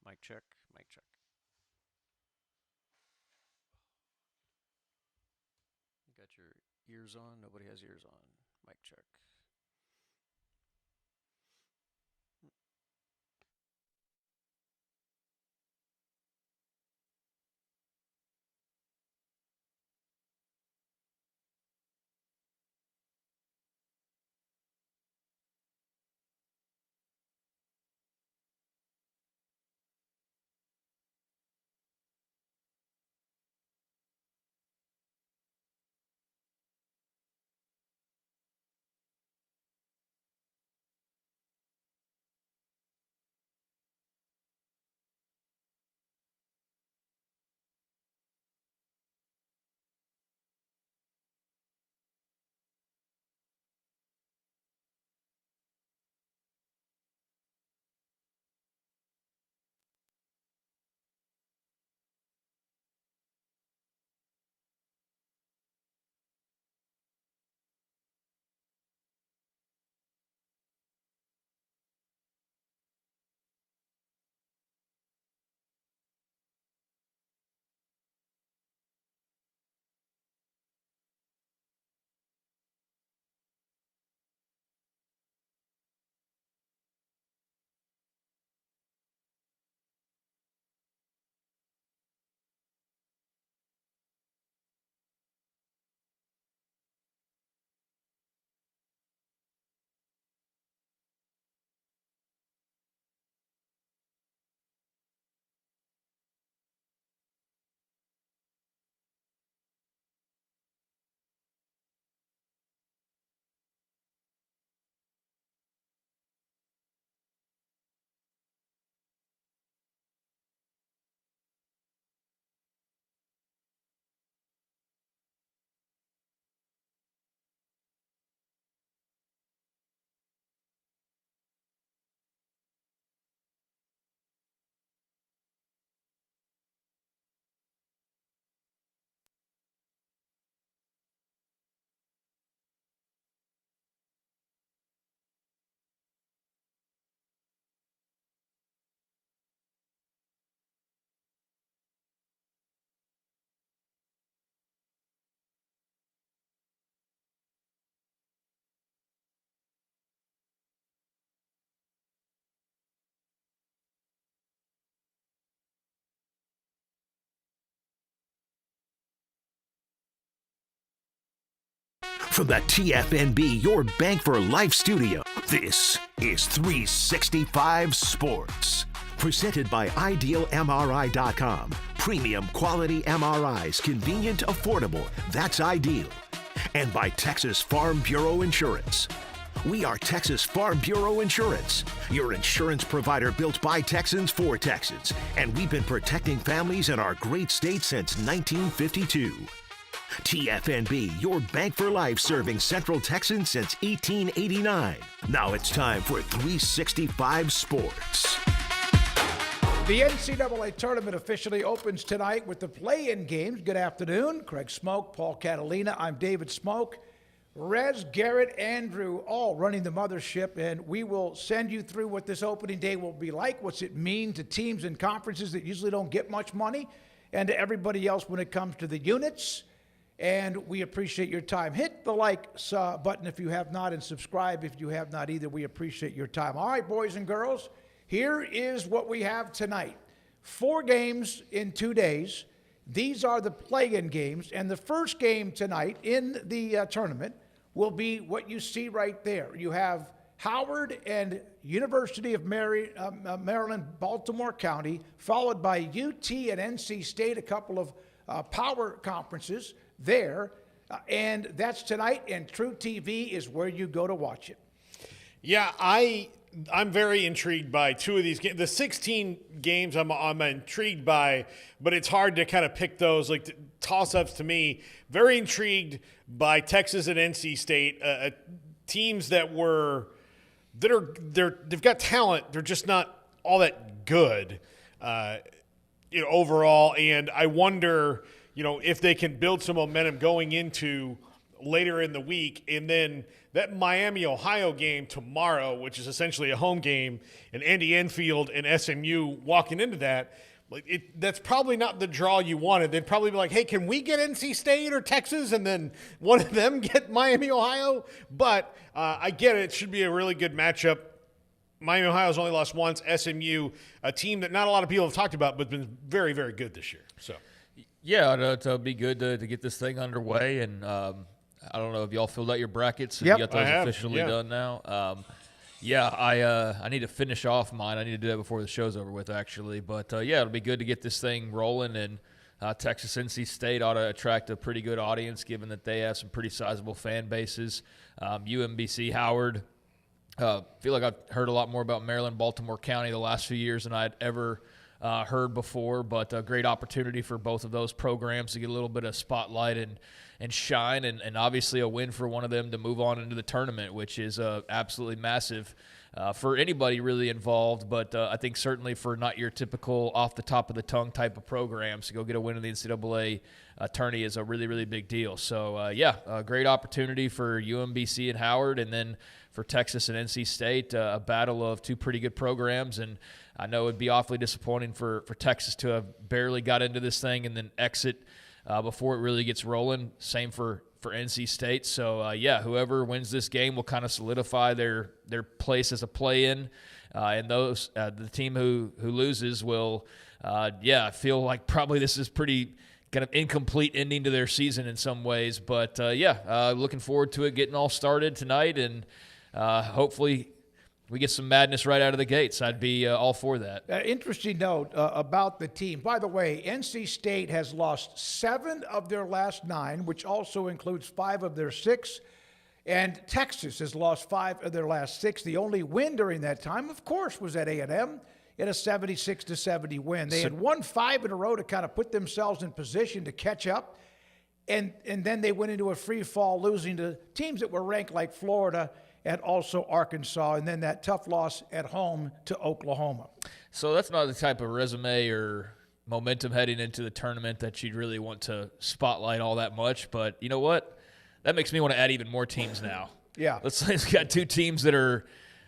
Mic check, mic check. You got your ears on? Nobody has ears on. Mic check. From the TFNB Your Bank for Life studio, this is 365 Sports. Presented by IdealMRI.com. Premium quality MRIs, convenient, affordable. That's ideal. And by Texas Farm Bureau Insurance. We are Texas Farm Bureau Insurance, your insurance provider built by Texans for Texans. And we've been protecting families in our great state since 1952. TFNB, your bank for life, serving Central Texans since 1889. Now it's time for 365 Sports. The NCAA tournament officially opens tonight with the play-in games. Good afternoon. Craig Smoak, Paul Catalina. I'm David Smoak. Rez, Garrett, Andrew, all running the mothership, and we will send you through what this opening day will be like. What's it mean to teams and conferences that usually don't get much money, and to everybody else when it comes to the units. And we appreciate your time. Hit the like button if you have not, and subscribe if you have not either. We appreciate your time. All right, boys and girls, here is what we have tonight. 4 games in 2 days. These are the play-in games. And the first game tonight in the tournament will be what you see right there. You have Howard and University of Maryland, Baltimore County, followed by UT and NC State, a couple of power conferences there, and that's tonight, and True TV is where you go to watch it. Yeah, I'm very intrigued by 2 of these games. The 16 games I'm intrigued by, but it's hard to kind of pick those like toss-ups to me. Very intrigued by Texas and NC State, teams they've got talent. They're just not all that good, overall. And I wonder, if they can build some momentum going into later in the week, and then that Miami, Ohio game tomorrow, which is essentially a home game, and Andy Enfield and SMU walking into that, that's probably not the draw you wanted. They'd probably be like, hey, can we get NC State or Texas, and then one of them get Miami, Ohio? But I get it. It should be a really good matchup. Miami, Ohio's only lost once. SMU, a team that not a lot of people have talked about, but been very, very good this year. So, yeah, it'll be good to get this thing underway. And I don't know if y'all filled out your brackets. Yep, you got those officially done now. I need to finish off mine. I need to do that before the show's over with, actually. But, it'll be good to get this thing rolling. And Texas NC State ought to attract a pretty good audience, given that they have some pretty sizable fan bases. UMBC Howard. Feel like I've heard a lot more about Maryland, Baltimore County the last few years than I'd ever heard before, but a great opportunity for both of those programs to get a little bit of spotlight and shine, and obviously a win for one of them to move on into the tournament, which is absolutely massive for anybody really involved, but I think certainly for not your typical off-the-top-of-the-tongue type of programs, to go get a win in the NCAA tourney is a really, really big deal. So, a great opportunity for UMBC and Howard, and then for Texas and NC State, a battle of two pretty good programs, and I know it'd be awfully disappointing for Texas to have barely got into this thing and then exit before it really gets rolling. Same for NC State. So, whoever wins this game will kind of solidify their place as a play-in, and the team who loses will, feel like probably this is pretty kind of incomplete ending to their season in some ways. But, looking forward to it getting all started tonight, and hopefully we get some madness right out of the gates. I'd be all for that. Interesting note about the team. By the way, NC State has lost 7 of their last 9, which also includes 5 of their 6. And Texas has lost 5 of their last 6. The only win during that time, of course, was at A&M in a 76-70 win. They had won 5 in a row to kind of put themselves in position to catch up. And then they went into a free fall, losing to teams that were ranked like Florida and also Arkansas, and then that tough loss at home to Oklahoma. So that's not the type of resume or momentum heading into the tournament that you'd really want to spotlight all that much. But you know what? That makes me want to add even more teams now. Yeah. Let's say it's got 2 teams that are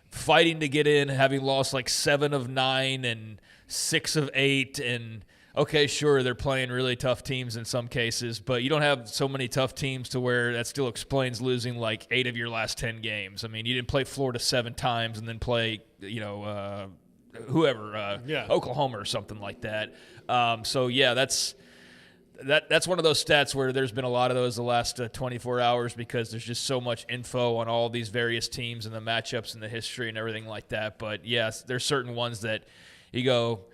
fighting to get in, having lost like 7 of 9 and 6 of 8, and okay, sure, they're playing really tough teams in some cases, but you don't have so many tough teams to where that still explains losing like 8 of your last 10 games. I mean, you didn't play Florida 7 times and then play, Oklahoma or something like that. That's one of those stats where there's been a lot of those the last 24 hours because there's just so much info on all these various teams and the matchups and the history and everything like that. But yes, there's certain ones that you go,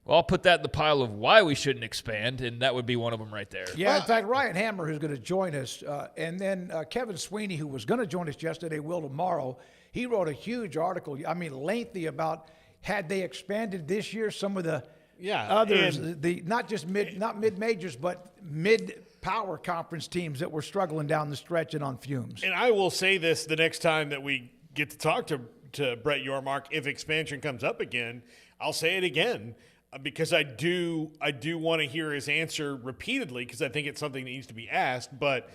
well, I'll put that in the pile of why we shouldn't expand, and that would be one of them right there. Yeah, in fact, Ryan Hammer, who's going to join us, and then Kevin Sweeney, who was going to join us yesterday, will tomorrow. He wrote a huge article, lengthy, about had they expanded this year, some of the others, not mid-majors, but mid-power conference teams that were struggling down the stretch and on fumes. And I will say this the next time that we get to talk to Brett Yormark, if expansion comes up again, I'll say it again. Because I do want to hear his answer repeatedly because I think it's something that needs to be asked. But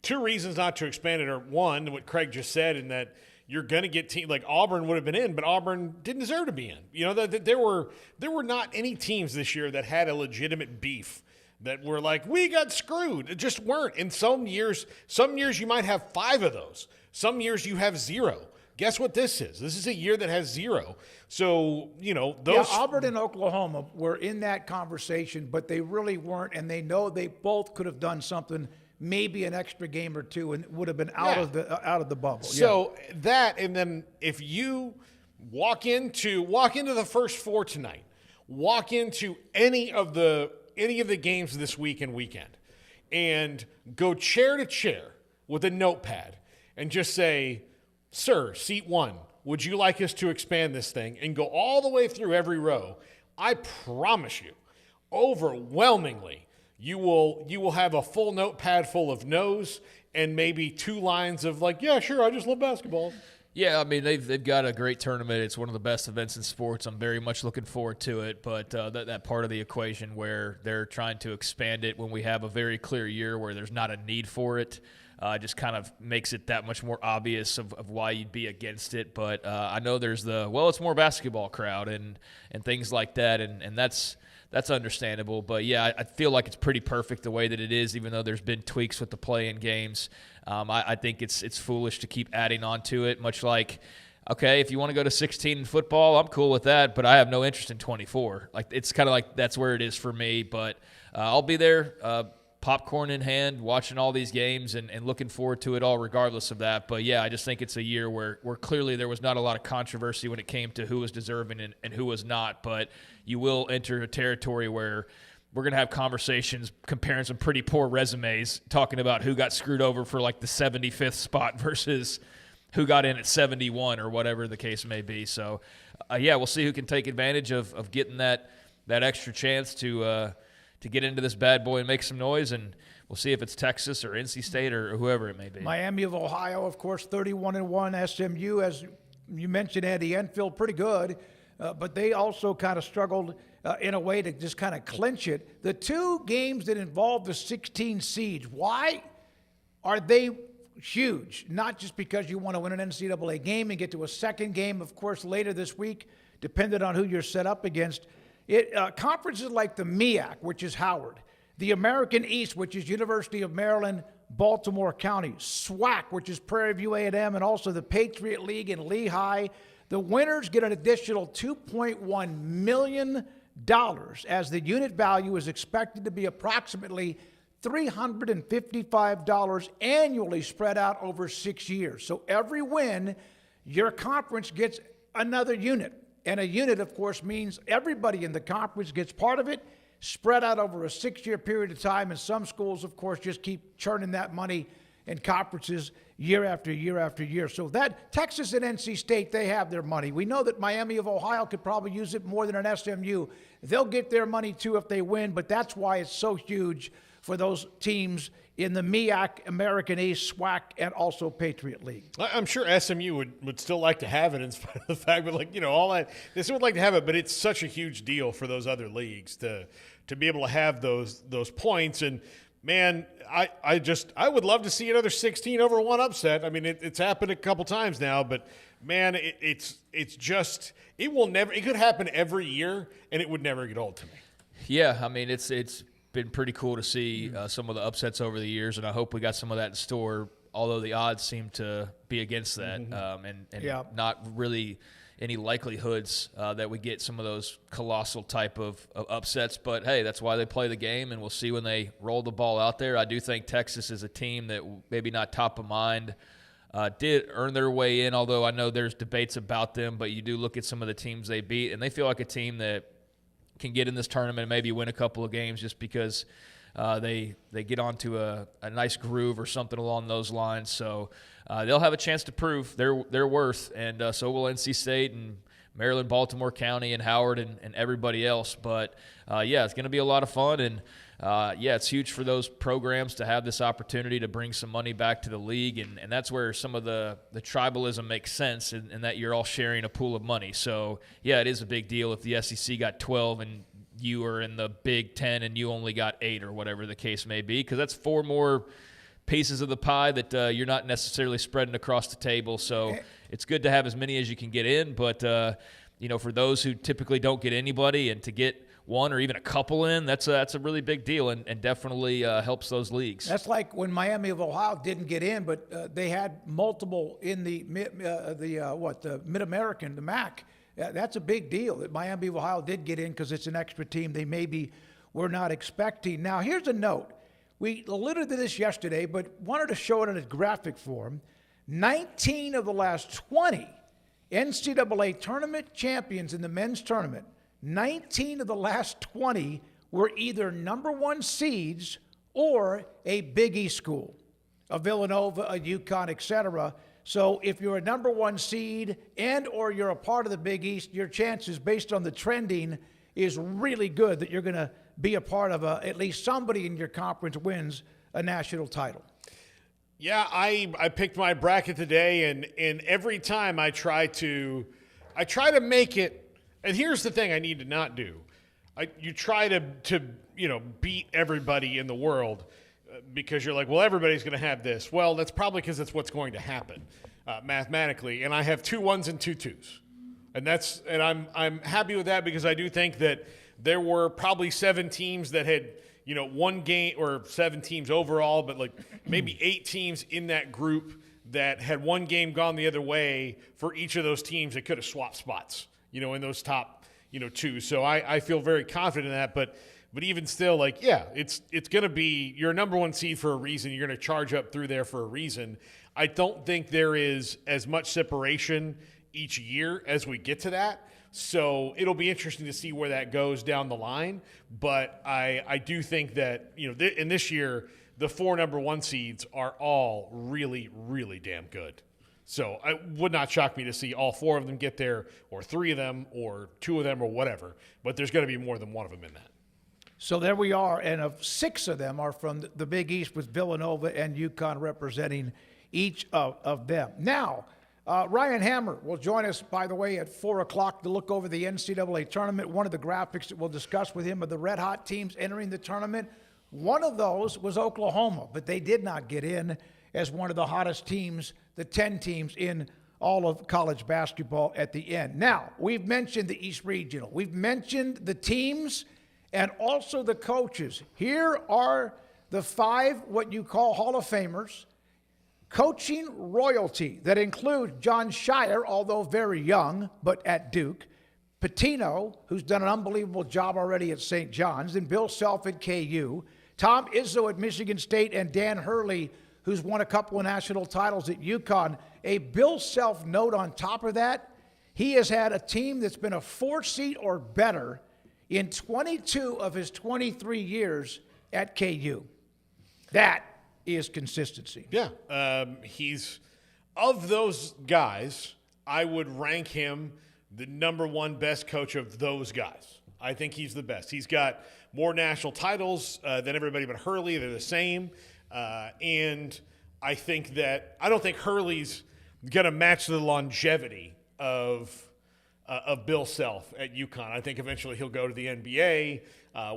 2 reasons not to expand it are, one, what Craig just said, in that you're going to get teams like Auburn would have been in, but Auburn didn't deserve to be in. There were not any teams this year that had a legitimate beef that were like, we got screwed. It just weren't. In some years you might have 5 of those. Some years you have 0. Guess what this is? This is a year that has 0. So, those. Yeah, Auburn and Oklahoma were in that conversation, but they really weren't, and they know they both could have done something, maybe an extra game or 2, and would have been out of the bubble. So that, and then if you walk into the first 4 tonight, walk into any of the games this week and weekend, and go chair to chair with a notepad and just say, sir, seat 1, would you like us to expand this thing, and go all the way through every row, I promise you, overwhelmingly, you will have a full notepad full of no's and maybe 2 lines of like, yeah, sure, I just love basketball. Yeah, I mean, they've got a great tournament. It's one of the best events in sports. I'm very much looking forward to it, but that part of the equation where they're trying to expand it when we have a very clear year where there's not a need for it, just kind of makes it that much more obvious of why you'd be against it. But I know there's it's more basketball crowd and things like that, and that's understandable. But, yeah, I feel like it's pretty perfect the way that it is, even though there's been tweaks with the play-in games. I think it's foolish to keep adding on to it, much like, okay, if you want to go to 16 in football, I'm cool with that, but I have no interest in 24. Like, it's kind of like that's where it is for me. But I'll be there, popcorn in hand, watching all these games and looking forward to it all regardless of that. But, yeah, I just think it's a year where clearly there was not a lot of controversy when it came to who was deserving and who was not. But you will enter a territory where we're going to have conversations comparing some pretty poor resumes, talking about who got screwed over for like the 75th spot versus who got in at 71 or whatever the case may be. So, we'll see who can take advantage of getting that extra chance to get into this bad boy and make some noise, and we'll see if it's Texas or NC State or whoever it may be. Miami of Ohio, of course, 31-1. SMU, as you mentioned, Andy Enfield, pretty good, but they also kind of struggled in a way to just kind of clinch it. The two games that involve the 16 seeds, why are they huge? Not just because you want to win an NCAA game and get to a second game, of course, later this week, depending on who you're set up against. Conferences like the MEAC, which is Howard, the American East, which is University of Maryland, Baltimore County, SWAC, which is Prairie View A&M, and also the Patriot League in Lehigh. The winners get an additional $2.1 million as the unit value is expected to be approximately $355 annually spread out over 6 years. So every win, your conference gets another unit. And a unit, of course, means everybody in the conference gets part of it, spread out over a 6-year period of time. And some schools, of course, just keep churning that money in conferences year after year after year. So that Texas and NC State, they have their money. We know that Miami of Ohio could probably use it more than an SMU. They'll get their money, too, if they win. But that's why it's so huge for those teams in the MEAC, American East, SWAC, and also Patriot League. I'm sure SMU would still like to have it in spite of the fact, but all that, they still would like to have it, but it's such a huge deal for those other leagues to be able to have those points. And man, I would love to see another 16 over one upset. I mean, it's happened a couple times now, but man, it could happen every year and it would never get old to me. Yeah, I mean, it's been pretty cool to see some of the upsets over the years, and I hope we got some of that in store, although the odds seem to be against that, and not really any likelihoods that we get some of those colossal type of upsets. But, hey, that's why they play the game, and we'll see when they roll the ball out there. I do think Texas is a team that maybe not top of mind, did earn their way in, although I know there's debates about them, but you do look at some of the teams they beat, and they feel like a team that can get in this tournament and maybe win a couple of games just because they get onto a nice groove or something along those lines. So they'll have a chance to prove their worth, and so will NC State and Maryland, Baltimore County, and Howard and everybody else. But, it's going to be a lot of fun, and it's huge for those programs to have this opportunity to bring some money back to the league, and that's where some of the tribalism makes sense in that you're all sharing a pool of money. So, it is a big deal if the SEC got 12 and you are in the Big Ten and you only got 8 or whatever the case may be, because that's 4 more pieces of the pie that you're not necessarily spreading across the table. So it's good to have as many as you can get in, but, for those who typically don't get anybody and to get one or even a couple in, that's a really big deal and definitely helps those leagues. That's like when Miami of Ohio didn't get in, but they had multiple in the Mid-American, the MAC. That's a big deal that Miami of Ohio did get in because it's an extra team they maybe were not expecting. Now, here's a note. We alluded to this yesterday, but wanted to show it in a graphic form. 19 of the last 20 NCAA tournament champions in the men's tournament, 19 of the last 20 were either number 1 seeds or a Big East school, a Villanova, a UConn, etc. So if you're a number 1 seed and or you're a part of the Big East, your chances based on the trending is really good that you're going to be a part of at least somebody in your conference wins a national title. Yeah, I picked my bracket today, and every time I try to make it. And here's the thing I need to not do. You try to beat everybody in the world. because you're like, well, everybody's going to have this. Well, that's probably because that's what's going to happen mathematically. And I have 2 1s and 2 2s. And I'm happy with that because I do think that there were probably 7 teams that had, one game, or 7 teams overall, but like maybe 8 teams in that group that had one game gone the other way for each of those teams that could have swapped spots, in those top, 2. So I feel very confident in that. But even still, it's going to be your number 1 seed for a reason. You're going to charge up through there for a reason. I don't think there is as much separation each year as we get to that. So it'll be interesting to see where that goes down the line. But I do think that, in this year, the 4 number 1 seeds are all really, really damn good. So it would not shock me to see all 4 of them get there, or 3 of them, or 2 of them, or whatever. But there's going to be more than 1 of them in that. So there we are, and 6 of them are from the Big East, with Villanova and UConn representing each of them. Now, Ryan Hammer will join us, by the way, at 4 o'clock to look over the NCAA tournament. One of the graphics that we'll discuss with him are the red-hot teams entering the tournament. One of those was Oklahoma, but they did not get in as one of the hottest teams, the 10 teams in all of college basketball at the end. Now, we've mentioned the East Regional. We've mentioned the teams and also the coaches. Here are the 5 what you call Hall of Famers, coaching royalty that includes John Shire, although very young, but at Duke, Pitino, who's done an unbelievable job already at St. John's, and Bill Self at KU, Tom Izzo at Michigan State, and Dan Hurley, who's won a couple of national titles at UConn. A Bill Self note on top of that, he has had a team that's been a 4 seed or better in 22 of his 23 years at KU. That is consistency. Yeah. He's, of those guys, I would rank him the number 1 best coach of those guys. I think he's the best. He's got more national titles than everybody but Hurley. They're the same. And I think that, I don't think Hurley's going to match the longevity of Bill Self at UConn. I think eventually he'll go to the NBA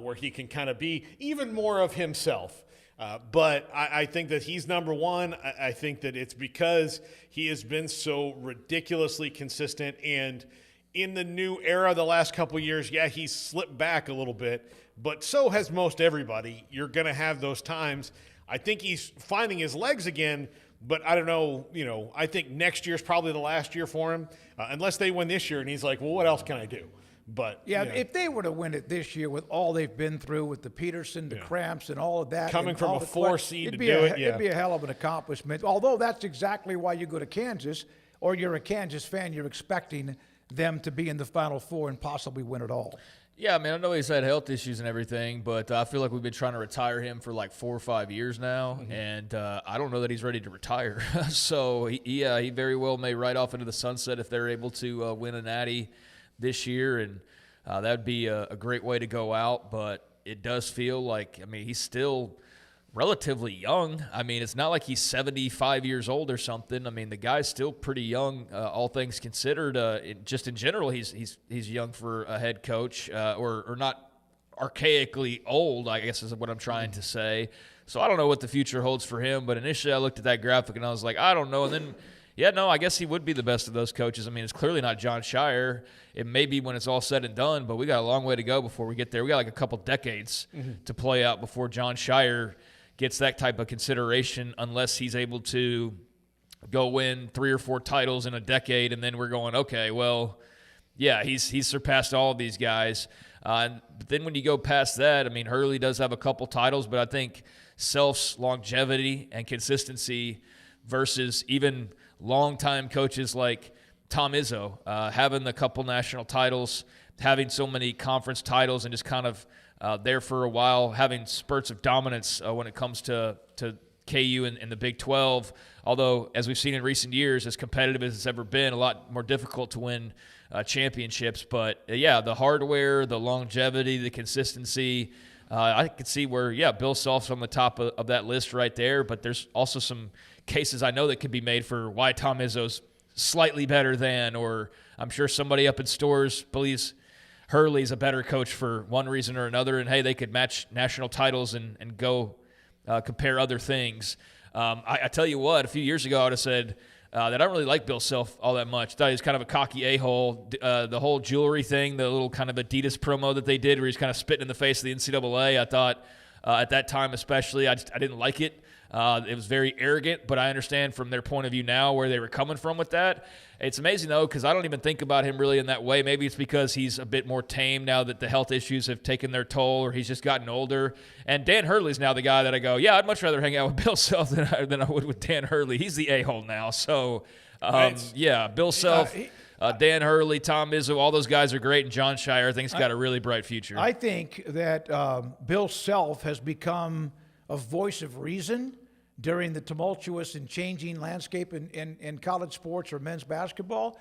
where he can kind of be even more of himself. But I think that he's number 1. I think that it's because he has been so ridiculously consistent. And in the new era the last couple of years, yeah, he's slipped back a little bit, but so has most everybody. You're going to have those times. I think he's finding his legs again, but I don't know, I think next year's probably the last year for him, unless they win this year and he's like, well, what else can I do? But yeah, if they were to win it this year with all they've been through with the Peterson, the cramps, and all of that, coming from a 4 seed to do it, it'd be a hell of an accomplishment. Although that's exactly why you go to Kansas, or you're a Kansas fan, you're expecting them to be in the Final Four and possibly win it all. Yeah, I mean, I know he's had health issues and everything, but I feel like we've been trying to retire him for like 4 or 5 years now, and I don't know that he's ready to retire. So, he very well may ride off into the sunset if they're able to win a natty this year, and that would be a great way to go out. But it does feel like, I mean, he's still relatively young. I mean, it's not like he's 75 years old or something. I mean, the guy's still pretty young, all things considered. Just in general, he's young for a head coach, or not archaically old, I guess is what I'm trying to say. So I don't know what the future holds for him, but initially I looked at that graphic and I was like, I don't know. And then, I guess he would be the best of those coaches. I mean, it's clearly not John Shire. It may be when it's all said and done, but we got a long way to go before we get there. We got like a couple decades to play out before John Shire gets that type of consideration, unless he's able to go win 3 or 4 titles in a decade, and then we're going, okay, well, yeah, he's surpassed all of these guys. But then when you go past that, I mean, Hurley does have a couple titles, but I think Self's longevity and consistency versus even longtime coaches like Tom Izzo, having the couple national titles, having so many conference titles, and just kind of there for a while, having spurts of dominance when it comes to KU and the Big 12. Although, as we've seen in recent years, as competitive as it's ever been, a lot more difficult to win championships. But, the hardware, the longevity, the consistency, I could see where, Bill Self's on the top of that list right there. But there's also some cases I know that could be made for why Tom Izzo's slightly better than, or I'm sure somebody up in Stores believes Hurley's a better coach for one reason or another, and hey, they could match national titles and go compare other things. I tell you what, a few years ago I would have said that I don't really like Bill Self all that much. I thought he was kind of a cocky a-hole. The whole jewelry thing, the little kind of Adidas promo that they did where he's kind of spitting in the face of the NCAA, I thought at that time especially, I didn't like it. It was very arrogant, but I understand from their point of view now where they were coming from with that. It's amazing, though, because I don't even think about him really in that way. Maybe it's because he's a bit more tame now that the health issues have taken their toll, or he's just gotten older. And Dan Hurley's now the guy that I go, yeah, I'd much rather hang out with Bill Self than I would with Dan Hurley. He's the a-hole now. So, yeah, Bill Self, Dan Hurley, Tom Izzo, all those guys are great, and John Shire, I think, has got a really bright future. I think that Bill Self has become a voice of reason during the tumultuous and changing landscape in college sports or men's basketball.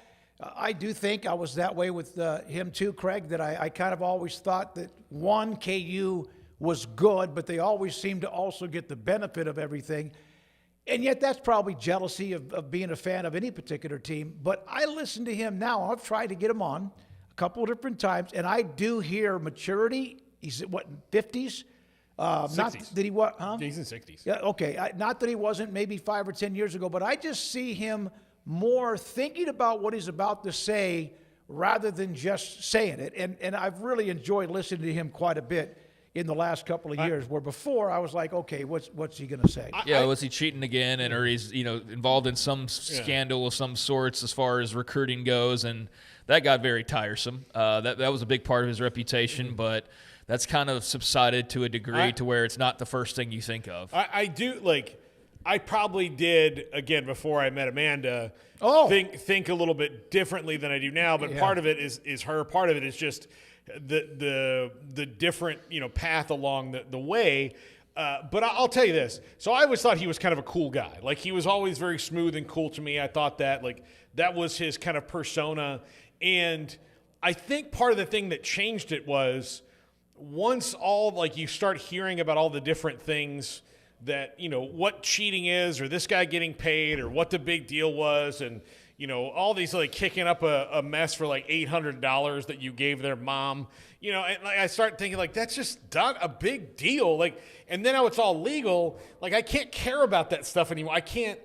I do think I was that way with him too, Craig, that I kind of always thought that KU was good, but they always seemed to also get the benefit of everything. And yet that's probably jealousy of being a fan of any particular team. But I listen to him now. I've tried to get him on a couple of different times, and I do hear maturity. He's what, 50s? 60s. Not that he was, huh? He's in 60s. Yeah, okay. Not that he wasn't maybe 5 or 10 years ago, but I just see him more thinking about what he's about to say rather than just saying it. And I've really enjoyed listening to him quite a bit in the last couple of years, where before I was like, okay, what's he going to say? Was he cheating again, or he's involved in some scandal of some sorts as far as recruiting goes, and that got very tiresome. That was a big part of his reputation, but that's kind of subsided to a degree to where it's not the first thing you think of. I probably did, again, before I met Amanda, think a little bit differently than I do now, but part of it is her. Part of it is just the different, path along the way. But I'll tell you this. So I always thought he was kind of a cool guy. Like, he was always very smooth and cool to me. I thought that, that was his kind of persona. And I think part of the thing that changed it was once you start hearing about all the different things that, what cheating is, or this guy getting paid, or what the big deal was, and, all these kicking up a mess for $800 that you gave their mom, and I start thinking that's just not a big deal. And then now it's all legal. I can't care about that stuff anymore. I can't.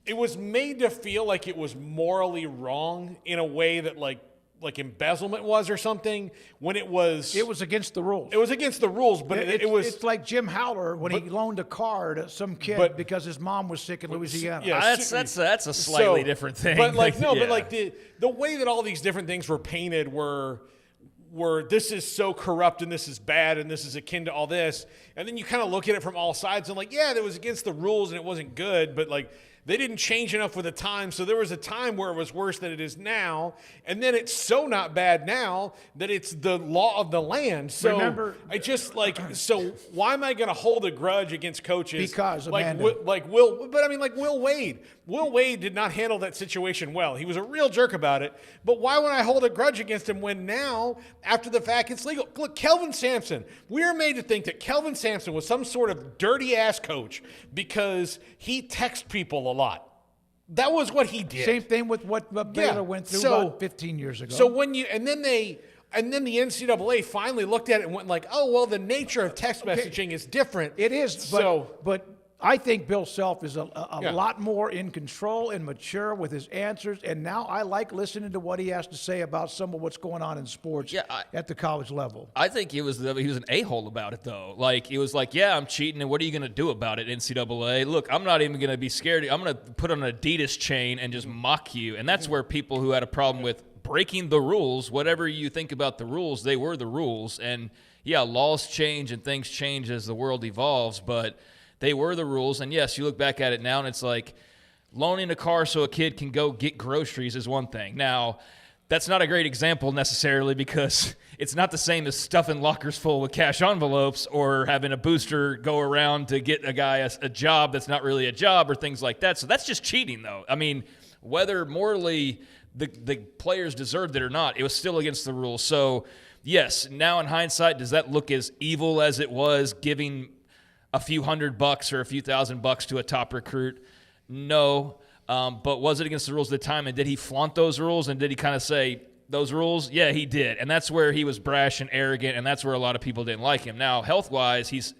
It was made to feel like it was morally wrong in a way that embezzlement was or something, when it was against the rules. It was against the rules, but it's like Jim Howler when he loaned a car to some kid because his mom was sick in Louisiana. Yeah, that's a slightly different thing. But the way that all these different things were painted were this is so corrupt and this is bad and this is akin to all this, and then you kind of look at it from all sides and that was against the rules and it wasn't good, but they didn't change enough with the time, so there was a time where it was worse than it is now, and then it's so not bad now that it's the law of the land. So remember, so why am I going to hold a grudge against coaches? Because Will Wade. Will Wade did not handle that situation well. He was a real jerk about it, but why would I hold a grudge against him when now, after the fact, it's legal? Look, Kelvin Sampson. We are made to think that Kelvin Sampson was some sort of dirty-ass coach because he texted people a lot. That was what he did. Same thing with what Baylor went through about 15 years ago. So and then the NCAA finally looked at it and went the nature of text messaging is different. It is, but I think Bill Self is a lot more in control and mature with his answers, and now I like listening to what he has to say about some of what's going on in sports at the college level. I think he was an a-hole about it, though. It was I'm cheating, and what are you going to do about it, NCAA? Look, I'm not even going to be scared. I'm going to put on an Adidas chain and just mock you, and that's where people who had a problem with breaking the rules, whatever you think about the rules, they were the rules. And, laws change and things change as the world evolves, but they were the rules. And, yes, you look back at it now, and it's loaning a car so a kid can go get groceries is one thing. Now, that's not a great example necessarily because it's not the same as stuffing lockers full with cash envelopes or having a booster go around to get a guy a job that's not really a job or things like that. So that's just cheating, though. I mean, whether morally the players deserved it or not, it was still against the rules. So, yes, now in hindsight, does that look as evil as it was giving a few $100 or a few $1,000 to a top recruit? No. But was it against the rules at the time? And did he flaunt those rules? And did he kind of say those rules? Yeah, he did. And that's where he was brash and arrogant. And that's where a lot of people didn't like him. Now, health-wise, he's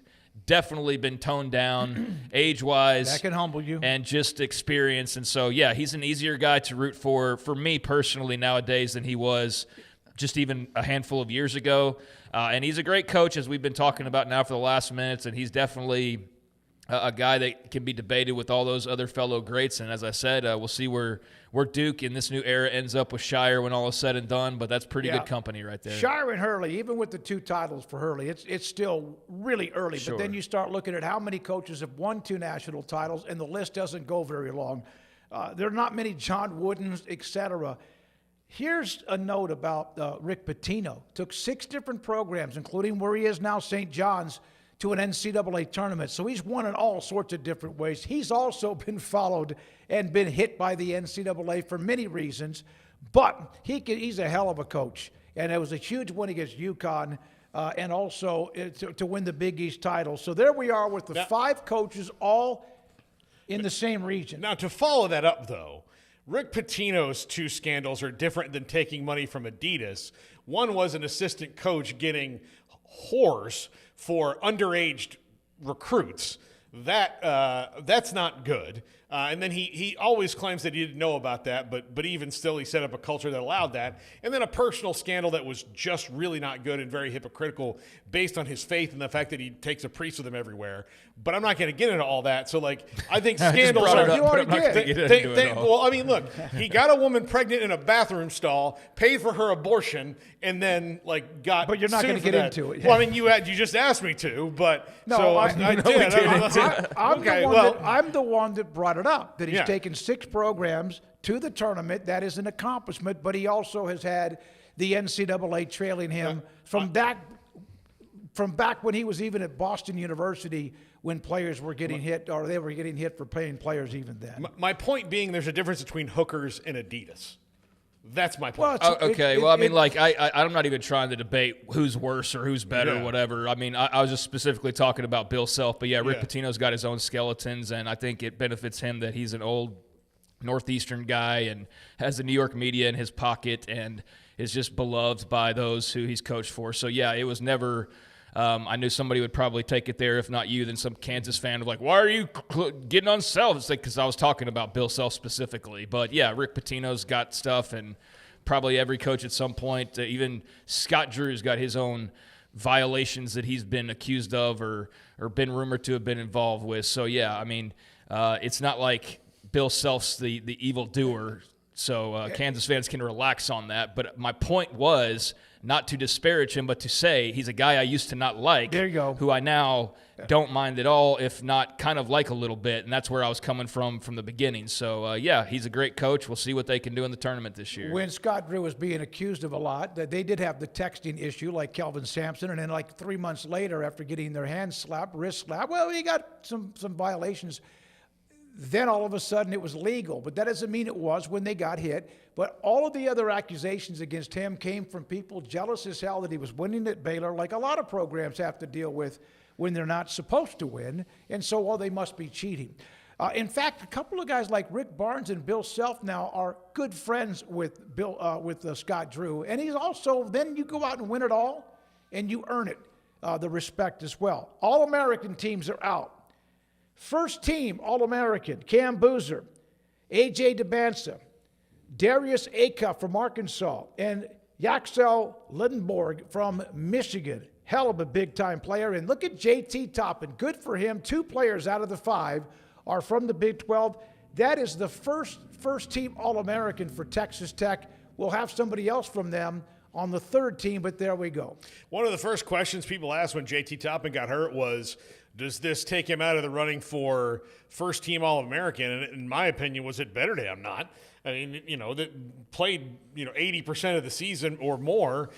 definitely been toned down age-wise. That can humble you. And just experience. And so, yeah, he's an easier guy to root for me personally nowadays than he was just even a handful of years ago. And he's a great coach, as we've been talking about now for the last minutes, and he's definitely a guy that can be debated with all those other fellow greats. And as I said, we'll see where Duke in this new era ends up with Shire when all is said and done, but that's pretty good company right there. Shire and Hurley, even with the 2 titles for Hurley, it's still really early. Sure. But then you start looking at how many coaches have won 2 national titles, and the list doesn't go very long. There are not many John Woodens, etc. Here's a note about Rick Pitino. Took 6 different programs, including where he is now, St. John's, to an NCAA tournament. So he's won in all sorts of different ways. He's also been followed and been hit by the NCAA for many reasons, but he's a hell of a coach. And it was a huge win against UConn and also to win the Big East title. So there we are with the 5 coaches all in the same region. Now, to follow that up, though, Rick Pitino's 2 scandals are different than taking money from Adidas. One was an assistant coach getting whores for underage recruits. That's not good. And then he always claims that he didn't know about that, but even still he set up a culture that allowed that. And then a personal scandal that was just really not good and very hypocritical based on his faith and the fact that he takes a priest with him everywhere. But I'm not going to get into all that. So, I think scandals are... You already did. Well, I mean, look, he got a woman pregnant in a bathroom stall, paid for her abortion, and then, got But you're not going to get into it. Well, I mean, you just asked me to, but... No, so I did. I'm the one that brought it up, that he's taken 6 programs to the tournament. That is an accomplishment, but he also has had the NCAA trailing him from back when he was even at Boston University when players were getting hit, or they were getting hit for paying players even then. My point being, there's a difference between hookers and Adidas. That's my point. Well, I'm not even trying to debate who's worse or who's better or whatever. I mean, I was just specifically talking about Bill Self. But, Rick Pitino's got his own skeletons, and I think it benefits him that he's an old Northeastern guy and has the New York media in his pocket and is just beloved by those who he's coached for. So, it was never I knew somebody would probably take it there, if not you, then some Kansas fan was like, why are you getting on Self? It's because I was talking about Bill Self specifically. But, Rick Pitino's got stuff, and probably every coach at some point, even Scott Drew's got his own violations that he's been accused of or been rumored to have been involved with. So, it's not like Bill Self's the evil doer. So Kansas fans can relax on that. But my point was not to disparage him, but to say he's a guy I used to not like. There you go. Who I now don't mind at all, if not kind of like a little bit. And that's where I was coming from the beginning. So, he's a great coach. We'll see what they can do in the tournament this year. When Scott Drew was being accused of a lot, that they did have the texting issue like Kelvin Sampson, and then 3 months later after getting their hands slapped, wrist slapped, he got some violations. Then all of a sudden it was legal, but that doesn't mean it was when they got hit. But all of the other accusations against him came from people jealous as hell that he was winning at Baylor, like a lot of programs have to deal with when they're not supposed to win. And so, they must be cheating. In fact, a couple of guys like Rick Barnes and Bill Self now are good friends with Scott Drew. And he's also, then you go out and win it all, and you earn it, the respect as well. All-American teams are out. First team All-American, Cam Boozer, A.J. DeBansa, Darius Acuff from Arkansas, and Yaxel Lindenborg from Michigan. Hell of a big-time player. And look at J.T. Toppin. Good for him. 2 players out of the 5 are from the Big 12. That is the first team All-American for Texas Tech. We'll have somebody else from them on the 3rd team, but there we go. One of the first questions people asked when J.T. Toppin got hurt was, does this take him out of the running for first team All-American? And in my opinion, was it better to him not? I mean, that played, 80% of the season or more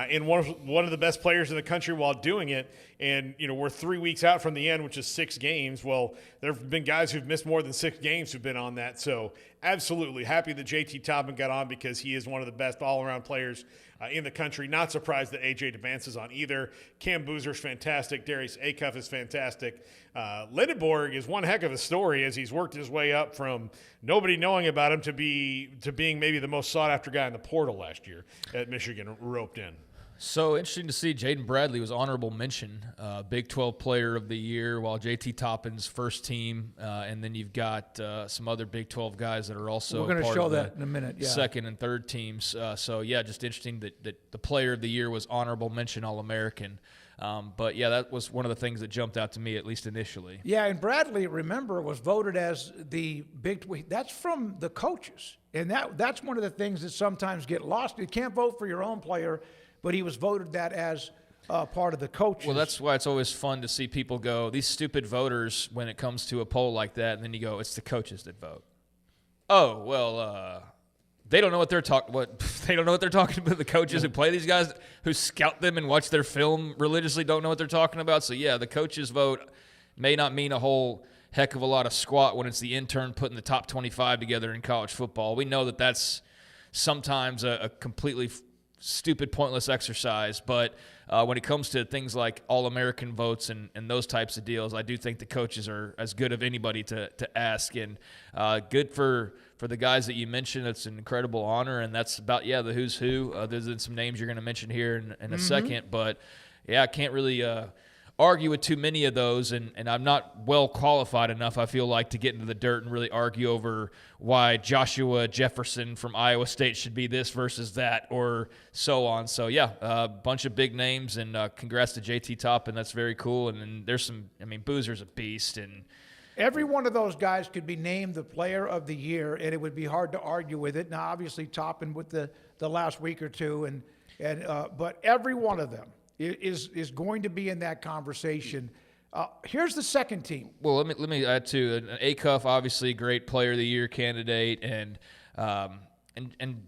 in one of the best players in the country while doing it. And, we're 3 weeks out from the end, which is 6 games. Well, there have been guys who've missed more than 6 games who've been on that. So absolutely happy that J.T. Toppin got on because he is one of the best all-around players in the country. Not surprised that A.J. DeBance is on either. Cam Boozer's fantastic. Darius Acuff is fantastic. Lindenborg is one heck of a story as he's worked his way up from nobody knowing about him to being maybe the most sought-after guy in the portal last year at Michigan, roped in. So interesting to see Jaden Bradley was honorable mention, Big 12 Player of the Year, while JT Toppin's first team, and then you've got some other Big 12 guys that are also We're going to part show of the that in a minute. Yeah. second and third teams. So yeah, just interesting that the Player of the Year was honorable mention All-American. But yeah, that was one of the things that jumped out to me, at least initially. Yeah, and Bradley, remember, was voted as the big. That's from the coaches, and that's one of the things that sometimes get lost. You can't vote for your own player, but he was voted that as part of the coaches. Well, that's why it's always fun to see people go, these stupid voters, when it comes to a poll like that, and then you go, it's the coaches that vote. Oh, well, they don't know what they're talking. They don't know what they're talking about. The coaches who play these guys, who scout them and watch their film religiously, don't know what they're talking about. So yeah, the coaches' vote may not mean a whole heck of a lot of squat when it's the intern putting the top 25 together in college football. We know that that's sometimes a completely stupid, pointless exercise, but when it comes to things like All-American votes and those types of deals, I do think the coaches are as good of anybody to ask, and good for the guys that you mentioned. It's an incredible honor, and that's about, the who's who. There's some names you're going to mention here in a second, but yeah, I can't really argue with too many of those, and I'm not well qualified enough, I feel like, to get into the dirt and really argue over why Joshua Jefferson from Iowa State should be this versus that, or so on. So yeah, a bunch of big names, and congrats to JT Toppin. That's very cool. And then there's some, Boozer's a beast, and every one of those guys could be named the Player of the Year, and it would be hard to argue with it. Now, obviously, Toppin with the last week or two, but every one of them is going to be in that conversation. Here's the second team. Well, let me add to Acuff, obviously great Player of the Year candidate, and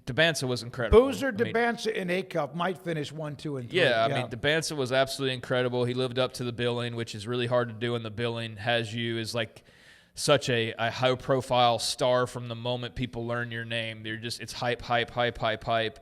Debanza was incredible. Boozer, Debanza, and Acuff might finish 1, 2, and 3. Yeah, Debanza was absolutely incredible. He lived up to the billing, which is really hard to do, and the billing has you as like such a high-profile star from the moment people learn your name. It's hype,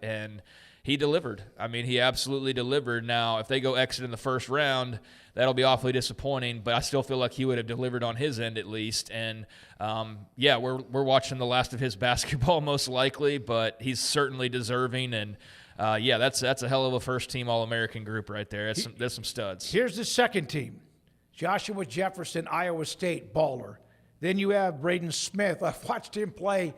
and he delivered. He absolutely delivered. Now, if they go exit in the first round, that'll be awfully disappointing, but I still feel like he would have delivered on his end at least. And, we're watching the last of his basketball most likely, but he's certainly deserving. And, that's a hell of a first-team All-American group right there. That's some studs. Here's the second team. Joshua Jefferson, Iowa State, baller. Then you have Braden Smith. I've watched him play.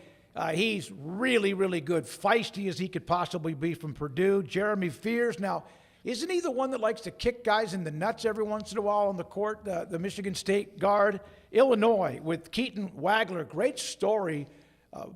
He's really, really good, feisty as he could possibly be from Purdue. Jeremy Fears. Now, isn't he the one that likes to kick guys in the nuts every once in a while on the court, the Michigan State guard? Illinois with Keaton Wagler. Great story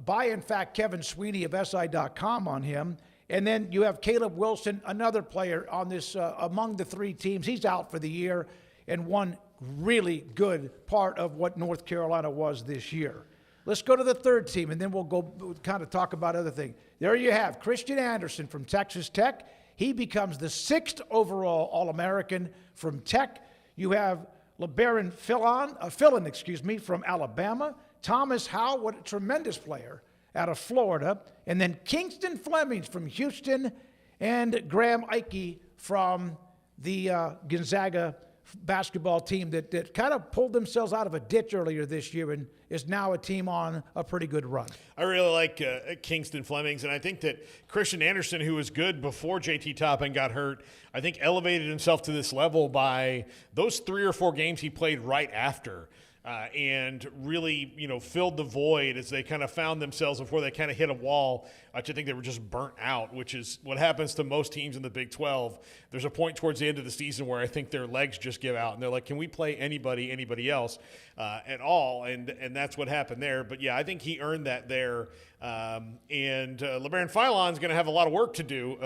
by, in fact, Kevin Sweeney of SI.com on him. And then you have Caleb Wilson, another player on this among the three teams. He's out for the year, and one really good part of what North Carolina was this year. Let's go to the third team, and then we'll kind of talk about other things. There you have Christian Anderson from Texas Tech. He becomes the 6th overall All-American from Tech. You have LeBaron Philon, from Alabama. Thomas Howell, what a tremendous player, out of Florida. And then Kingston Flemings from Houston, and Graham Ike from the Gonzaga basketball team that kind of pulled themselves out of a ditch earlier this year and is now a team on a pretty good run. I really like Kingston Flemings, and I think that Christian Anderson, who was good before JT Toppin got hurt, I think elevated himself to this level by those 3 or 4 games he played right after. And really, filled the void as they kind of found themselves before they kind of hit a wall. I think they were just burnt out, which is what happens to most teams in the Big 12. There's a point towards the end of the season where I think their legs just give out, and they're like, can we play anybody else at all? And that's what happened there. But, yeah, I think he earned that there. And LeBaron Philon's going to have a lot of work to do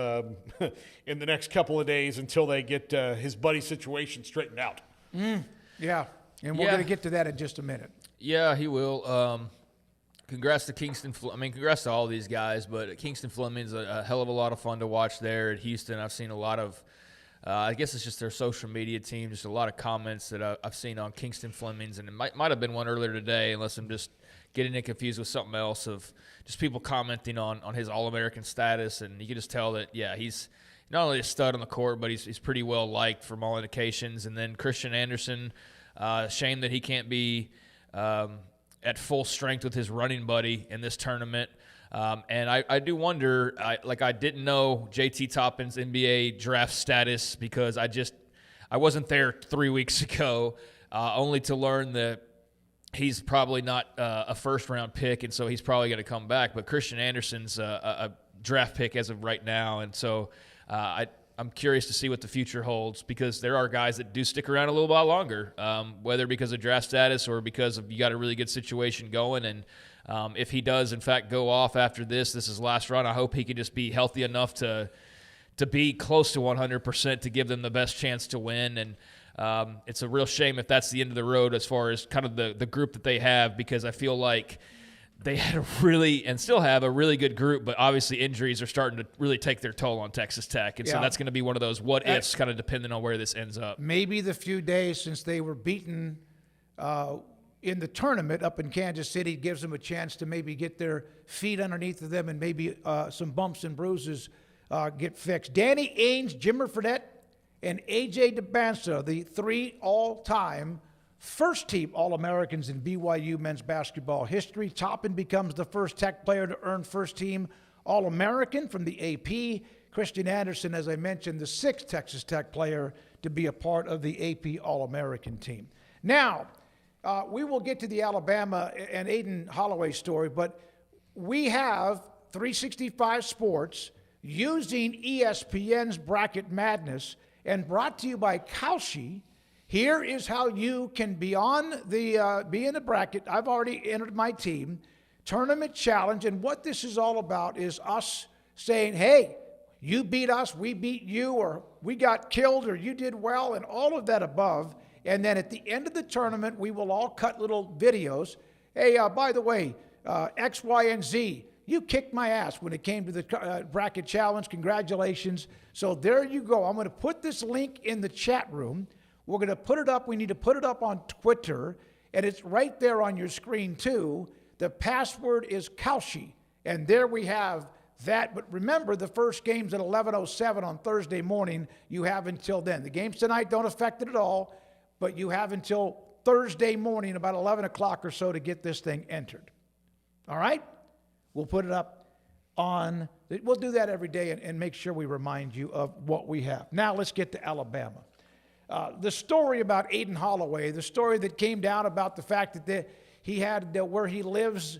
in the next couple of days until they get his buddy situation straightened out. Yeah. And we're going to get to that in just a minute. Yeah, he will. Congrats to Kingston. Congrats to all these guys, but Kingston Fleming's a hell of a lot of fun to watch there at Houston. I've seen a lot of, I guess it's just their social media team, just a lot of comments that I've seen on Kingston Fleming's, and it might have been one earlier today, unless I'm just getting it confused with something else, of just people commenting on his All-American status, and you can just tell that, he's not only a stud on the court, but he's pretty well liked from all indications. And then Christian Anderson, shame that he can't be at full strength with his running buddy in this tournament. And I do wonder, I didn't know JT Toppin's NBA draft status because I wasn't there 3 weeks ago, only to learn that he's probably not a first-round pick, and so he's probably going to come back. But Christian Anderson's a draft pick as of right now, and so I'm curious to see what the future holds because there are guys that do stick around a little while longer, whether because of draft status or because of you got a really good situation going. And if he does, in fact, go off after this is his last run, I hope he can just be healthy enough to be close to 100% to give them the best chance to win. And it's a real shame if that's the end of the road as far as kind of the group that they have, because I feel like they had and still have a really good group, but obviously injuries are starting to really take their toll on Texas Tech. And so that's going to be one of those what-ifs kind of depending on where this ends up. Maybe the few days since they were beaten in the tournament up in Kansas City gives them a chance to maybe get their feet underneath of them and maybe some bumps and bruises get fixed. Danny Ainge, Jimmer Fredette, and A.J. DeBansa, the 3 all-time first-team All-Americans in BYU men's basketball history. Toppin becomes the first Tech player to earn first-team All-American from the AP. Christian Anderson, as I mentioned, the 6th Texas Tech player to be a part of the AP All-American team. Now, we will get to the Alabama and Aiden Holloway story, but we have 365 Sports using ESPN's Bracket Madness and brought to you by Kalshi. Here is how you can be in the bracket. I've already entered my team. Tournament challenge. And what this is all about is us saying, hey, you beat us, we beat you, or we got killed, or you did well, and all of that above. And then at the end of the tournament, we will all cut little videos. Hey, by the way, X, Y, and Z, you kicked my ass when it came to the bracket challenge. Congratulations. So there you go. I'm going to put this link in the chat room. We're going to put it up. We need to put it up on Twitter, and it's right there on your screen, too. The password is Kalshi, and there we have that. But remember, the first game's at 11:07 on Thursday morning. You have until then. The games tonight don't affect it at all, but you have until Thursday morning, about 11 o'clock or so, to get this thing entered. All right? We'll put it up on – we'll do that every day and make sure we remind you of what we have. Now let's get to Alabama. The story about Aiden Holloway, the story that came down about the fact that he had where he lives,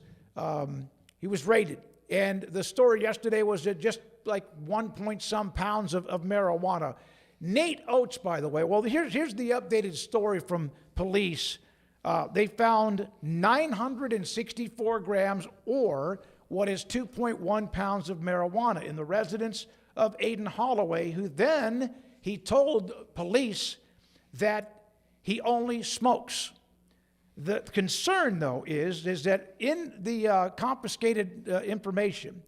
he was raided. And the story yesterday was just like 1 point some pounds of marijuana. Nate Oates, by the way, well, here's the updated story from police. They found 964 grams, or what is 2.1 pounds of marijuana in the residence of Aiden Holloway, who then he told police that he only smokes. The concern, though, is that in the confiscated information,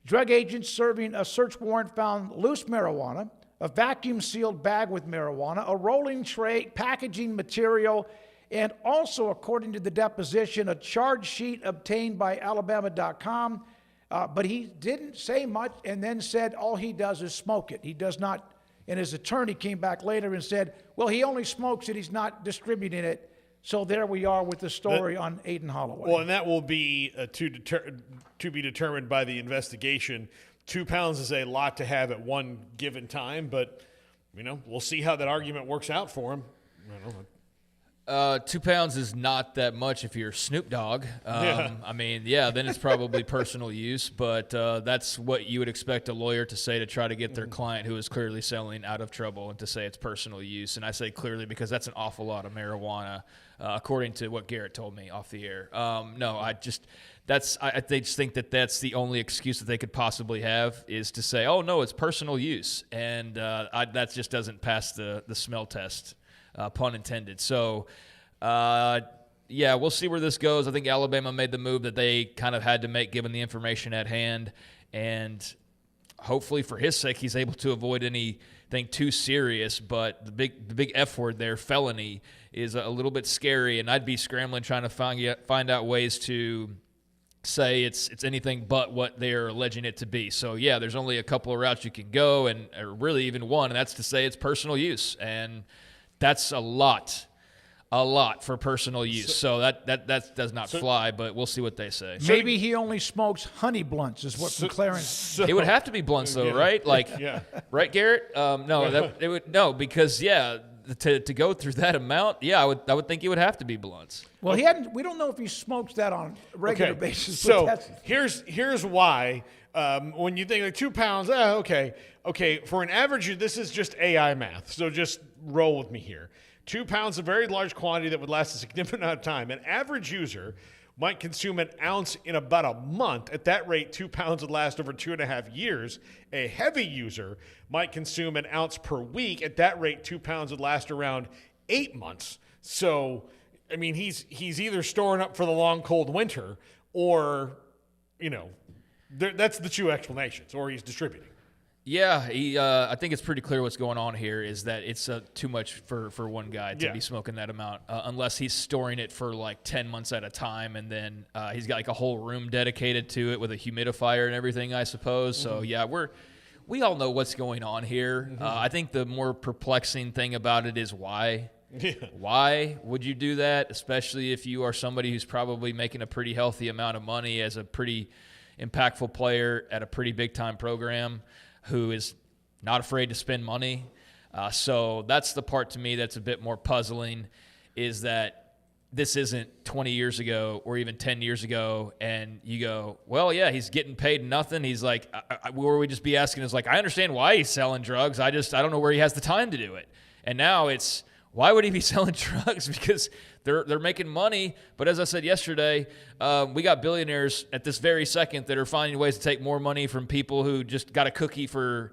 drug agents serving a search warrant found loose marijuana, a vacuum-sealed bag with marijuana, a rolling tray, packaging material, and also, according to the deposition, a charge sheet obtained by Alabama.com. But he didn't say much and then said all he does is smoke it. He does not, and his attorney came back later and said, well, he only smokes it, he's not distributing it. So there we are with the story on Aiden Holloway. Well, and that will be to be determined by the investigation. 2 pounds is a lot to have at one given time, but, we'll see how that argument works out for him. 2 pounds is not that much if you're Snoop Dogg. Then it's probably personal use, but that's what you would expect a lawyer to say to try to get their client who is clearly selling out of trouble and to say it's personal use. And I say clearly because that's an awful lot of marijuana, according to what Garrett told me off the air. I just think that that's the only excuse that they could possibly have is to say, oh, no, it's personal use. And that just doesn't pass the smell test. Pun intended. So, we'll see where this goes. I think Alabama made the move that they kind of had to make given the information at hand. And hopefully for his sake, he's able to avoid anything too serious. But the big F word there, felony, is a little bit scary. And I'd be scrambling trying to find out ways to say it's anything but what they're alleging it to be. So, there's only a couple of routes you can go, or really even one, and that's to say it's personal use. And that's a lot a lot for personal use. So that does not fly, but we'll see what they say. Maybe he only smokes honey blunts, is what McLaren. It would have to be blunts, though, right? Like, right, Garrett? No, because to go through that amount, I would think it would have to be blunts. Well, we don't know if he smokes that on a regular basis. So here's why. When you think like 2 pounds, okay, for an average, this is just AI math. So just roll with me here. 2 pounds is a very large quantity that would last a significant amount of time. An average user might consume an ounce in about a month. At that rate, 2 pounds would last over 2.5 years. A heavy user might consume an ounce per week. At that rate, 2 pounds would last around 8 months. So, I mean, he's either storing up for the long, cold winter or, that's the two explanations, or he's distributing. Yeah, I think it's pretty clear what's going on here is that it's too much for one guy to be smoking that amount, unless he's storing it for like 10 months at a time, and then he's got like a whole room dedicated to it with a humidifier and everything, I suppose. So, we all know what's going on here. I think the more perplexing thing about it is why. Yeah. Why would you do that, especially if you are somebody who's probably making a pretty healthy amount of money as a pretty impactful player at a pretty big-time program who is not afraid to spend money. So that's the part to me that's a bit more puzzling, is that this isn't 20 years ago or even 10 years ago, and you go, well, yeah, he's getting paid nothing. He's like, where we just be asking is like, I understand why he's selling drugs. I don't know where he has the time to do it. And now it's, why would he be selling drugs? Because they're making money. But as I said yesterday, we got billionaires at this very second that are finding ways to take more money from people who just got a cookie for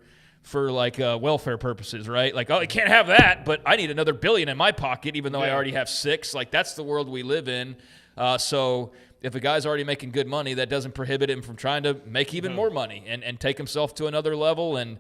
like welfare purposes, right? Like, oh, I can't have that, but I need another $1 billion in my pocket, even though I already have $6 billion. Like, that's the world we live in. So if a guy's already making good money, that doesn't prohibit him from trying to make even more money and take himself to another level. And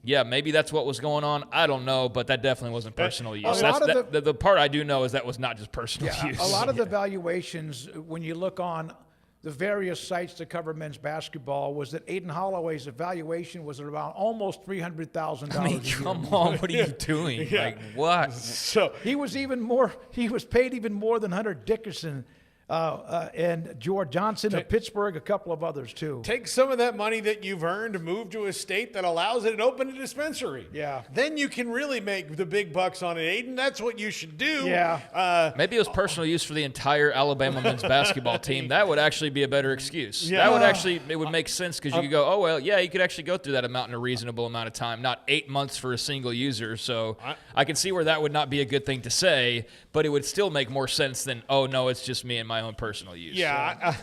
maybe that's what was going on. I don't know, but that definitely wasn't personal use. The part I do know is that was not just personal use. A lot of the valuations, when you look on the various sites that cover men's basketball, was that Aiden Holloway's evaluation was around almost $300,000. I mean, come on, what are you doing? Like, what? So he was paid even more than Hunter Dickinson and George Johnson of Pittsburgh, a couple of others too. Take some of that money that you've earned, move to a state that allows it, and open a dispensary. Yeah. Then you can really make the big bucks on it, Aiden. That's what you should do. Yeah. Maybe it was personal use for the entire Alabama men's basketball team. That would actually be a better excuse. Yeah. It would make sense, because you could go, oh, well, yeah, you could actually go through that amount in a reasonable amount of time, not 8 months for a single user. So I can see where that would not be a good thing to say, but it would still make more sense than, oh, no, it's just me and my own personal use. Yeah,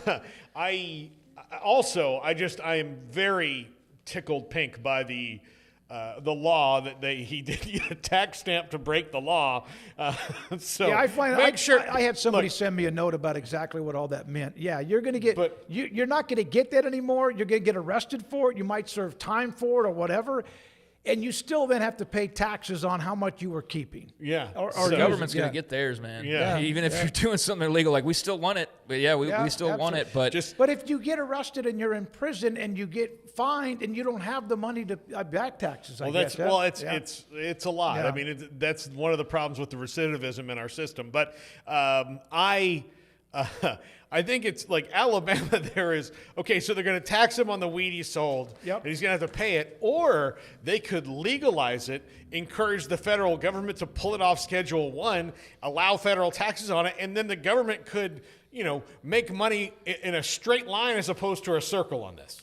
I am very tickled pink by the law that he did get a tax stamp to break the law. So yeah, I had somebody send me a note about exactly what all that meant. Yeah, you're going to get, you're not going to get that anymore. You're going to get arrested for it. You might serve time for it or whatever. And you still then have to pay taxes on how much you were keeping. Yeah. Or the government's going to get theirs, man. Yeah. Even if you're doing something illegal, like we still want it. But we still want it. But if you get arrested and you're in prison and you get fined and you don't have the money to back taxes, it's a lot. Yeah. I mean, that's one of the problems with the recidivism in our system. But I think it's like Alabama there is, okay, so they're going to tax him on the weed he sold, and he's going to have to pay it, or they could legalize it, encourage the federal government to pull it off Schedule 1, allow federal taxes on it, and then the government could, make money in a straight line as opposed to a circle on this.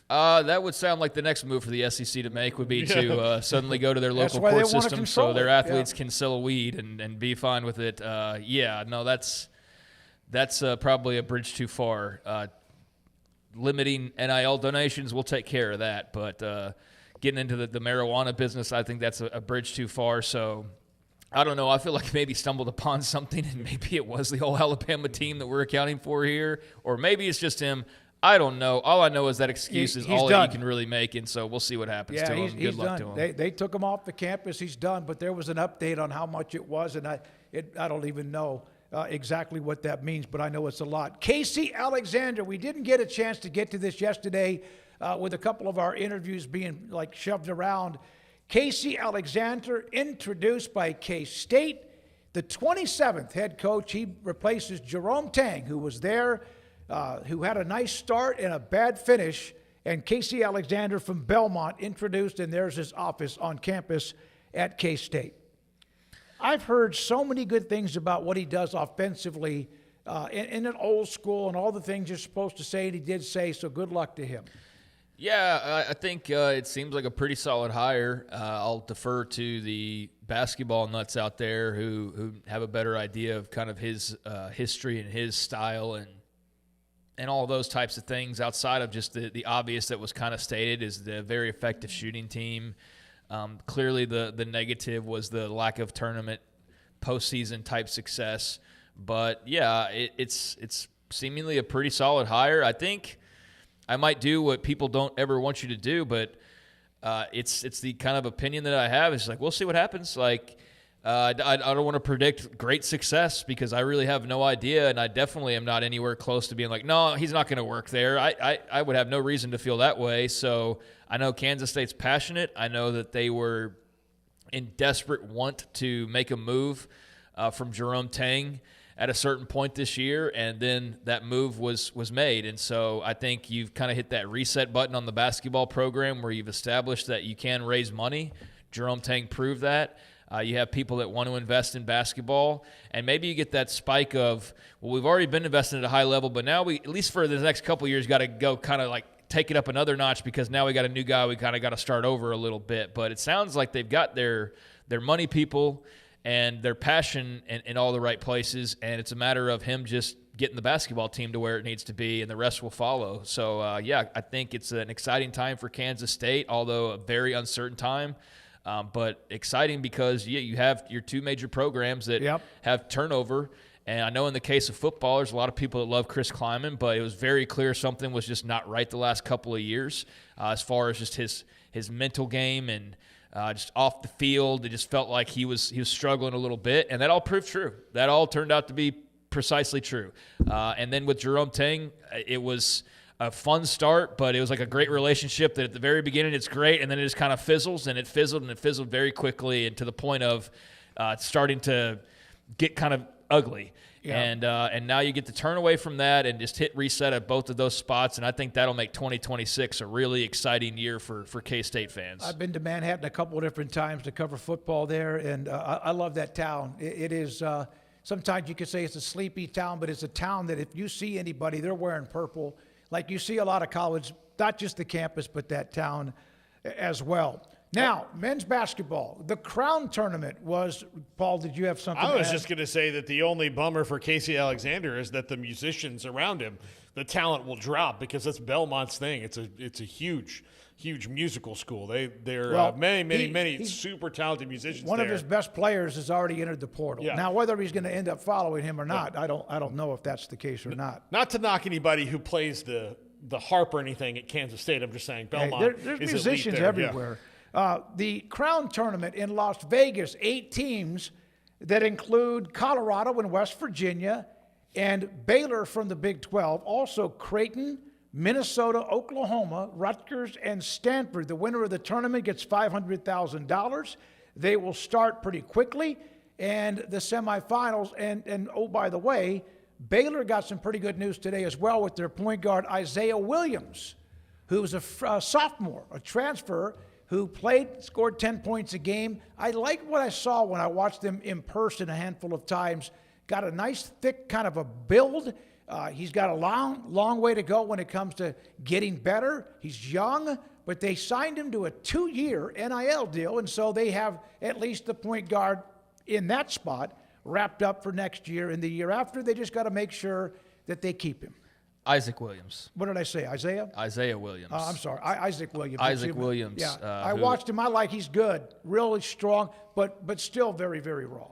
That would sound like the next move for the SEC to make would be to suddenly go to their local court system so their athletes can sell weed and be fine with it. That's probably a bridge too far. Limiting NIL donations, we'll take care of that. But getting into the marijuana business, I think that's a bridge too far. So I don't know. I feel like maybe stumbled upon something, and maybe it was the whole Alabama team that we're accounting for here. Or maybe it's just him. I don't know. All I know is that excuse is all that he can really make, and so we'll see what happens to him. Good luck to him. They took him off the campus. He's done. But there was an update on how much it was, and I don't even know exactly what that means, but I know it's a lot. Casey Alexander, we didn't get a chance to get to this yesterday with a couple of our interviews being like shoved around. Casey Alexander, introduced by K-State, The 27th head coach, he replaces Jerome Tang, who was there, who had a nice start and a bad finish, and Casey Alexander from Belmont introduced, and there's his office on campus at K-State. I've heard so many good things about what he does offensively in an old school and all the things you're supposed to say, and he did say, so good luck to him. Yeah, I think it seems like a pretty solid hire. I'll defer to the basketball nuts out there who have a better idea of kind of his history and his style and all those types of things outside of just the obvious that was kind of stated is the very effective shooting team. Clearly the negative was the lack of tournament postseason type success. But, yeah, it's seemingly a pretty solid hire. I think I might do what people don't ever want you to do, but it's the kind of opinion that I have. It's like, we'll see what happens. Like, I don't want to predict great success because I really have no idea, and I definitely am not anywhere close to being like, no, he's not going to work there. I would have no reason to feel that way. So I know Kansas State's passionate. I know that they were in desperate want to make a move from Jerome Tang at a certain point this year, and then that move was made. And so I think you've kind of hit that reset button on the basketball program where you've established that you can raise money. Jerome Tang proved that. You have people that want to invest in basketball, and maybe you get that spike of, well, we've already been investing at a high level, but now we, at least for the next couple of years, got to go kind of like take it up another notch because now we got a new guy. We kind of got to start over a little bit. But it sounds like they've got their money people and their passion in all the right places, and it's a matter of him just getting the basketball team to where it needs to be, and the rest will follow. So, yeah, I think it's an exciting time for Kansas State, although a very uncertain time. But exciting because you have your two major programs that have turnover. And I know in the case of football, there's a lot of people that love Chris Kleiman, but it was very clear something was just not right the last couple of years as far as just his mental game and just off the field. It just felt like he was struggling a little bit, and that all proved true. That all turned out to be precisely true. And then with Jerome Tang, it was a fun start, but it was like a great relationship that at the very beginning it's great, and then it just kind of fizzles, and it fizzled very quickly, and to the point of starting to get kind of ugly. Yeah. And now you get to turn away from that and just hit reset at both of those spots, and I think that'll make 2026 a really exciting year for K-State fans. I've been to Manhattan a couple of different times to cover football there, and I love that town. It is sometimes you could say it's a sleepy town, but it's a town that if you see anybody, they're wearing purple. Like you see a lot of college, not just the campus, but that town as well. Now, men's basketball, the Crown Tournament was, Paul, did you have something I was to add? just going to say that the only bummer for Casey Alexander is that the musicians around him, the talent will drop because that's Belmont's thing. It's a huge musical school. They're many super talented musicians. One of his best players has already entered the portal. Yeah. Now, whether he's going to end up following him or not, I don't know if that's the case or not. Not to knock anybody who plays the harp or anything at Kansas State. I'm just saying Belmont there's is musicians elite there. everywhere. Yeah. The Crown Tournament in Las Vegas, 8 teams that include Colorado and West Virginia and Baylor from the Big 12, also Creighton, Minnesota, Oklahoma, Rutgers, and Stanford. The winner of the tournament gets $500,000. They will start pretty quickly, and the semifinals. And oh, by the way, Baylor got some pretty good news today as well with their point guard Isaiah Williams, who's a sophomore, a transfer, who scored 10 points a game. I liked what I saw when I watched him in person a handful of times. Got a nice, thick kind of a build. He's got a long way to go when it comes to getting better. He's young, but they signed him to a 2-year NIL deal, and so they have at least the point guard in that spot wrapped up for next year. And the year after, they just got to make sure that they keep him. Isaac Williams. What did I say, Isaiah? Isaiah Williams. I'm sorry, Isaac Williams. Isaac Williams. Yeah, I watched him. I like he's good, really strong, but still very, very raw.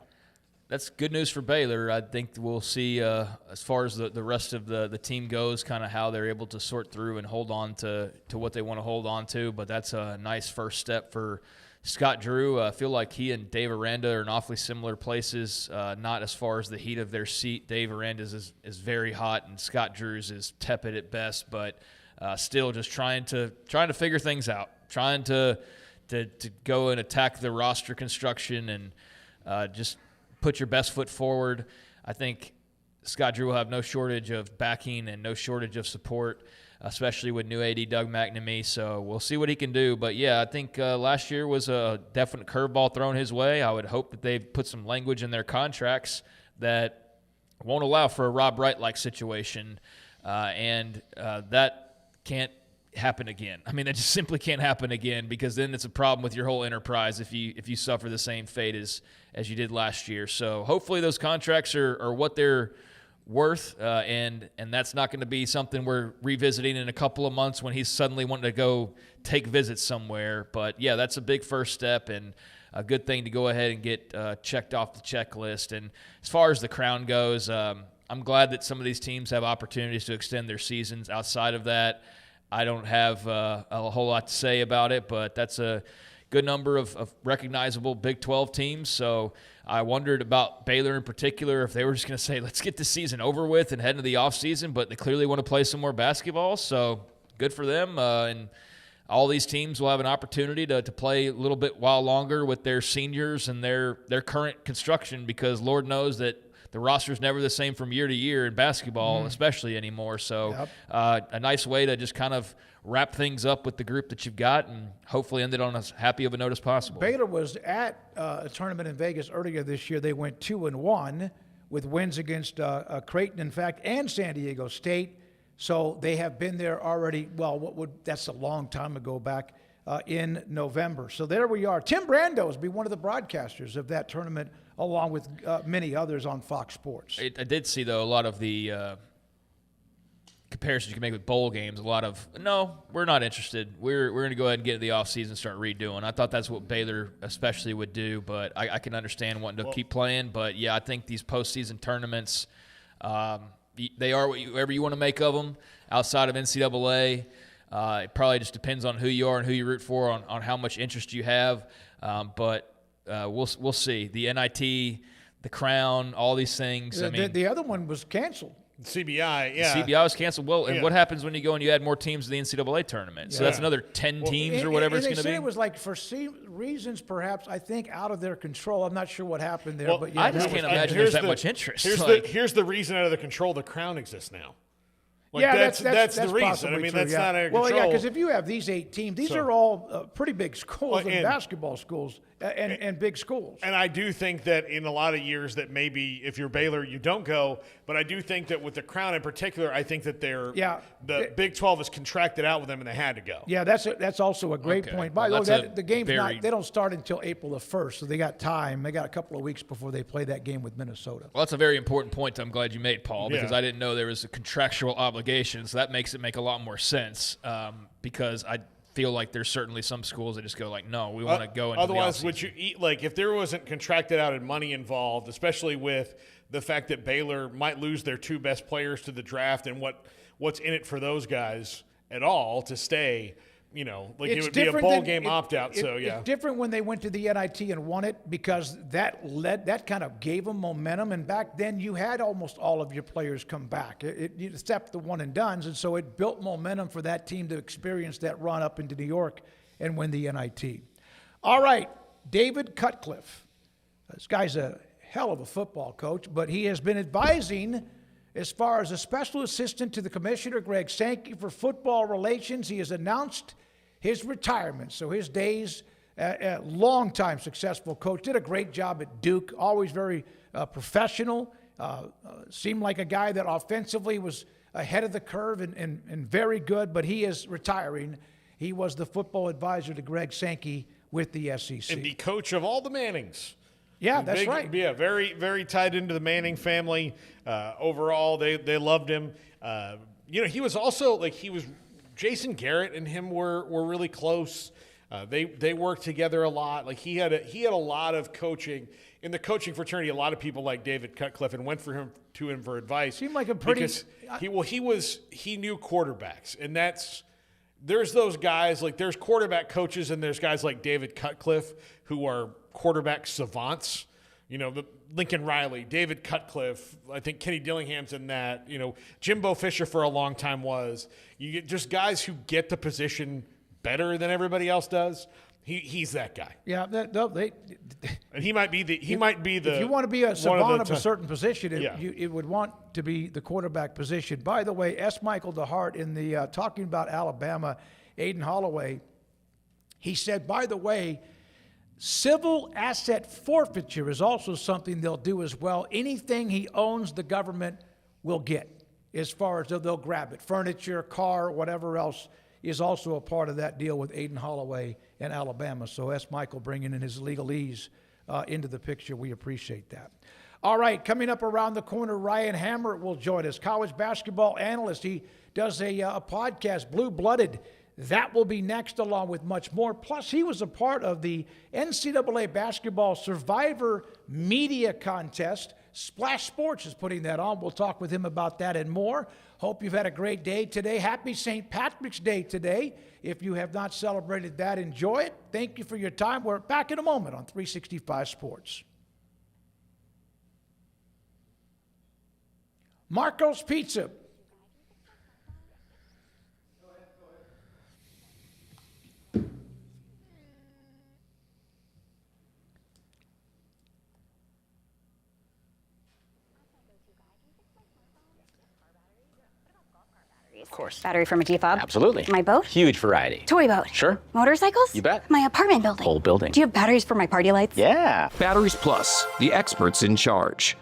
That's good news for Baylor. I think we'll see as far as the rest of the team goes, kind of how they're able to sort through and hold on to what they want to hold on to. But that's a nice first step for Scott Drew. I feel like he and Dave Aranda are in awfully similar places, not as far as the heat of their seat. Dave Aranda's is very hot, and Scott Drew's is tepid at best, but still just trying to figure things out, trying to go and attack the roster construction and just put your best foot forward. I think Scott Drew will have no shortage of backing and no shortage of support, especially with new AD Doug McNamee. So we'll see what he can do. But, yeah, I think last year was a definite curveball thrown his way. I would hope that they put some language in their contracts that won't allow for a Rob Wright-like situation, and that can't happen again. I mean, that just simply can't happen again, because then it's a problem with your whole enterprise if you suffer the same fate as you did last year. So hopefully those contracts are what they're worth, and that's not going to be something we're revisiting in a couple of months when he's suddenly wanting to go take visits somewhere. But, yeah, that's a big first step and a good thing to go ahead and get checked off the checklist. And as far as the crown goes, I'm glad that some of these teams have opportunities to extend their seasons. Outside of that, I don't have a whole lot to say about it, but that's a good number of recognizable Big 12 teams. So I wondered about Baylor in particular, if they were just going to say, let's get this season over with and head into the offseason, but they clearly want to play some more basketball. So good for them. And all these teams will have an opportunity to play a little bit while longer with their seniors and their current construction, because Lord knows that the roster is never the same from year to year in basketball, especially anymore. So a nice way to just kind of wrap things up with the group that you've got and hopefully end it on as happy of a note as possible. Baylor was at a tournament in Vegas earlier this year. They went 2-1 with wins against Creighton, in fact, and San Diego State. So they have been there already. Well, that's a long time ago, back in November. So there we are. Tim Brando's be one of the broadcasters of that tournament, along with many others on Fox Sports. I did see, though, a lot of the comparisons you can make with bowl games. A lot of, no, we're not interested. We're going to go ahead and get into the offseason and start redoing. I thought that's what Baylor especially would do, but I can understand wanting to keep playing. But, yeah, I think these postseason tournaments, they are whatever you want to make of them outside of NCAA. It probably just depends on who you are and who you root for, on how much interest you have. But we'll see. The NIT, the Crown, all these things. The other one was canceled. CBI, yeah. CBI was canceled. Well, and what happens when you go and you add more teams to the NCAA tournament? So that's another 10 teams or whatever it's going to be. It was like for reasons perhaps, I think, out of their control. I'm not sure what happened there. Well, but yeah, I just can't imagine there's that much interest. Here's the reason out of the control the Crown exists now. That's the reason. I mean, true, that's not out of control. Well, yeah, because control. if you have these 8 teams, these are all pretty big schools and basketball schools and big schools. And I do think that in a lot of years that maybe if you're Baylor, you don't go. But I do think that with the Crown in particular, I think that the Big 12 has contracted out with them and they had to go. Yeah, that's also a great point. By the way, the game's they don't start until April the 1st, so they got time. They got a couple of weeks before they play that game with Minnesota. Well, that's a very important point I'm glad you made, Paul, because I didn't know there was a contractual obligation, so that makes it make a lot more sense, because I feel like there's certainly some schools that just go like, no, we want to go into otherwise, the would you eat, like, if there wasn't contracted out and money involved, especially with the fact that Baylor might lose their 2 best players to the draft and what's in it for those guys at all to stay, it would be a bowl game opt-out. It's different when they went to the NIT and won it, because that kind of gave them momentum. And back then you had almost all of your players come back, except the one and dones. And so it built momentum for that team to experience that run up into New York and win the NIT. All right, David Cutcliffe. This guy's a hell of a football coach, but he has been advising as far as a special assistant to the commissioner, Greg Sankey, for football relations. He has announced his retirement. So his days, a long-time successful coach, did a great job at Duke, always very professional, seemed like a guy that offensively was ahead of the curve and very good, but he is retiring. He was the football advisor to Greg Sankey with the SEC. And the coach of all the Mannings. Yeah, that's right. Yeah, very, very tied into the Manning family. Overall, they loved him. He was also Jason Garrett and him were really close. They worked together a lot. Like he had a lot of coaching in the coaching fraternity. A lot of people like David Cutcliffe and went to him for advice. Seemed like a pretty. Because he knew quarterbacks, and there's those guys, like there's quarterback coaches and there's guys like David Cutcliffe who are quarterback savants. The Lincoln Riley, David Cutcliffe, I think Kenny Dillingham's in that. Jimbo Fisher for a long time was. You get just guys who get the position better than everybody else does. He's that guy. Yeah, And he might be the if you want to be a savant of a certain position, it would want to be the quarterback position. By the way, S. Michael DeHart in the talking about Alabama, Aiden Holloway, he said, by the way, civil asset forfeiture is also something they'll do as well. Anything he owns, the government will get as far as they'll grab it. Furniture, car, whatever else is also a part of that deal with Aiden Holloway and Alabama. So S. Michael bringing in his legalese into the picture. We appreciate that. All right, coming up around the corner, Ryan Hammer will join us, college basketball analyst. He does a podcast, Blue Blooded. That will be next, along with much more. Plus, he was a part of the NCAA Basketball Survivor Media Contest. Splash Sports is putting that on. We'll talk with him about that and more. Hope you've had a great day today. Happy St. Patrick's Day today. If you have not celebrated that, enjoy it. Thank you for your time. We're back in a moment on 365 Sports. Marco's Pizza. Of course. Battery from a T-fob? Absolutely. My boat? Huge variety. Toy boat? Sure. Motorcycles? You bet. My apartment building? Whole building. Do you have batteries for my party lights? Yeah. Batteries Plus, the experts in charge.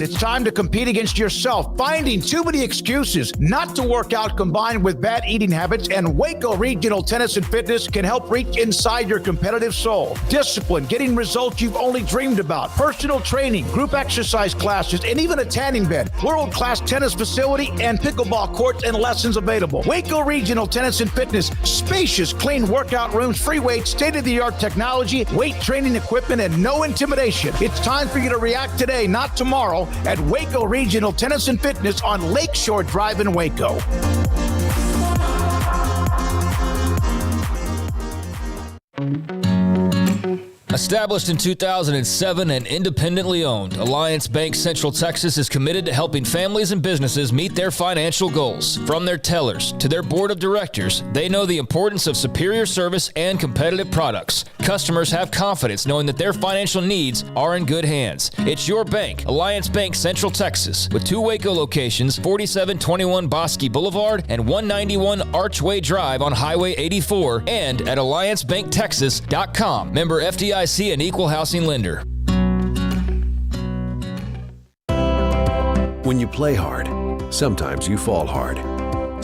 It's time to compete against yourself, finding too many excuses not to work out combined with bad eating habits, and Waco Regional Tennis and Fitness can help reach inside your competitive soul. Discipline, getting results you've only dreamed about, personal training, group exercise classes, and even a tanning bed, world-class tennis facility, and pickleball courts and lessons available. Waco Regional Tennis and Fitness, spacious, clean workout rooms, free weights, state-of-the-art technology, weight training equipment, and no intimidation. It's time for you to react today, not tomorrow, at Waco Regional Tennis and Fitness on Lakeshore Drive in Waco. Established in 2007 and independently owned, Alliance Bank Central Texas is committed to helping families and businesses meet their financial goals. From their tellers to their board of directors, they know the importance of superior service and competitive products. Customers have confidence knowing that their financial needs are in good hands. It's your bank, Alliance Bank Central Texas, with 2 Waco locations, 4721 Bosque Boulevard and 191 Archway Drive on Highway 84, and at alliancebanktexas.com. Member FDIC and equal housing lender. When you play hard, sometimes you fall hard.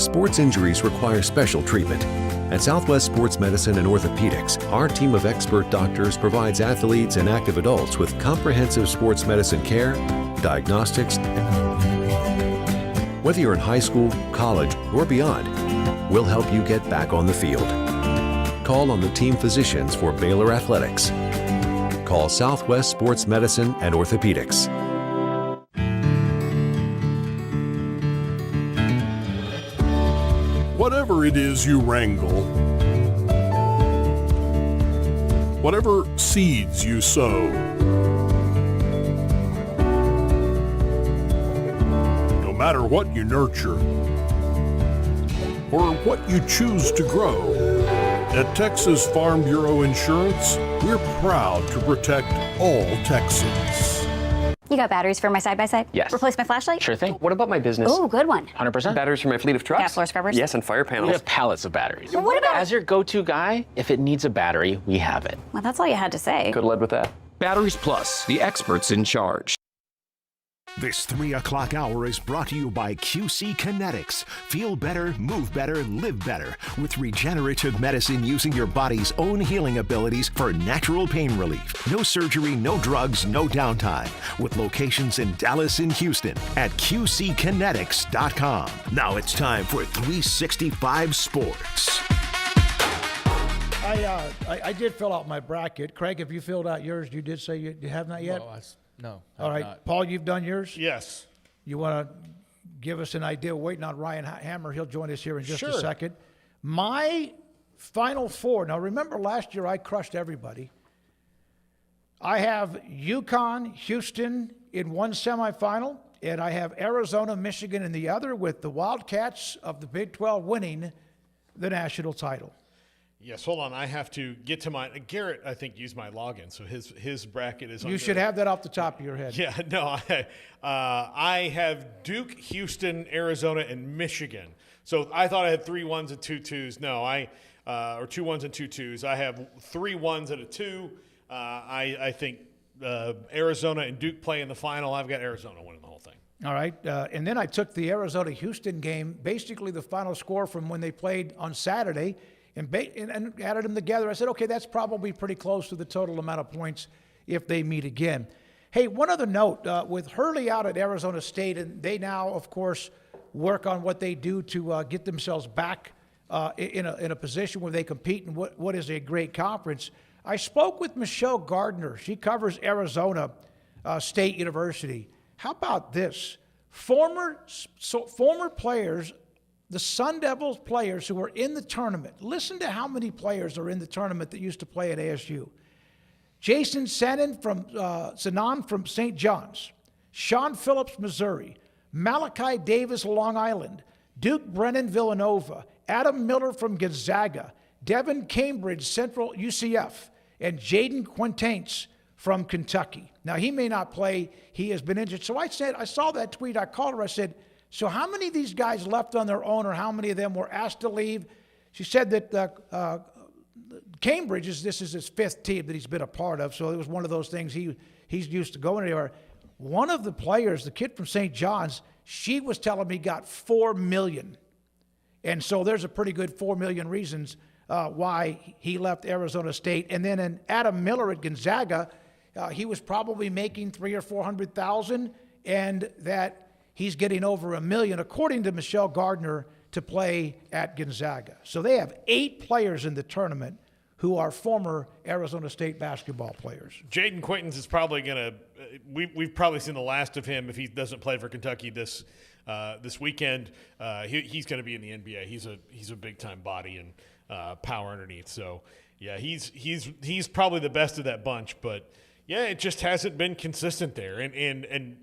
Sports injuries require special treatment. At Southwest Sports Medicine and Orthopedics, our team of expert doctors provides athletes and active adults with comprehensive sports medicine care, diagnostics. Whether you're in high school, college, or beyond, we'll help you get back on the field. Call on the team physicians for Baylor Athletics. Call Southwest Sports Medicine and Orthopedics. Whatever it is you wrangle, whatever seeds you sow, no matter what you nurture or what you choose to grow, at Texas Farm Bureau Insurance, we're proud to protect all Texans. You got batteries for my side-by-side? Yes. Replace my flashlight? Sure thing. What about my business? Oh, good one. 100%. Batteries for my fleet of trucks? Gas floor scrubbers? Yes, and fire panels. We have pallets of batteries. Well, what about... As your go-to guy, if it needs a battery, we have it. Well, that's all you had to say. Could have led with that. Batteries Plus, the experts in charge. This 3 o'clock hour is brought to you by QC Kinetics. Feel better, move better, live better with regenerative medicine using your body's own healing abilities for natural pain relief. No surgery, no drugs, no downtime. With locations in Dallas and Houston at QCkinetics.com. Now it's time for 365 Sports. I did fill out my bracket. Craig, have you filled out yours? You did say you have not yet? No. All right. Not. Paul, you've done yours? Yes. You want to give us an idea? We're waiting on Ryan Hammer. He'll join us here in just a second. My Final Four. Now, remember last year I crushed everybody. I have UConn, Houston in one semifinal, and I have Arizona, Michigan in the other, with the Wildcats of the Big 12 winning the national title. Yes, hold on. I have to get to my Garrett. I think used my login, so his bracket is. You should have that off the top of your head. Yeah, no, I have Duke, Houston, Arizona, and Michigan. So I thought I had 3 1s and 2 2s. No, or 2 1s and 2 2s. I have 3 1s and a 2. I think Arizona and Duke play in the final. I've got Arizona winning the whole thing. All right. And then I took the Arizona-Houston game, basically the final score from when they played on Saturday, and added them together. I said, okay, that's probably pretty close to the total amount of points if they meet again. Hey, one other note. With Hurley out at Arizona State, and they now, of course, work on what they do to get themselves back in a position where they compete in what is a great conference. I spoke with Michelle Gardner. She covers Arizona State University. How about this? Former players, the Sun Devils players who were in the tournament. Listen to how many players are in the tournament that used to play at ASU. Jason Sanan from St. John's. Sean Phillips, Missouri. Malachi Davis, Long Island. Duke Brennan, Villanova. Adam Miller from Gonzaga. Devin Cambridge, Central UCF. And Jaden Quintains from Kentucky. Now, he may not play. He has been injured. So I saw that tweet. I called her. I said, so how many of these guys left on their own, or how many of them were asked to leave? She said that Cambridge, this is his 5th team that he's been a part of. So it was one of those things he's used to going anywhere. One of the players, the kid from St. John's, she was telling me got $4 million. And so there's a pretty good 4 million reasons why he left Arizona State. And then in Adam Miller at Gonzaga, he was probably making $300,000 or $400,000, and that he's getting over $1 million, according to Michelle Gardner, to play at Gonzaga. So they have 8 players in the tournament who are former Arizona State basketball players. Jaden Quintains is probably going to we've probably seen the last of him if he doesn't play for Kentucky this weekend. He's going to be in the NBA. He's a big time body and power underneath. So yeah, he's probably the best of that bunch. But yeah, it just hasn't been consistent there. And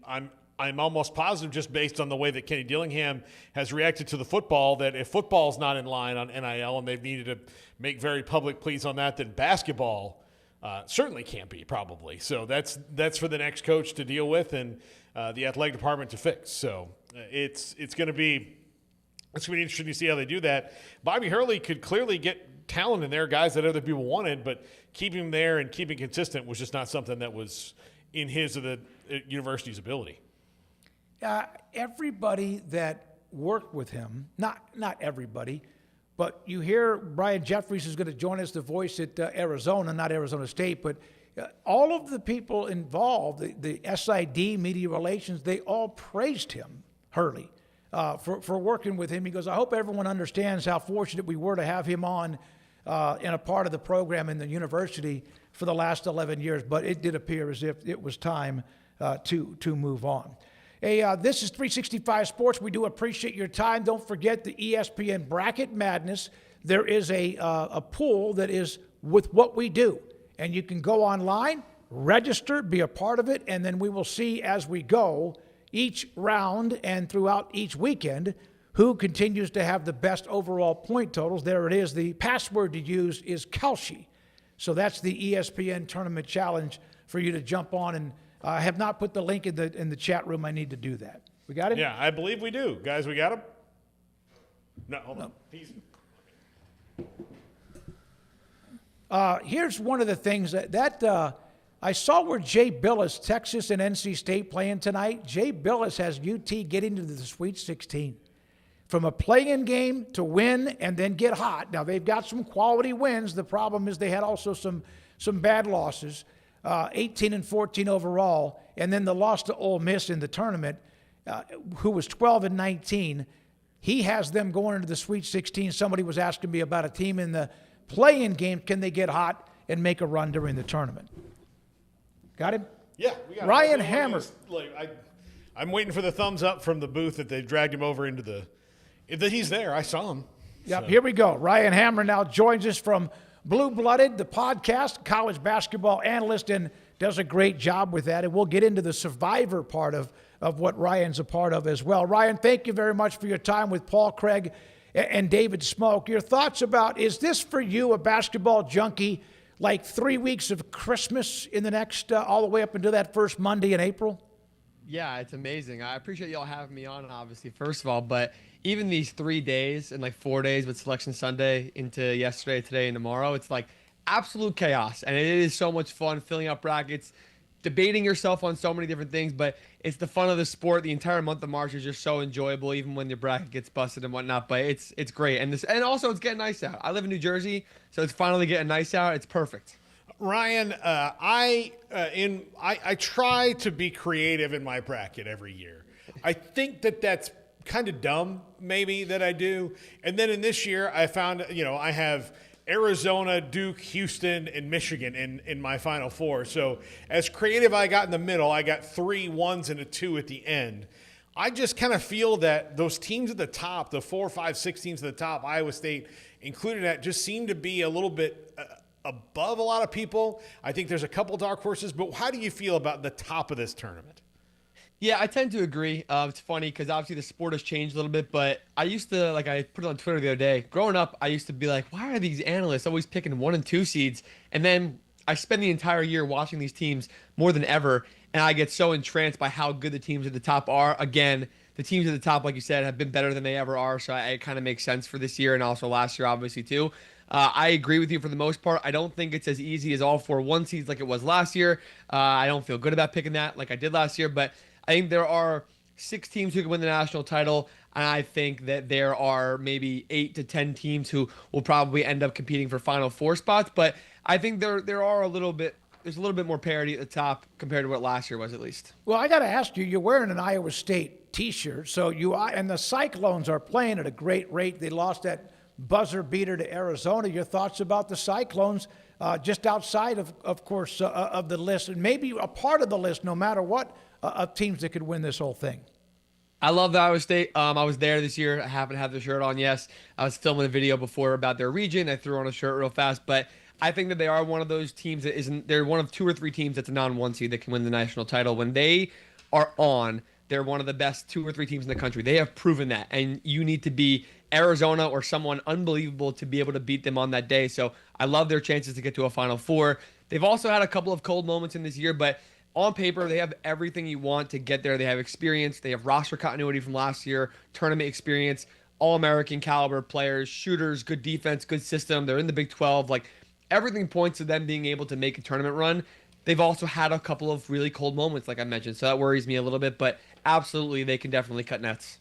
I'm almost positive, just based on the way that Kenny Dillingham has reacted to the football, that if football's not in line on NIL and they've needed to make very public pleas on that, then basketball certainly can't be, probably. So that's for the next coach to deal with and the athletic department to fix. So it's going to be interesting to see how they do that. Bobby Hurley could clearly get talent in there, guys that other people wanted, but keeping him there and keeping consistent was just not something that was in his or the university's ability. Everybody that worked with him, not everybody, but you hear Brian Jeffries is going to join us, the voice at Arizona, not Arizona State, but all of the people involved, the SID, media relations, they all praised him, Hurley, for working with him. He goes, I hope everyone understands how fortunate we were to have him on in a part of the program in the university for the last 11 years, but it did appear as if it was time to move on. Hey, this is 365 Sports. We do appreciate your time. Don't forget the ESPN Bracket Madness. There is a pool that is with what we do. And you can go online, register, be a part of it, and then we will see as we go each round and throughout each weekend who continues to have the best overall point totals. There it is. The password to use is Kalshi. So that's the ESPN Tournament Challenge for you to jump on, and I have not put the link in the chat room. I need to do that. We got it? Yeah, I believe we do. Guys, we got him? No, hold on. Here's one of the things that I saw where Jay Billis, Texas and NC State playing tonight. Jay Billis has UT getting to the Sweet 16. From a play-in game to win and then get hot. Now, they've got some quality wins. The problem is they had also some bad losses. 18-14 overall, and then the loss to Ole Miss in the tournament, who was 12-19. He has them going into the Sweet 16. Somebody was asking me about a team in the play-in game. Can they get hot and make a run during the tournament? Got him? Yeah, we got Ryan Hammer. I'm waiting for the thumbs up from the booth that they've dragged him over into the. That he's there. I saw him. Yep. So. Here we go. Ryan Hammer now joins us from Blue Blooded, the podcast, college basketball analyst, and does a great job with that. And we'll get into the survivor part of what Ryan's a part of as well. Ryan, thank you very much for your time with Paul, Craig, and David Smoak. Your thoughts about, is this for you, a basketball junkie, like 3 weeks of Christmas in the next, all the way up until that first Monday in April? Yeah, it's amazing. I appreciate y'all having me on, obviously, first of all, but even these 3 days and like 4 days with Selection Sunday into yesterday, today, and tomorrow, it's like absolute chaos. And it is so much fun filling out brackets, debating yourself on so many different things, but it's the fun of the sport. The entire month of March is just so enjoyable, even when your bracket gets busted and whatnot. But it's great, and also it's getting nice out. I live in New Jersey, so it's finally getting nice out. It's perfect. Ryan, I try to be creative in my bracket every year. I think that's kind of dumb, maybe, that I do. And then in this year, I found, I have Arizona, Duke, Houston, and Michigan in my Final Four. So as creative I got in the middle, I got 3 1s and a 2 at the end. I just kind of feel that those teams at the top, the 4, 5, 6 teams at the top, Iowa State included, that just seem to be a little bit above a lot of people. I think there's a couple dark horses, but how do you feel about the top of this tournament? Yeah, I tend to agree. It's funny because obviously the sport has changed a little bit, but I used to, like I put it on Twitter the other day, growing up, I used to be like, why are these analysts always picking 1 and 2 seeds? And then I spend the entire year watching these teams more than ever, and I get so entranced by how good the teams at the top are. Again, the teams at the top, like you said, have been better than they ever are, so it kind of makes sense for this year and also last year, obviously, too. I agree with you for the most part. I don't think it's as easy as all 4 1 seeds like it was last year. I don't feel good about picking that like I did last year, but I think there are 6 teams who can win the national title, and I think that there are maybe 8 to 10 teams who will probably end up competing for Final Four spots. But I think there's a little bit more parity at the top compared to what last year was, at least. Well, I got to ask you, you're wearing an Iowa State T-shirt, so and the Cyclones are playing at a great rate. They lost that buzzer beater to Arizona. Your thoughts about the Cyclones, just outside of course, of the list, and maybe a part of the list, no matter what, of teams that could win this whole thing? I love Iowa State. I was there this year. I haven't had the shirt on. Yes, I was filming a video before about their region. I threw on a shirt real fast, but I think that they are one of those teams that isn't. They're one of 2 or 3 teams that's a non-1 seed that can win the national title. When they are on, they're one of the best 2 or 3 teams in the country. They have proven that, and you need to be Arizona or someone unbelievable to be able to beat them on that day. So I love their chances to get to a Final Four. They've also had a couple of cold moments in this year, but on paper, they have everything you want to get there. They have experience. They have roster continuity from last year, tournament experience, all-American caliber players, shooters, good defense, good system. They're in the Big 12. Like, everything points to them being able to make a tournament run. They've also had a couple of really cold moments, like I mentioned, so that worries me a little bit, but absolutely, they can definitely cut nets.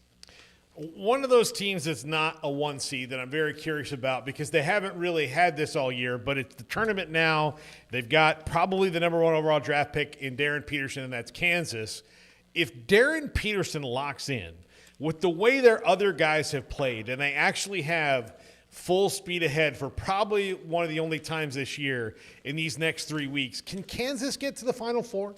One of those teams that's not a 1 seed that I'm very curious about, because they haven't really had this all year, but it's the tournament now. They've got probably the number 1 overall draft pick in Darren Peterson, and that's Kansas. If Darren Peterson locks in with the way their other guys have played, and they actually have full speed ahead for probably one of the only times this year in these next 3 weeks, can Kansas get to the Final Four?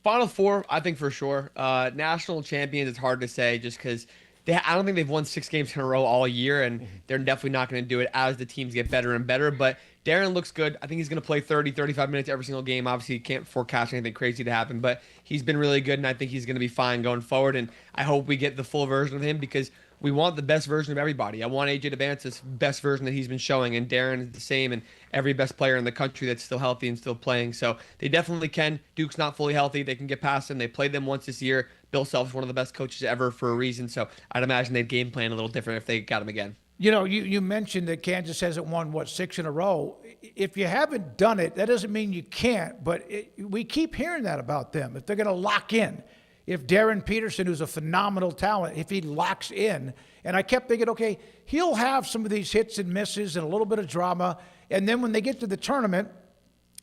Final Four, I think for sure. National champions, it's hard to say just because I don't think they've won 6 games in a row all year, and they're definitely not going to do it as the teams get better and better. But Darren looks good. I think he's going to play 30, 35 minutes every single game. Obviously, you can't forecast anything crazy to happen, but he's been really good, and I think he's going to be fine going forward. And I hope we get the full version of him because we want the best version of everybody. I want AJ DeBance's best version that he's been showing, and Darren is the same, and every best player in the country that's still healthy and still playing. So they definitely can. Duke's not fully healthy. They can get past him. They played them once this year. Bill Self's one of the best coaches ever for a reason, so I'd imagine they'd game plan a little different if they got him again. You know, you mentioned that Kansas hasn't won, 6 in a row. If you haven't done it, that doesn't mean you can't, but we keep hearing that about them. If they're going to lock in, if Darren Peterson, who's a phenomenal talent, if he locks in, and I kept thinking, okay, he'll have some of these hits and misses and a little bit of drama, and then when they get to the tournament,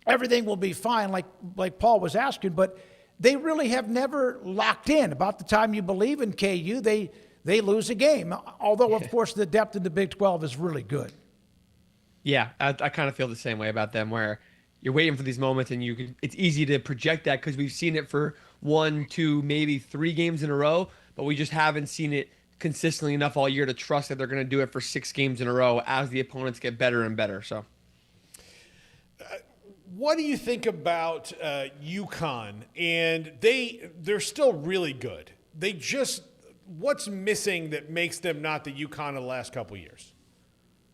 everything will be fine, like Paul was asking, but they really have never locked in. About the time you believe in KU, they lose a game, although, of course, the depth in the Big 12 is really good. Yeah, I kind of feel the same way about them, where you're waiting for these moments, and it's easy to project that because we've seen it for 1, 2, maybe 3 games in a row, but we just haven't seen it consistently enough all year to trust that they're going to do it for 6 games in a row as the opponents get better and better. So, what do you think about UConn? And they're still really good. They just what's missing that makes them not the UConn of the last couple years?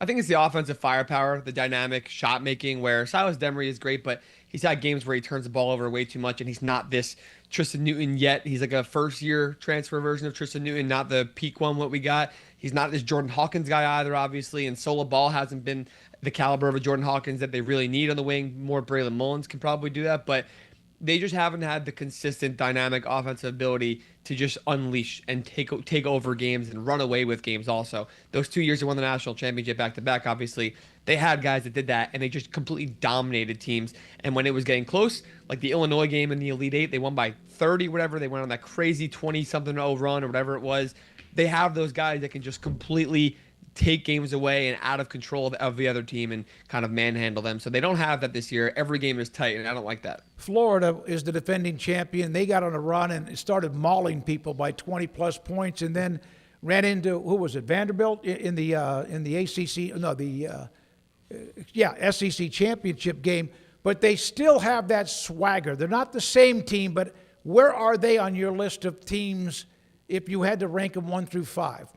I think it's the offensive firepower, the dynamic shot making, where Silas Demery is great, but he's had games where he turns the ball over way too much, and he's not this Tristan Newton yet. He's like a first-year transfer version of Tristan Newton, not the peak one what we got. He's not this Jordan Hawkins guy either, obviously, and Sola Ball hasn't been the caliber of a Jordan Hawkins that they really need on the wing. More Braylon Mullins can probably do that, but they just haven't had the consistent dynamic offensive ability to just unleash and take over games and run away with games also. Those 2 years they won the national championship back-to-back, obviously, they had guys that did that, and they just completely dominated teams. And when it was getting close, like the Illinois game in the Elite Eight, they won by 30, whatever. They went on that crazy 20-something-0 run or whatever it was. They have those guys that can just completely take games away and out of control of the other team and kind of manhandle them. So they don't have that this year. Every game is tight, and I don't like that. Florida is the defending champion. They got on a run and started mauling people by 20-plus points, and then ran into, who was it, Vanderbilt in the ACC, no, SEC championship game. But they still have that swagger. They're not the same team, but where are they on your list of teams if you had to rank them 1 through 5?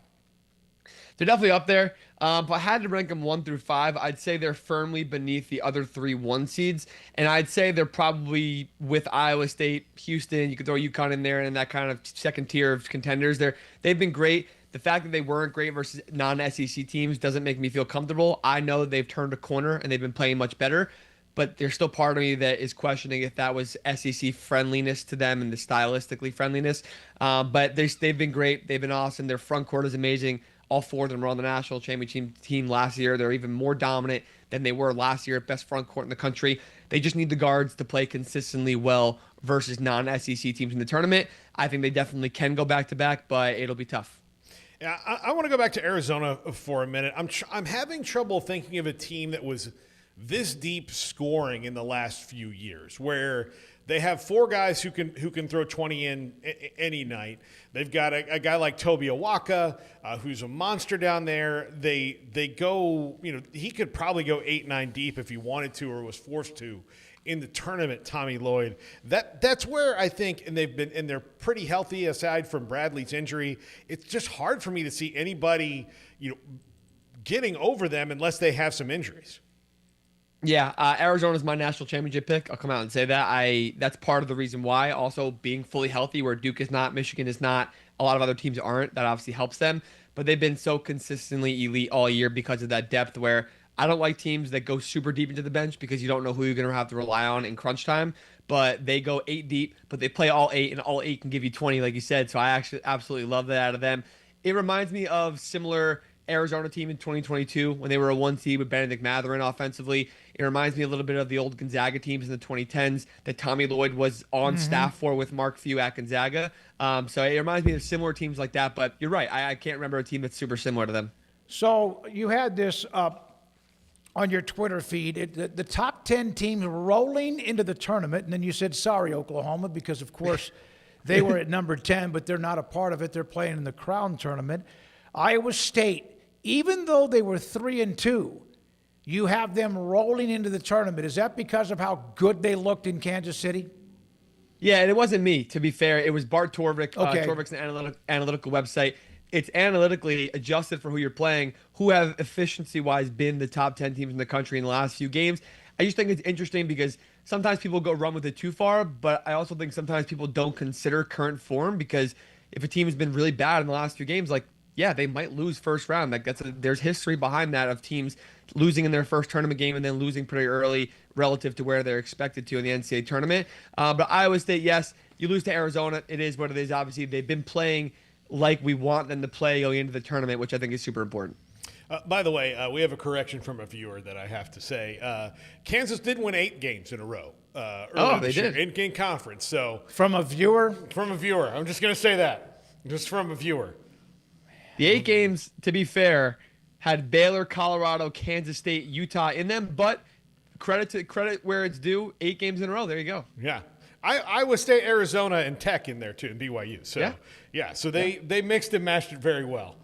They're definitely up there. If I had to rank them 1 through 5, I'd say they're firmly beneath the other 3 1 seeds. And I'd say they're probably with Iowa State, Houston. You could throw UConn in there and that kind of second tier of contenders. They've been great. The fact that they weren't great versus non-SEC teams doesn't make me feel comfortable. I know that they've turned a corner and they've been playing much better. But there's still part of me that is questioning if that was SEC friendliness to them and the stylistically friendliness. But they've been great. They've been awesome. Their front court is amazing. All 4 of them were on the national championship team last year. They're even more dominant than they were last year, best front court in the country. They just need the guards to play consistently well versus non-SEC teams in the tournament. I think they definitely can go back-to-back, but it'll be tough. Yeah, I want to go back to Arizona for a minute. I'm having trouble thinking of a team that was this deep scoring in the last few years, where they have 4 guys who can throw 20 in any night. They've got a guy like Toby Awaka, who's a monster down there. They go, he could probably go 8-9 deep if he wanted to or was forced to in the tournament. Tommy Lloyd. That's where I think, and they're pretty healthy aside from Bradley's injury. It's just hard for me to see anybody, getting over them unless they have some injuries. Yeah, Arizona's my national championship pick. I'll come out and say that. That's part of the reason why. Also, being fully healthy, where Duke is not, Michigan is not, a lot of other teams aren't. That obviously helps them. But they've been so consistently elite all year because of that depth, where I don't like teams that go super deep into the bench because you don't know who you're going to have to rely on in crunch time. But they go 8 deep, but they play all 8, and all 8 can give you 20, like you said. So I actually absolutely love that out of them. It reminds me of similar Arizona team in 2022 when they were a 1 seed with Benedict Mathurin offensively. It reminds me a little bit of the old Gonzaga teams in the 2010s that Tommy Lloyd was on staff for with Mark Few at Gonzaga. So it reminds me of similar teams like that. But you're right. I can't remember a team that's super similar to them. So you had this on your Twitter feed, the top 10 teams rolling into the tournament, and then you said, sorry, Oklahoma, because, of course, they were at number 10, but they're not a part of it. They're playing in the Crown Tournament. Iowa State, even though they were 3-2, you have them rolling into the tournament. Is that because of how good they looked in Kansas City? Yeah, and it wasn't me, to be fair. It was Bart Torvik. Okay. Torvik's an analytical website. It's analytically adjusted for who you're playing, who have efficiency-wise been the top 10 teams in the country in the last few games. I just think it's interesting because sometimes people go run with it too far, but I also think sometimes people don't consider current form, because if a team has been really bad in the last few games, like, yeah, they might lose first round. Like there's history behind that of teams losing in their first tournament game and then losing pretty early relative to where they're expected to in the NCAA tournament. But Iowa State, yes, you lose to Arizona. It is what it is. Obviously, they've been playing like we want them to play going into the tournament, which I think is super important. By the way, we have a correction from a viewer that I have to say. Kansas did win 8 games in a row. They did. In conference. So From a viewer? From a viewer. I'm just going to say that. Just from a viewer. The 8 games, to be fair, had Baylor, Colorado, Kansas State, Utah in them, but credit where it's due, 8 games in a row. There you go. Yeah. Iowa State, Arizona, and Tech in there too, and BYU. So so they mixed and matched it very well.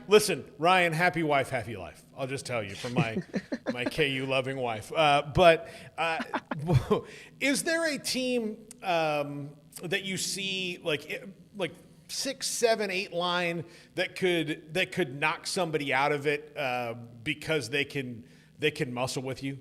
Listen, Ryan, happy wife, happy life. I'll just tell you from my KU loving wife. But is there a team that you see like 6, 7, 8 line that could knock somebody out of it because they can muscle with you?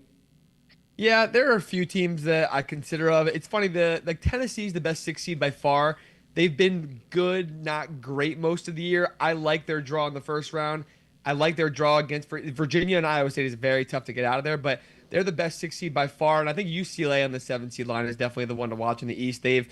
Yeah, there are a few teams that I consider of. It's funny, Tennessee's the best 6 seed by far. They've been good, not great most of the year. I like their draw in the first round. I like their draw against Virginia and Iowa State is very tough to get out of there, but they're the best 6 seed by far. And I think UCLA on the 7 seed line is definitely the one to watch in the East. You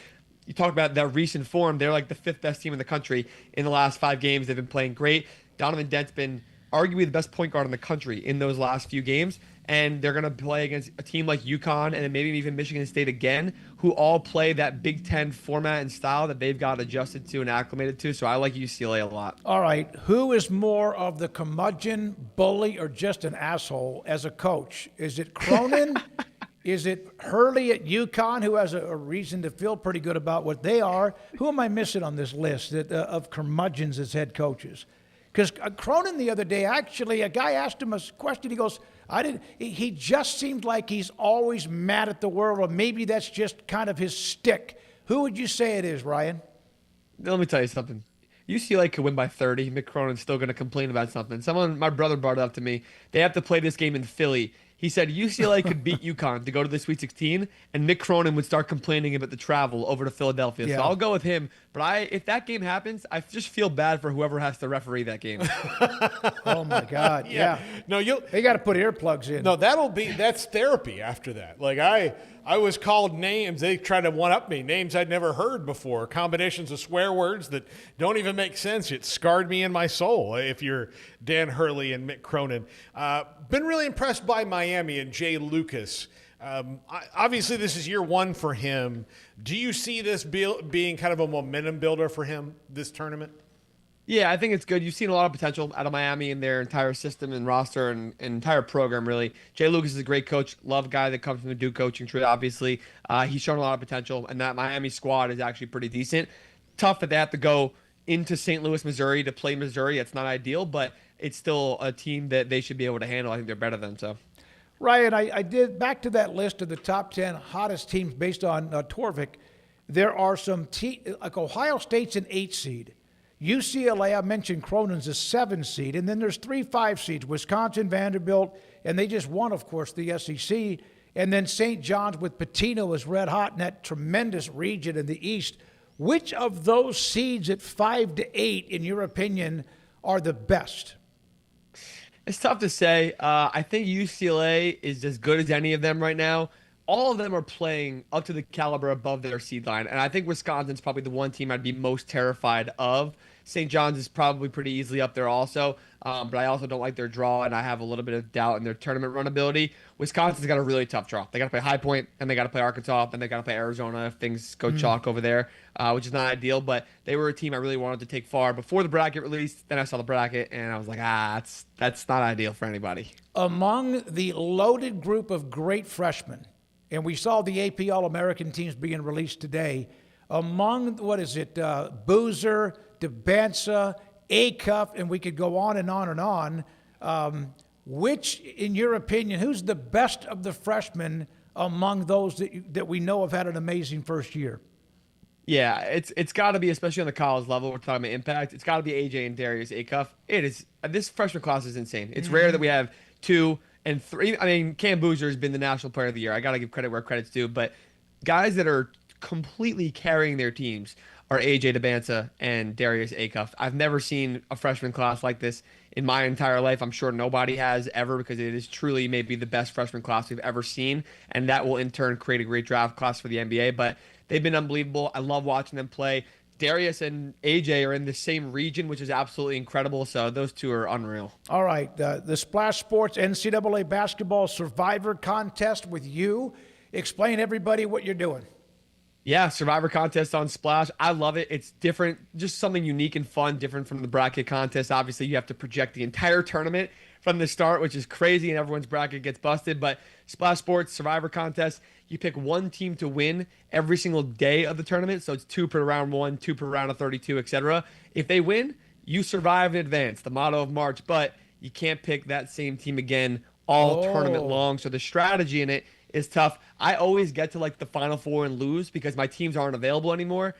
talk about that recent form. They're like the 5th best team in the country in the last 5 games. They've been playing great. Donovan Dent's been arguably the best point guard in the country in those last few games. And they're going to play against a team like UConn and then maybe even Michigan State again, who all play that Big Ten format and style that they've got adjusted to and acclimated to. So I like UCLA a lot. All right. Who is more of the curmudgeon, bully, or just an asshole as a coach? Is it Cronin? Is it Hurley at UConn, who has a reason to feel pretty good about what they are? Who am I missing on this list of curmudgeons as head coaches? Because Cronin the other day, actually, a guy asked him a question. He goes, he just seemed like he's always mad at the world, or maybe that's just kind of his shtick. Who would you say it is, Ryan? Let me tell you something. UCLA could win by 30. Mick Cronin's still going to complain about something. My brother brought it up to me. They have to play this game in Philly. He said UCLA could beat UConn to go to the Sweet 16, and Mick Cronin would start complaining about the travel over to Philadelphia. Yeah. So I'll go with him. But if that game happens, I just feel bad for whoever has to referee that game. Oh my God! Yeah. No, they got to put earplugs in. No, that's therapy after that. Like I was called names. They tried to one-up me, names I'd never heard before, combinations of swear words that don't even make sense. It scarred me in my soul if you're Dan Hurley and Mick Cronin. Been really impressed by Miami and Jay Lucas. Obviously, this is year 1 for him. Do you see this being kind of a momentum builder for him, this tournament? Yeah, I think it's good. You've seen a lot of potential out of Miami in their entire system and roster and entire program, really. Jay Lucas is a great coach. Love guy that comes from the Duke coaching tree, obviously. He's shown a lot of potential, and that Miami squad is actually pretty decent. Tough that they have to go into St. Louis, Missouri to play Missouri. It's not ideal, but it's still a team that they should be able to handle. I think they're better than so. Ryan, I did back to that list of the top 10 hottest teams based on Torvik. There are some like Ohio State's an 8 seed. UCLA, I mentioned Cronin's a 7 seed, and then there's 3 5 seeds, Wisconsin, Vanderbilt, and they just won, of course, the SEC. And then St. John's with Pitino is red hot in that tremendous region in the East. Which of those seeds at 5 to 8, in your opinion, are the best? It's tough to say. I think UCLA is as good as any of them right now. All of them are playing up to the caliber above their seed line. And I think Wisconsin's probably the one team I'd be most terrified of. St. John's is probably pretty easily up there also. But I also don't like their draw, and I have a little bit of doubt in their tournament run ability. Wisconsin's got a really tough draw. They got to play High Point, and they got to play Arkansas, and they got to play Arizona if things go chalk over there, which is not ideal. But they were a team I really wanted to take far before the bracket released. Then I saw the bracket, and I was like, that's not ideal for anybody. Among the loaded group of great freshmen, and we saw the AP All-American teams being released today, among, Boozer, DeBansa, Acuff, and we could go on and on and on. Which, in your opinion, who's the best of the freshmen among those that we know have had an amazing first year? Yeah, it's got to be, especially on the college level, we're talking about impact. It's got to be AJ and Darius Acuff. It is. This freshman class is insane. It's rare that we have 2 and 3. I mean, Cam Boozer has been the National Player of the Year. I got to give credit where credit's due. But guys that are completely carrying their teams are AJ DeBansa and Darius Acuff. I've never seen a freshman class like this in my entire life. I'm sure nobody has ever, because it is truly maybe the best freshman class we've ever seen. And that will in turn create a great draft class for the NBA. But they've been unbelievable. I love watching them play. Darius and AJ are in the same region, which is absolutely incredible. So those two are unreal. All right. The Splash Sports NCAA Basketball Survivor Contest with you. Explain everybody what you're doing. Yeah, Survivor Contest on Splash. I love it. It's different, just something unique and fun, different from the bracket contest. Obviously, you have to project the entire tournament from the start, which is crazy, and everyone's bracket gets busted. But Splash Sports Survivor Contest, you pick one team to win every single day of the tournament. So it's 2 per round 1, 2 per round of 32, etc. If they win, you survive in advance, the motto of March. But you can't pick that same team again all tournament long. So the strategy in it is tough. I always get to like the Final Four and lose because my teams aren't available anymore.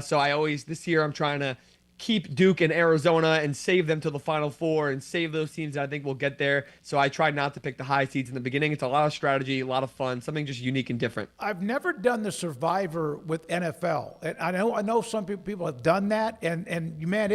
So this year I'm trying to keep Duke and Arizona and save them to the Final Four and save those teams that I think will get there. So I try not to pick the high seeds in the beginning. It's a lot of strategy, a lot of fun, something just unique and different. I've never done the Survivor with NFL, and I know some people have done that, and man,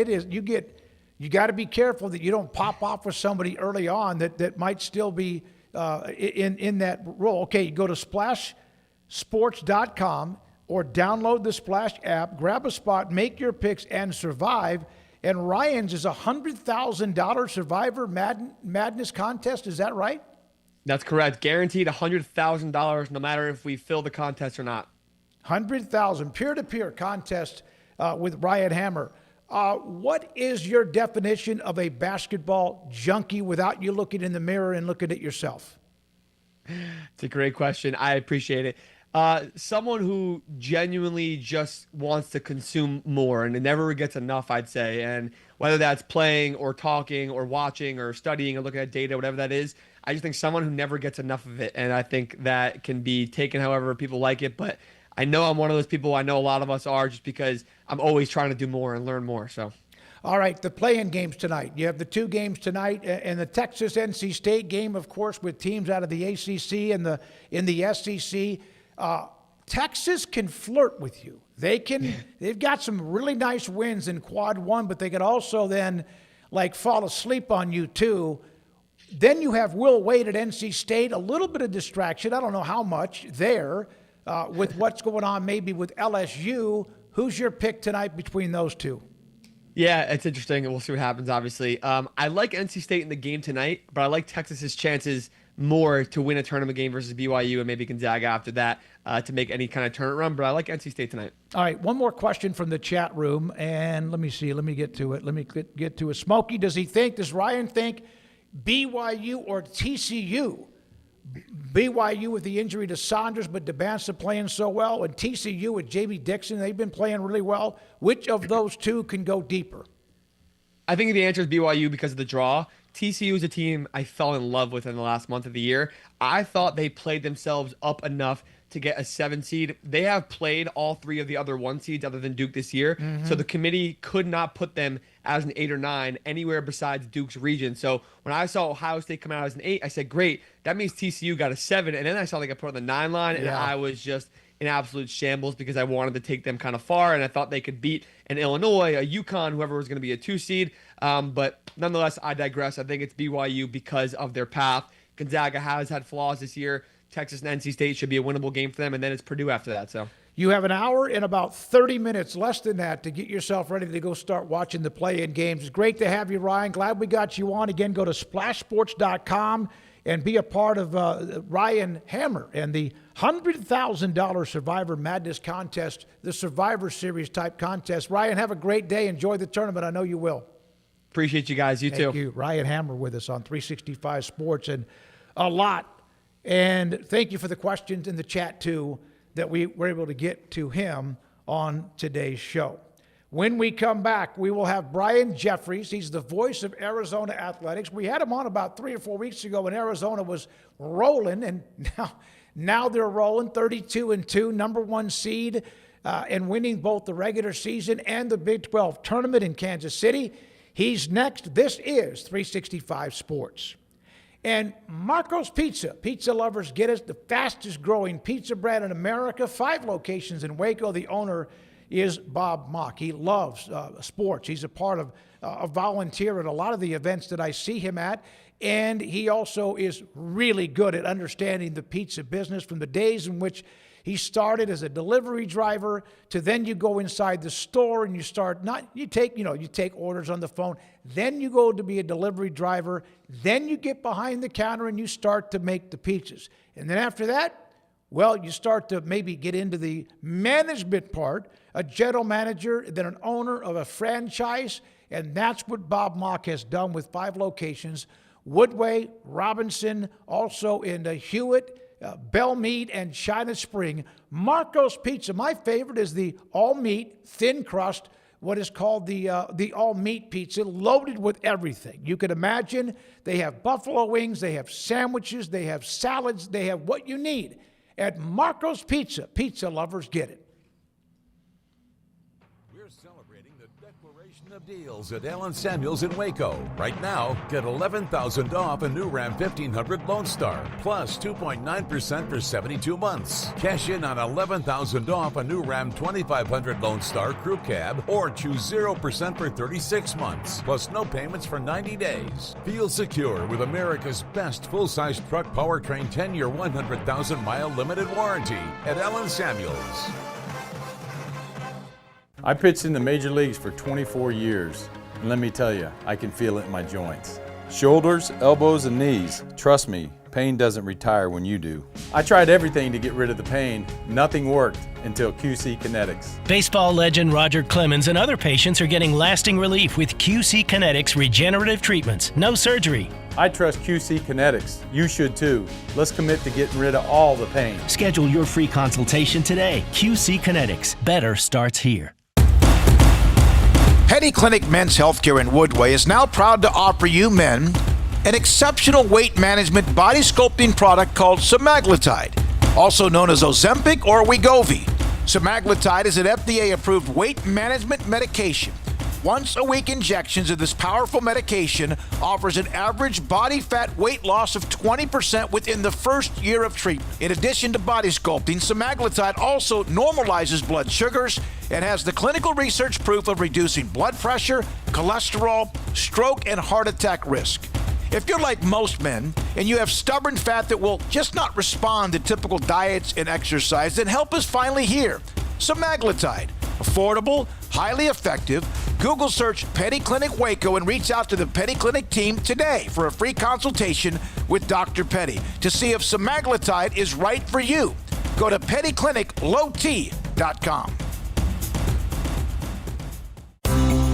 you got to be careful that you don't pop off with somebody early on that might still be in that role. Okay, you go to splashsports.com or download the Splash app, grab a spot, make your picks, and survive. And Ryan's is a $100,000 Survivor Madness contest. Is that right? That's correct. Guaranteed $100,000 no matter if we fill the contest or not. 100,000 peer-to-peer contest with Ryan Hammer. What is your definition of a basketball junkie without you looking in the mirror and looking at yourself? It's a great question. I appreciate it. Someone who genuinely just wants to consume more and it never gets enough, I'd say. And whether that's playing or talking or watching or studying or looking at data, whatever that is, I just think someone who never gets enough of it. And I think that can be taken however people like it. But I know I'm one of those people. I know a lot of us are, just because I'm always trying to do more and learn more. So. All right, the play-in games tonight. You have the two games tonight, and the Texas-NC State game, of course, with teams out of the ACC and in the SEC. Texas can flirt with you. They've got some really nice wins in quad one, but they could also then fall asleep on you too. Then you have Will Wade at NC State, a little bit of distraction. I don't know how much there with what's going on maybe with LSU. Who's your pick tonight between those two? Yeah, it's interesting, and we'll see what happens, obviously. I like NC State in the game tonight, but I like Texas's chances more to win a tournament game versus BYU and maybe Gonzaga after that to make any kind of tournament run. But I like NC State tonight. All right, one more question from the chat room, and let me see. Let me get to it. Smokey, does Ryan think BYU or TCU? BYU with the injury to Saunders, but DeBansa playing so well, and TCU with J.B. Dixon, they've been playing really well. Which of those two can go deeper? I think the answer is BYU because of the draw. TCU is a team I fell in love with in the last month of the year. I thought they played themselves up enough to get a 7 seed. They have played all 3 of the other 1 seeds other than Duke this year. So the committee could not put them as an 8 or 9 anywhere besides Duke's region. So when I saw Ohio State come out as an 8, I said, great, that means TCU got a 7. And then I saw they got put on the 9 line, and I was just in absolute shambles because I wanted to take them kind of far, and I thought they could beat an Illinois, a UConn, whoever was going to be a 2 seed. But nonetheless, I digress. I think it's BYU because of their path. Gonzaga has had flaws this year. Texas and NC State should be a winnable game for them, and then it's Purdue after that. So you have an hour and about 30 minutes, less than that, to get yourself ready to go start watching the play-in games. It's great to have you, Ryan. Glad we got you on. Again, go to splashsports.com and be a part of Ryan Hammer and the $100,000 Survivor Madness contest, the Survivor Series type contest. Ryan, have a great day. Enjoy the tournament. I know you will. Appreciate you guys. You too. Thank you. Ryan Hammer with us on 365 Sports, and a lot. And thank you for the questions in the chat, too, that we were able to get to him on today's show. When we come back, we will have Brian Jeffries. He's the voice of Arizona Athletics. We had him on about 3 or 4 weeks ago when Arizona was rolling, and now they're rolling 32-2, number 1 seed, and winning both the regular season and the Big 12 tournament in Kansas City. He's next. This is 365 Sports. And Marco's Pizza lovers get us, the fastest growing pizza brand in America, 5 locations in Waco. The owner is Bob Mock. He loves sports. He's a part of a volunteer at a lot of the events that I see him at. And he also is really good at understanding the pizza business from the days in which he started as a delivery driver to then you go inside the store and you take orders on the phone. Then you go to be a delivery driver. Then you get behind the counter and you start to make the pizzas. And then after that, well, you start to maybe get into the management part, a general manager, then an owner of a franchise. And that's what Bob Mock has done with 5 locations: Woodway, Robinson, also in Hewitt, Bellmead, and China Spring. Marco's Pizza, my favorite, is the all-meat, thin crust what is called the all-meat pizza, loaded with everything. You could imagine they have buffalo wings, they have sandwiches, they have salads, they have what you need. At Marco's Pizza, pizza lovers get it. We're celebrating the declaration of deals at Allen Samuels in Waco. Right now, get $11,000 off a new Ram 1500 Lone Star, plus 2.9% for 72 months. Cash in on $11,000 off a new Ram 2500 Lone Star Crew Cab, or choose 0% for 36 months, plus no payments for 90 days. Feel secure with America's best full-size truck powertrain 10-year, 100,000-mile limited warranty at Allen Samuels. I pitched in the major leagues for 24 years, and let me tell you, I can feel it in my joints. Shoulders, elbows, and knees. Trust me, pain doesn't retire when you do. I tried everything to get rid of the pain. Nothing worked until QC Kinetics. Baseball legend Roger Clemens and other patients are getting lasting relief with QC Kinetics regenerative treatments. No surgery. I trust QC Kinetics. You should too. Let's commit to getting rid of all the pain. Schedule your free consultation today. QC Kinetics. Better starts here. Petty Clinic Men's Healthcare in Woodway is now proud to offer you men an exceptional weight management body sculpting product called semaglutide, also known as Ozempic or Wegovy. Semaglutide is an FDA-approved weight management medication. Once-a-week injections of this powerful medication offers an average body fat weight loss of 20% within the first year of treatment. In addition to body sculpting, semaglutide also normalizes blood sugars and has the clinical research proof of reducing blood pressure, cholesterol, stroke, and heart attack risk. If you're like most men and you have stubborn fat that will just not respond to typical diets and exercise, then help is finally here. Semaglutide. Affordable, highly effective. Google search Petty Clinic Waco and reach out to the Petty Clinic team today for a free consultation with Dr. Petty to see if semaglutide is right for you. Go to pettycliniclowt.com.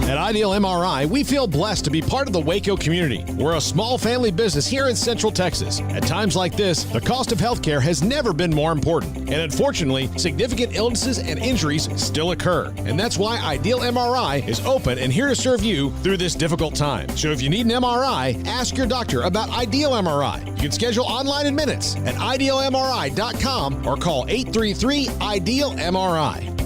At Ideal MRI, we feel blessed to be part of the Waco community. We're a small family business here in Central Texas. At times like this, the cost of healthcare has never been more important. And unfortunately, significant illnesses and injuries still occur. And that's why Ideal MRI is open and here to serve you through this difficult time. So if you need an MRI, ask your doctor about Ideal MRI. You can schedule online in minutes at idealmri.com or call 833-IDEAL-MRI.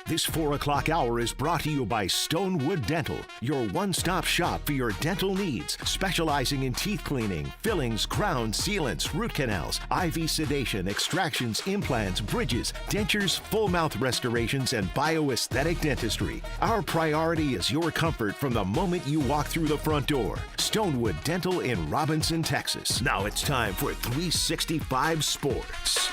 This 4 o'clock hour is brought to you by Stonewood Dental, your one-stop shop for your dental needs, specializing in teeth cleaning, fillings, crowns, sealants, root canals, IV sedation, extractions, implants, bridges, dentures, full mouth restorations, and bioaesthetic dentistry. Our priority is your comfort from the moment you walk through the front door. Stonewood Dental in Robinson, Texas. Now it's time for 365 Sports.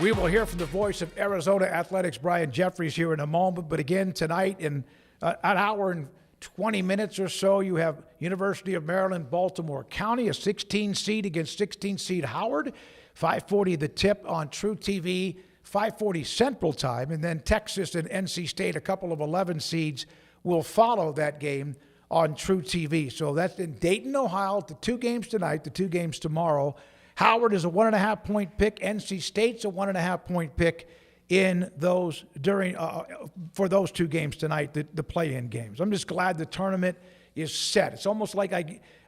We will hear from the voice of Arizona Athletics, Brian Jeffries, here in a moment. But again, tonight, in an hour and 20 minutes or so, you have University of Maryland, Baltimore County, a 16 seed against 16 seed Howard. 5:40 the tip on True TV, 5:40 Central Time. And then Texas and NC State, a couple of 11 seeds, will follow that game on True TV. So that's in Dayton, Ohio, the 2 games tonight, the 2 games tomorrow. Howard is a 1.5-point pick. NC State's a 1.5-point pick in those for those 2 games tonight, the play-in games. I'm just glad the tournament is set. It's almost like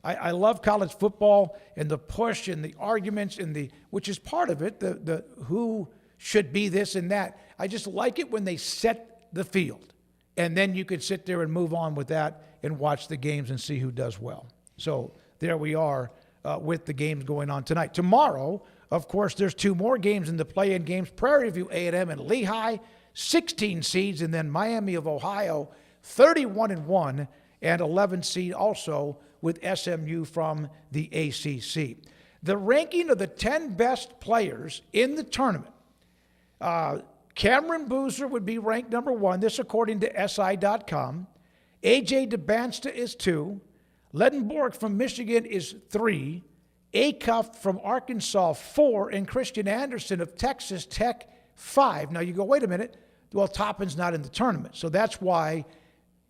I love college football and the push and the arguments and which is part of it, the who should be this and that. I just like it when they set the field, and then you could sit there and move on with that and watch the games and see who does well. So there we are. With the games going on tonight. Tomorrow, of course, there's 2 more games in the play-in games. Prairie View A&M and Lehigh, 16 seeds, and then Miami of Ohio, 31-1, and 11 seed also with SMU from the ACC. The ranking of the 10 best players in the tournament. Cameron Boozer would be ranked number 1, this according to SI.com. A.J. DeBansta is 2. Ledenborg from Michigan is 3, Acuff from Arkansas 4, and Christian Anderson of Texas Tech 5. Now you go, wait a minute, well, Toppin's not in the tournament. So that's why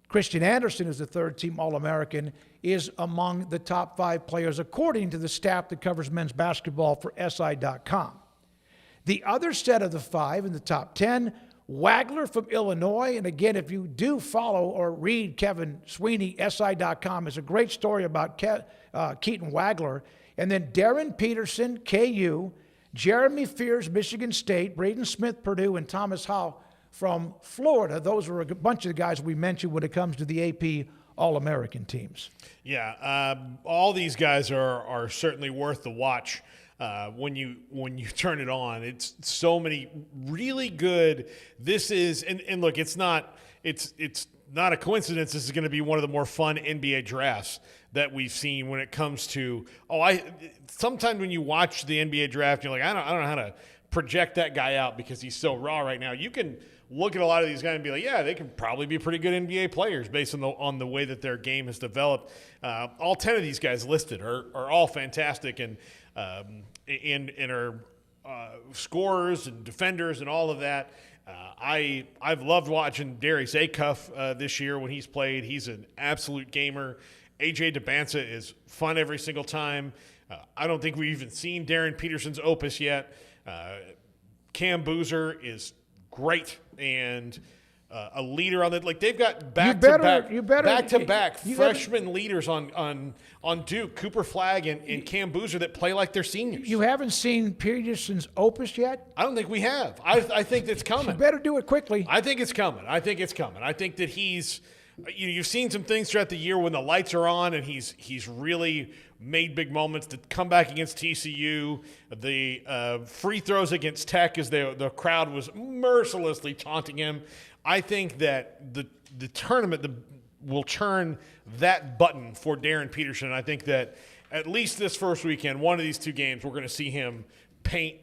Christian Anderson is the 3rd-team All-American, is among the top 5 players according to the staff that covers men's basketball for SI.com. The other set of the 5 in the top 10, Wagler from Illinois. And again, if you do follow or read Kevin Sweeney, SI.com, is a great story about Keaton Wagler. And then Darren Peterson, KU, Jeremy Fears, Michigan State, Braden Smith, Purdue, and Thomas Howe from Florida. Those are a bunch of the guys we mentioned when it comes to the AP All-American teams. Yeah, all these guys are certainly worth the watch. When you turn it on, it's so many really good. This is and look, it's not a coincidence. This is going to be one of the more fun NBA drafts that we've seen when it comes to. Sometimes when you watch the NBA draft, you're like, I don't know how to project that guy out because he's so raw right now. You can look at a lot of these guys and be like, yeah, they can probably be pretty good NBA players based on the way that their game has developed. All 10 of these guys listed are all fantastic and are scorers and defenders and all of that. I've loved watching Darius Acuff this year when he's played. He's an absolute gamer. AJ DeBanza is fun every single time. I don't think we've even seen Darren Peterson's opus yet. Cam Boozer is great and a leader on the like. They've got back-to-back freshman leaders on Duke, Cooper Flagg and Cam Boozer that play like they're seniors. You haven't seen Peterson's opus yet? I don't think we have. I think it's coming. You better do it quickly. I think it's coming. I think that he's. You've seen some things throughout the year when the lights are on, and he's really made big moments. To come back against TCU, the free throws against Tech as the crowd was mercilessly taunting him. I think that the tournament will turn that button for Darren Peterson. And I think that at least this first weekend, one of these two games, we're going to see him paint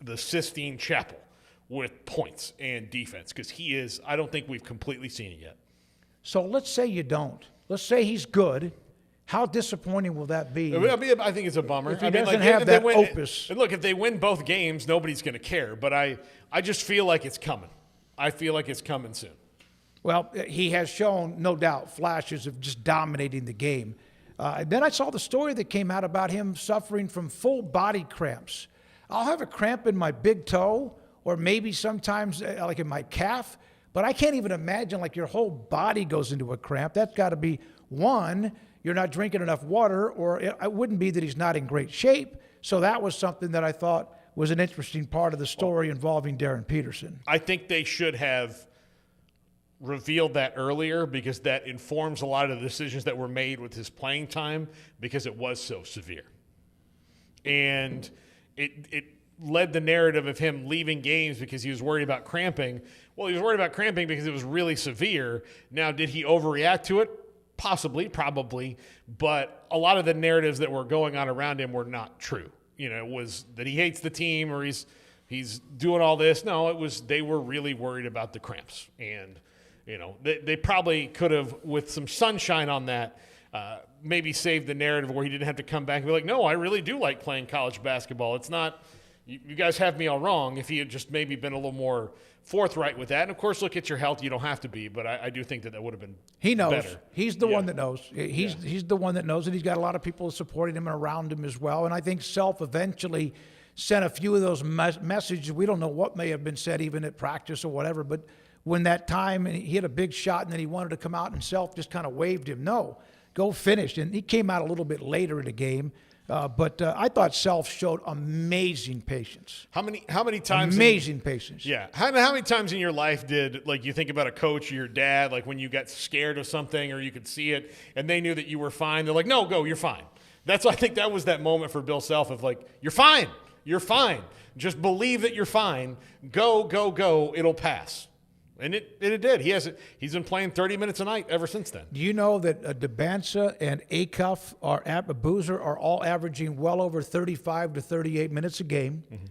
the Sistine Chapel with points and defense because he is. I don't think we've completely seen it yet. So let's say you don't. Let's say he's good. How disappointing will that be? I think it's a bummer. If he doesn't have that opus. And look, if they win both games, nobody's going to care. But I just feel like it's coming. I feel like it's coming soon. Well, he has shown, no doubt, flashes of just dominating the game. Then I saw the story that came out about him suffering from full body cramps. I'll have a cramp in my big toe or maybe sometimes like in my calf. But I can't even imagine like your whole body goes into a cramp. That's got to be, one, you're not drinking enough water, or it wouldn't be that he's not in great shape. So that was something that I thought was an interesting part of the story involving Darren Peterson. I think they should have revealed that earlier because that informs a lot of the decisions that were made with his playing time because it was so severe. And it led the narrative of him leaving games because he was worried about cramping. Well, he was worried about cramping because it was really severe. Now, did he overreact to it? Possibly, probably. But a lot of the narratives that were going on around him were not true. It was that he hates the team or he's doing all this. No, it was they were really worried about the cramps. And, they probably could have, with some sunshine on that, maybe saved the narrative where he didn't have to come back and be like, no, I really do like playing college basketball. It's not – you guys have me all wrong. If he had just maybe been a little more forthright with that. And, of course, look at your health. You don't have to be. But I do think that would have been He knows. Better. He's the one that knows. He's the one that knows. And he's got a lot of people supporting him and around him as well. And I think Self eventually sent a few of those messages. We don't know what may have been said even at practice or whatever. But when that time he hit a big shot and then he wanted to come out and Self just kind of waved him, no, go finish. And he came out a little bit later in the game. But I thought Self showed amazing patience. How many times? Amazing patience. Yeah. How many times in your life did you think about a coach or your dad, like when you got scared of something or you could see it and they knew that you were fine? They're like, no, go, you're fine. I think that was that moment for Bill Self of like, you're fine. You're fine. Just believe that you're fine. Go, go, go. It'll pass. And it did. He's been playing 30 minutes a night ever since then. Do you know that DeBanza and Acuff Boozer are all averaging well over 35 to 38 minutes a game? Mm-hmm.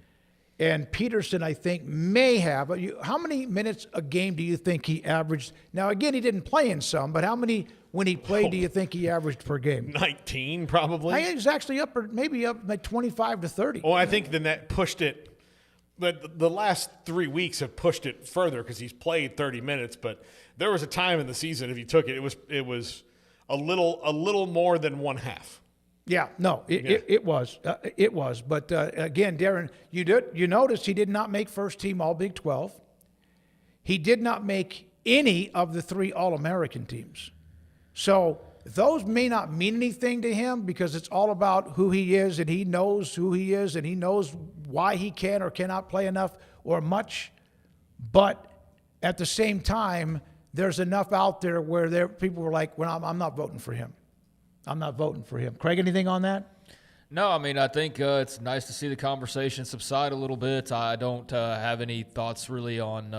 And Peterson, I think, may have. How many minutes a game do you think he averaged? Now, again, he didn't play in some, but how many when he played do you think he averaged per game? 19, probably. I think he's actually up like 25 to 30. Well, I think then that pushed it. But the last 3 weeks have pushed it further because he's played 30 minutes. But there was a time in the season, if you took it, it was a little more than one half. Yeah, no, it was. It was. But again, Darren, you noticed he did not make first team All Big 12. He did not make any of the 3 All-American teams. So those may not mean anything to him because it's all about who he is, and he knows who he is, and he knows why he can or cannot play enough or much. But at the same time, there's enough out there where people were like, well, I'm not voting for him. I'm not voting for him. Craig, anything on that? No, I mean, I think it's nice to see the conversation subside a little bit. I don't have any thoughts really on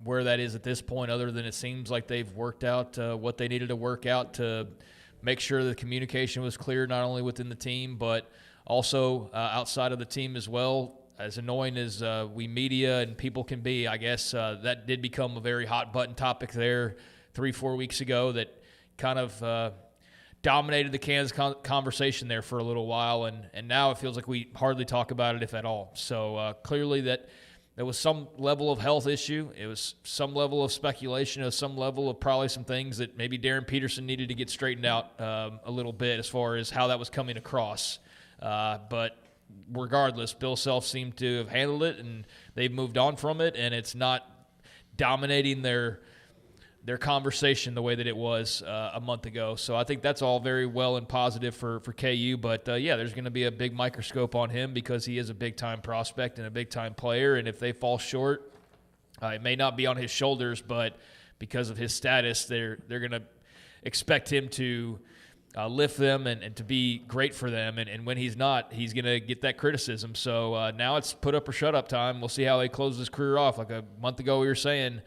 where that is at this point, other than it seems like they've worked out what they needed to work out to make sure the communication was clear, not only within the team, but also outside of the team as well. As annoying as we media and people can be, I guess that did become a very hot button topic there 3-4 weeks ago that kind of dominated the Kansas conversation there for a little while, and now it feels like we hardly talk about it, if at all. So clearly that there was some level of health issue. It was some level of speculation. It was some level of probably some things that maybe Darren Peterson needed to get straightened out a little bit as far as how that was coming across. But regardless, Bill Self seemed to have handled it, and they've moved on from it, and it's not dominating their conversation the way that it was a month ago. So I think that's all very well and positive for KU. But, yeah, there's going to be a big microscope on him because he is a big-time prospect and a big-time player. And if they fall short, it may not be on his shoulders, but because of his status, they're going to expect him to lift them and to be great for them. And when he's not, he's going to get that criticism. So now it's put up or shut up time. We'll see how he closes his career off. Like a month ago we were saying,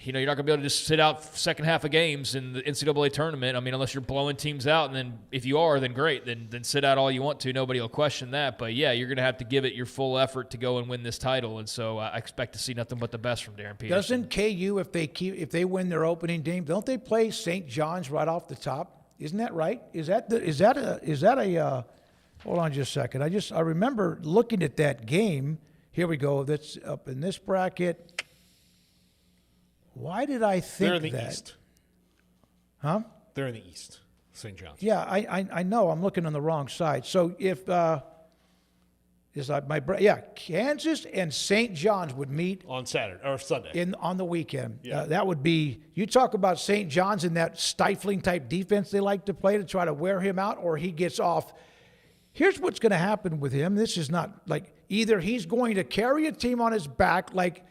you're not going to be able to just sit out second half of games in the NCAA tournament. I mean, unless you're blowing teams out, and then if you are, then great. Then sit out all you want to. Nobody will question that. But, yeah, you're going to have to give it your full effort to go and win this title. And so I expect to see nothing but the best from Darren Peterson. Doesn't KU, if they win their opening game, don't they play St. John's right off the top? Isn't that right? Is that a hold on just a second. I remember looking at that game. Here we go. That's up in this bracket. Why did I think They're in the that? East. Huh? They're in the East, St. John's. Yeah, I know. I'm looking on the wrong side. So if Kansas and St. John's would meet on Saturday or Sunday on the weekend. Yeah. That would be, you talk about St. John's and that stifling type defense they like to play to try to wear him out, or he gets off. Here's what's going to happen with him. This is not like either he's going to carry a team on his back like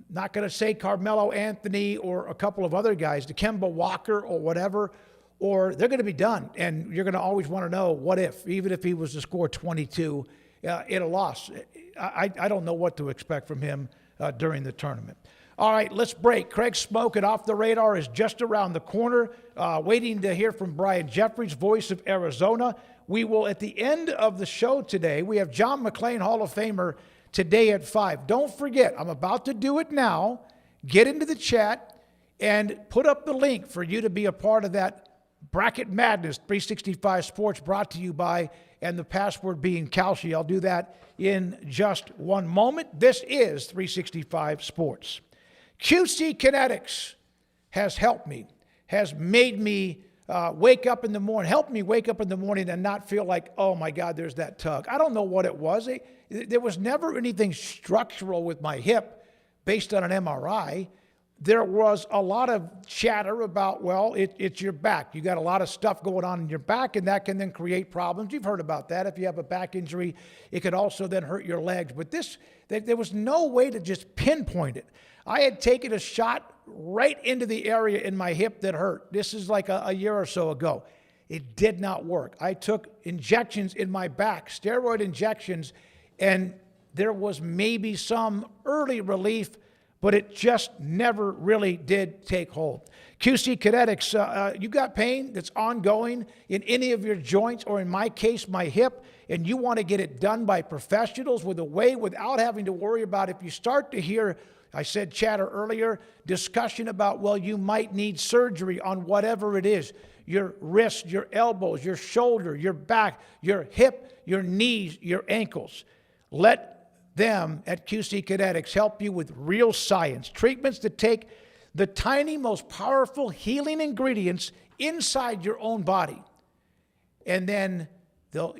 not going to say Carmelo Anthony or a couple of other guys, Dikemba Walker or whatever, or they're going to be done. And you're going to always want to know what if, even if he was to score 22 in a loss. I don't know what to expect from him during the tournament. All right, let's break. Craig Smoak at Off the Radar is just around the corner, waiting to hear from Brian Jeffries, voice of Arizona. We will, at the end of the show today, we have John McClain, Hall of Famer, today at 5. Don't forget, I'm about to do it now. Get into the chat and put up the link for you to be a part of that Bracket Madness 365 Sports brought to you by, and the password being Kalshi. I'll do that in just one moment. This is 365 Sports. QC Kinetics has helped me, has made me wake up in the morning, helped me wake up in the morning and not feel like, oh my God, there's that tug. I don't know what it was. There was never anything structural with my hip based on an MRI. There was a lot of chatter about, well, it's your back. You got a lot of stuff going on in your back, and that can then create problems. You've heard about that. If you have a back injury, it could also then hurt your legs. But there was no way to just pinpoint it. I had taken a shot right into the area in my hip that hurt. This is like a year or so ago. It did not work. I took injections in my back, steroid injections, and there was maybe some early relief, but it just never really did take hold. QC Kinetics, you got pain that's ongoing in any of your joints, or in my case, my hip, and you want to get it done by professionals without having to worry about if you start to hear, I said chatter earlier, discussion about, well, you might need surgery on whatever it is, your wrist, your elbows, your shoulder, your back, your hip, your knees, your ankles. Let them at QC Kinetics help you with real science, treatments that take the tiny, most powerful healing ingredients inside your own body. And then they'll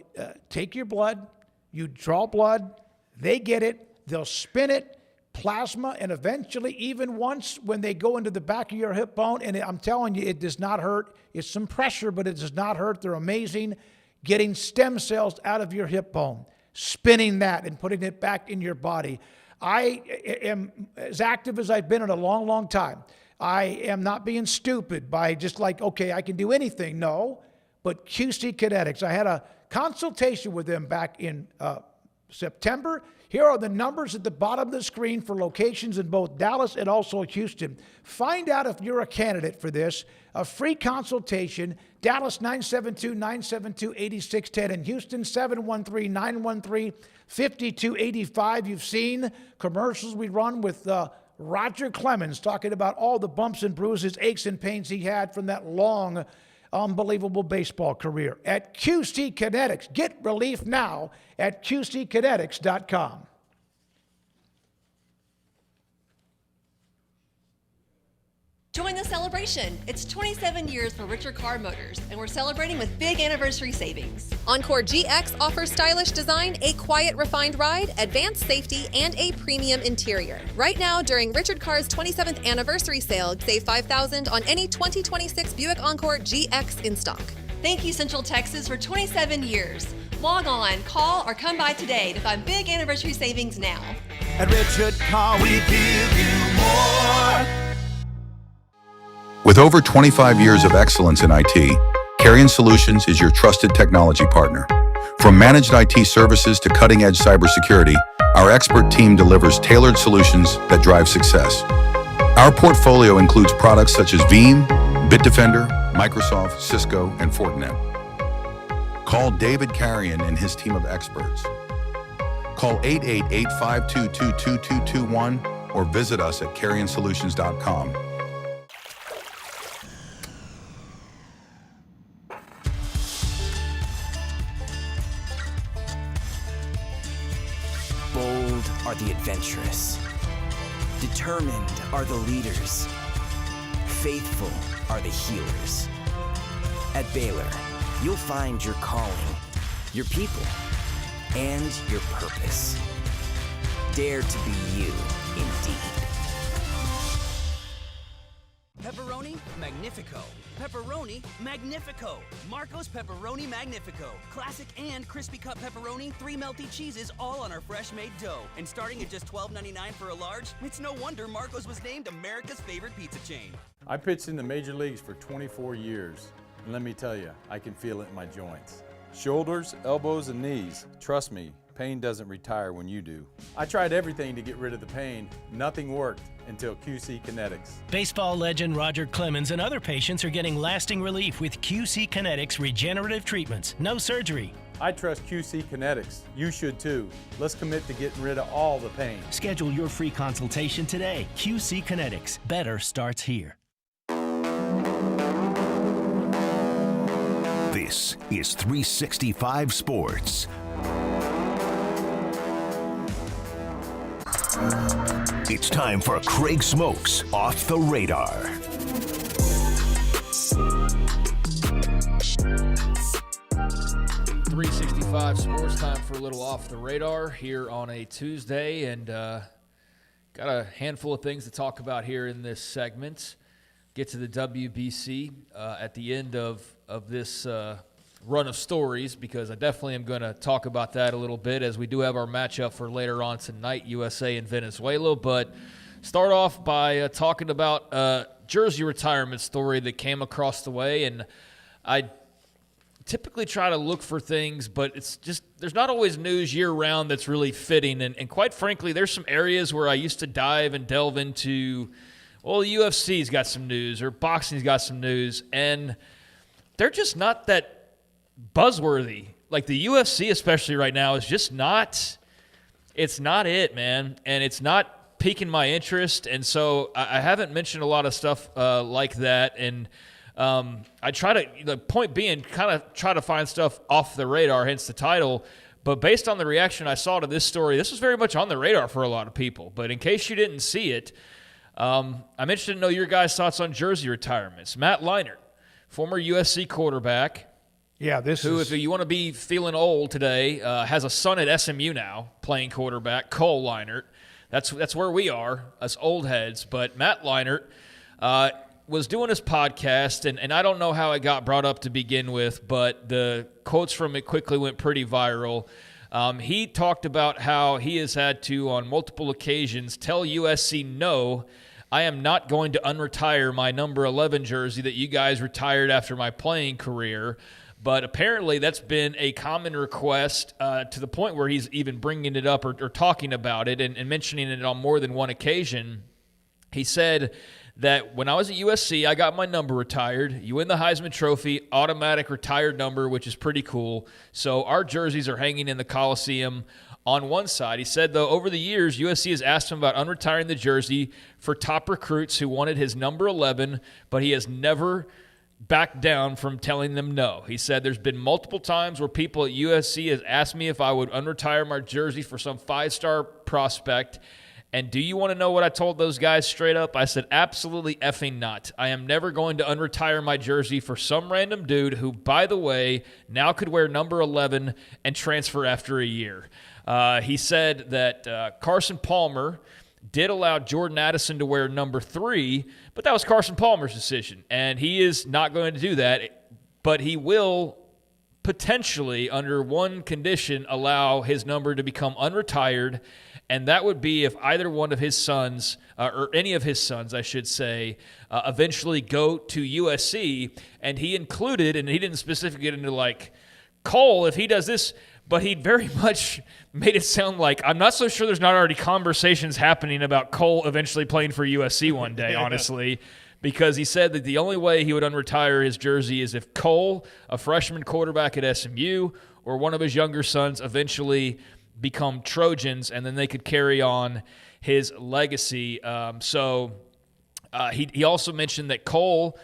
take your blood, you draw blood, they get it, they'll spin it, plasma, and eventually even once when they go into the back of your hip bone, and I'm telling you, it does not hurt. It's some pressure, but it does not hurt. They're amazing. Getting stem cells out of your hip bone, spinning that and putting it back in your body. I am as active as I've been in a long, long time. I am not being stupid by just like, okay, I can do anything. No, but QC Kinetics. I had a consultation with them back in September. Here are the numbers at the bottom of the screen for locations in both Dallas and also Houston. Find out if you're a candidate for this. A free consultation, Dallas 972-972-8610, and Houston 713-913-5285. You've seen commercials we run with Roger Clemens talking about all the bumps and bruises, aches and pains he had from that long, unbelievable baseball career. At QC Kinetics, get relief now at QCkinetics.com. Join the celebration. It's 27 years for Richard Car Motors, and we're celebrating with big anniversary savings. Encore GX offers stylish design, a quiet, refined ride, advanced safety, and a premium interior. Right now, during Richard Car's 27th anniversary sale, save $5,000 on any 2026 Buick Encore GX in stock. Thank you, Central Texas, for 27 years. Log on, call, or come by today to find big anniversary savings now. At Richard Car, we give you more. With over 25 years of excellence in IT, Carrion Solutions is your trusted technology partner. From managed IT services to cutting-edge cybersecurity, our expert team delivers tailored solutions that drive success. Our portfolio includes products such as Veeam, Bitdefender, Microsoft, Cisco, and Fortinet. Call David Carrion and his team of experts. Call 888-522-2221 or visit us at carrionsolutions.com. Bold are the adventurous. Determined are the leaders. Faithful are the healers. At Baylor, you'll find your calling, your people, and your purpose. Dare to be you, indeed. Pepperoni Magnifico. Pepperoni Magnifico. Marco's Pepperoni Magnifico. Classic and crispy cut pepperoni, 3 melty cheeses, all on our fresh-made dough. And starting at just $12.99 for a large, it's no wonder Marco's was named America's favorite pizza chain. I pitched in the major leagues for 24 years, and let me tell you, I can feel it in my joints. Shoulders, elbows, and knees. Trust me, pain doesn't retire when you do. I tried everything to get rid of the pain. Nothing worked until QC Kinetics. Baseball legend Roger Clemens and other patients are getting lasting relief with QC Kinetics regenerative treatments. No surgery. I trust QC Kinetics. You should too. Let's commit to getting rid of all the pain. Schedule your free consultation today. QC Kinetics. Better starts here. This is 365 Sports. It's time for Craig Smoak's Off the Radar. 365 Sports, time for a little Off the Radar here on a Tuesday, and got a handful of things to talk about here in this segment. Get to the WBC at the end of this run of stories, because I definitely am going to talk about that a little bit, as we do have our matchup for later on tonight, USA and Venezuela. But start off by talking about a jersey retirement story that came across the way, and I typically try to look for things, but it's just there's not always news year-round that's really fitting, and quite frankly, there's some areas where I used to dive and delve into, well, the UFC's got some news, or boxing's got some news, and they're just not that buzzworthy. Like the UFC, especially right now, is just not – it's not it, man, and it's not piquing my interest, and so I haven't mentioned a lot of stuff like that, and I try to – the point being, kind of try to find stuff off the radar, hence the title, but based on the reaction I saw to this story, this was very much on the radar for a lot of people. But in case you didn't see it, I'm interested to know your guys' thoughts on jersey retirements. Matt Leinart, former USC quarterback. Yeah, if you want to be feeling old today, has a son at SMU now playing quarterback, Cole Leinart. That's where we are, us old heads. But Matt Leinart was doing his podcast, and I don't know how it got brought up to begin with, but the quotes from it quickly went pretty viral. He talked about how he has had to, on multiple occasions, tell USC, no, I am not going to unretire my number 11 jersey that you guys retired after my playing career. But apparently that's been a common request to the point where he's even bringing it up or talking about it and mentioning it on more than one occasion. He said that when I was at USC, I got my number retired. You win the Heisman Trophy, automatic retired number, which is pretty cool. So our jerseys are hanging in the Coliseum on one side. He said, though, over the years, USC has asked him about unretiring the jersey for top recruits who wanted his number 11, but he has never backed down from telling them no. He said there's been multiple times where people at USC has asked me if I would unretire my jersey for some 5-star prospect. And do you want to know what I told those guys straight up? I said, absolutely effing not. I am never going to unretire my jersey for some random dude who, by the way, now could wear number 11 and transfer after a year. He said that Carson Palmer did allow Jordan Addison to wear number 3, but that was Carson Palmer's decision, and he is not going to do that, but he will potentially, under one condition, allow his number to become unretired, and that would be if either one of his sons, or any of his sons, I should say, eventually go to USC, and he included, and he didn't specifically get into like, Cole, if he does this, but he very much made it sound like, I'm not so sure there's not already conversations happening about Cole eventually playing for USC one day, honestly, because he said that the only way he would unretire his jersey is if Cole, a freshman quarterback at SMU, or one of his younger sons eventually become Trojans, and then they could carry on his legacy. He also mentioned that Cole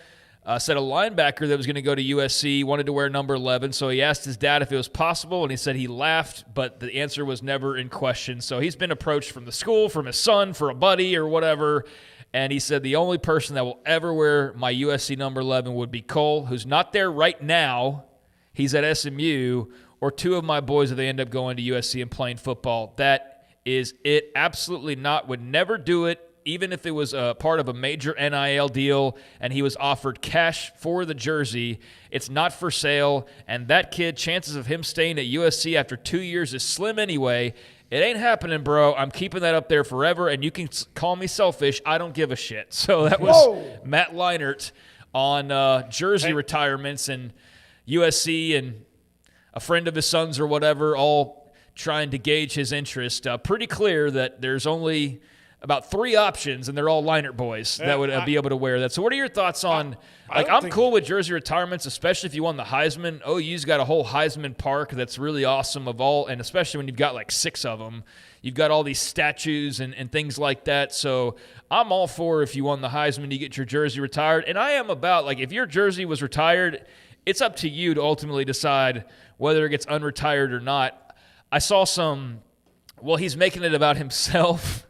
said a linebacker that was going to go to USC wanted to wear number 11, so he asked his dad if it was possible, and he said he laughed, but the answer was never in question. So he's been approached from the school, from his son, for a buddy or whatever, and he said the only person that will ever wear my USC number 11 would be Cole, who's not there right now. He's at SMU, or 2 of my boys if they end up going to USC and playing football. That is it. Absolutely not. Would never do it. Even if it was a part of a major NIL deal and he was offered cash for the jersey, it's not for sale. And that kid, chances of him staying at USC after 2 years is slim anyway. It ain't happening, bro. I'm keeping that up there forever, and you can call me selfish. I don't give a shit. So that was Matt Leinart on jersey retirements and USC and a friend of his son's or whatever, all trying to gauge his interest. Pretty clear that there's only about 3 options, and they're all Leinart boys that would be able to wear that. So what are your thoughts on, I'm cool with jersey retirements, especially if you won the Heisman. OU's got a whole Heisman park that's really awesome of all, and especially when you've got like 6 of them. You've got all these statues and things like that. So I'm all for if you won the Heisman, you get your jersey retired. And I am about, like, if your jersey was retired, it's up to you to ultimately decide whether it gets unretired or not. I saw he's making it about himself.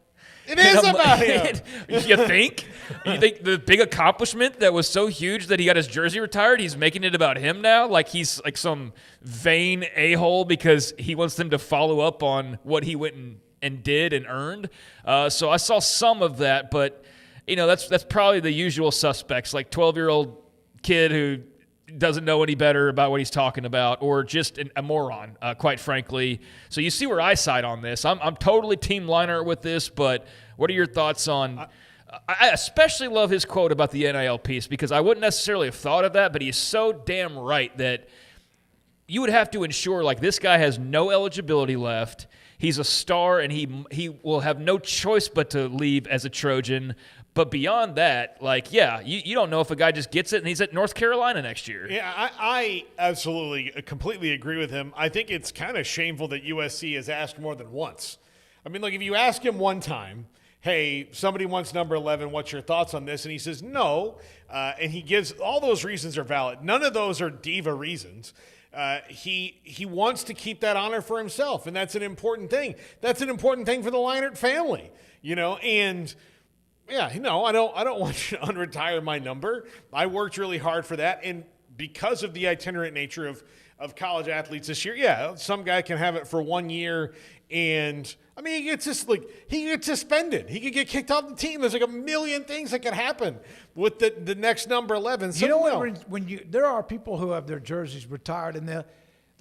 It is about him. You think? You think the big accomplishment that was so huge that he got his jersey retired, he's making it about him now? Like he's like some vain a-hole because he wants them to follow up on what he went and did and earned. So I saw some of that, but that's probably the usual suspects, like 12-year-old kid who doesn't know any better about what he's talking about, or just a moron, quite frankly. So you see where I side on this. I'm totally Team Leinart with this, but what are your thoughts on I especially love his quote about the NIL piece, because I wouldn't necessarily have thought of that, but he's so damn right that you would have to ensure, like, this guy has no eligibility left. He's a star, and he will have no choice but to leave as a Trojan. But beyond that, like, yeah, you don't know if a guy just gets it and he's at North Carolina next year. Yeah, I absolutely, completely agree with him. I think it's kind of shameful that USC has asked more than once. I mean, like, if you ask him one time, hey, somebody wants number 11, what's your thoughts on this? And he says no, and he gives all those reasons are valid. None of those are diva reasons. He wants to keep that honor for himself, and that's an important thing. That's an important thing for the Leinart family, and Yeah, no, I don't want you to unretire my number. I worked really hard for that, and because of the itinerant nature of college athletes this year, yeah, some guy can have it for 1 year, and I mean, he gets suspended. He could get kicked off the team. There's like a million things that could happen with the next number 11. So, you know when there are people who have their jerseys retired and they'll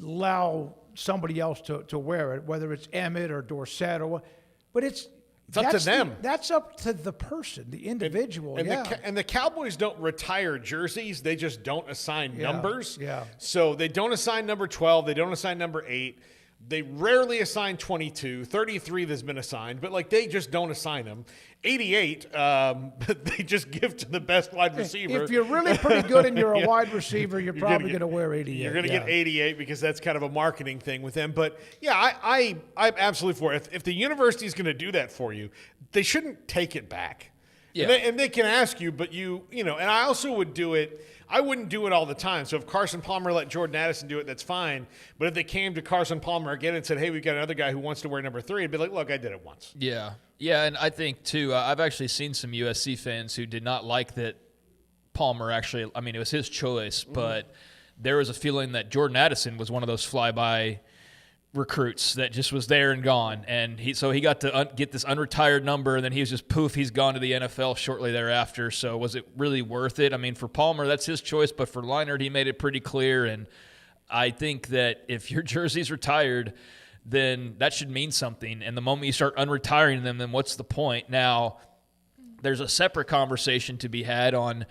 allow somebody else to wear it, whether it's Emmett or Dorsett or what, but it's up to them. That's up to the person, the individual. And the Cowboys don't retire jerseys. They just don't assign numbers. Yeah. So they don't assign number 12. They don't assign number 8. They rarely assign 22. 33 has been assigned, but like they just don't assign them. 88, they just give to the best wide receiver. If you're really pretty good and you're a wide receiver, you're probably going to wear 88. You're going to get 88 because that's kind of a marketing thing with them. But yeah, I'm absolutely for it. If the university is going to do that for you, they shouldn't take it back. Yeah. And they can ask you, but you know, and I also would do it. I wouldn't do it all the time. So if Carson Palmer let Jordan Addison do it, that's fine. But if they came to Carson Palmer again and said, hey, we've got another guy who wants to wear number 3, I'd be like, look, I did it once. Yeah. Yeah, and I think, too, I've actually seen some USC fans who did not like that Palmer actually – I mean, it was his choice, but there was a feeling that Jordan Addison was one of those flyby recruits that just was there and gone. And he got to get this unretired number, and then he was just poof, he's gone to the NFL shortly thereafter. So was it really worth it? I mean, for Palmer, that's his choice, but for Leinart, he made it pretty clear. And I think that if your jersey's retired – then that should mean something. And the moment you start unretiring them, then what's the point? Now, there's a separate conversation to be had on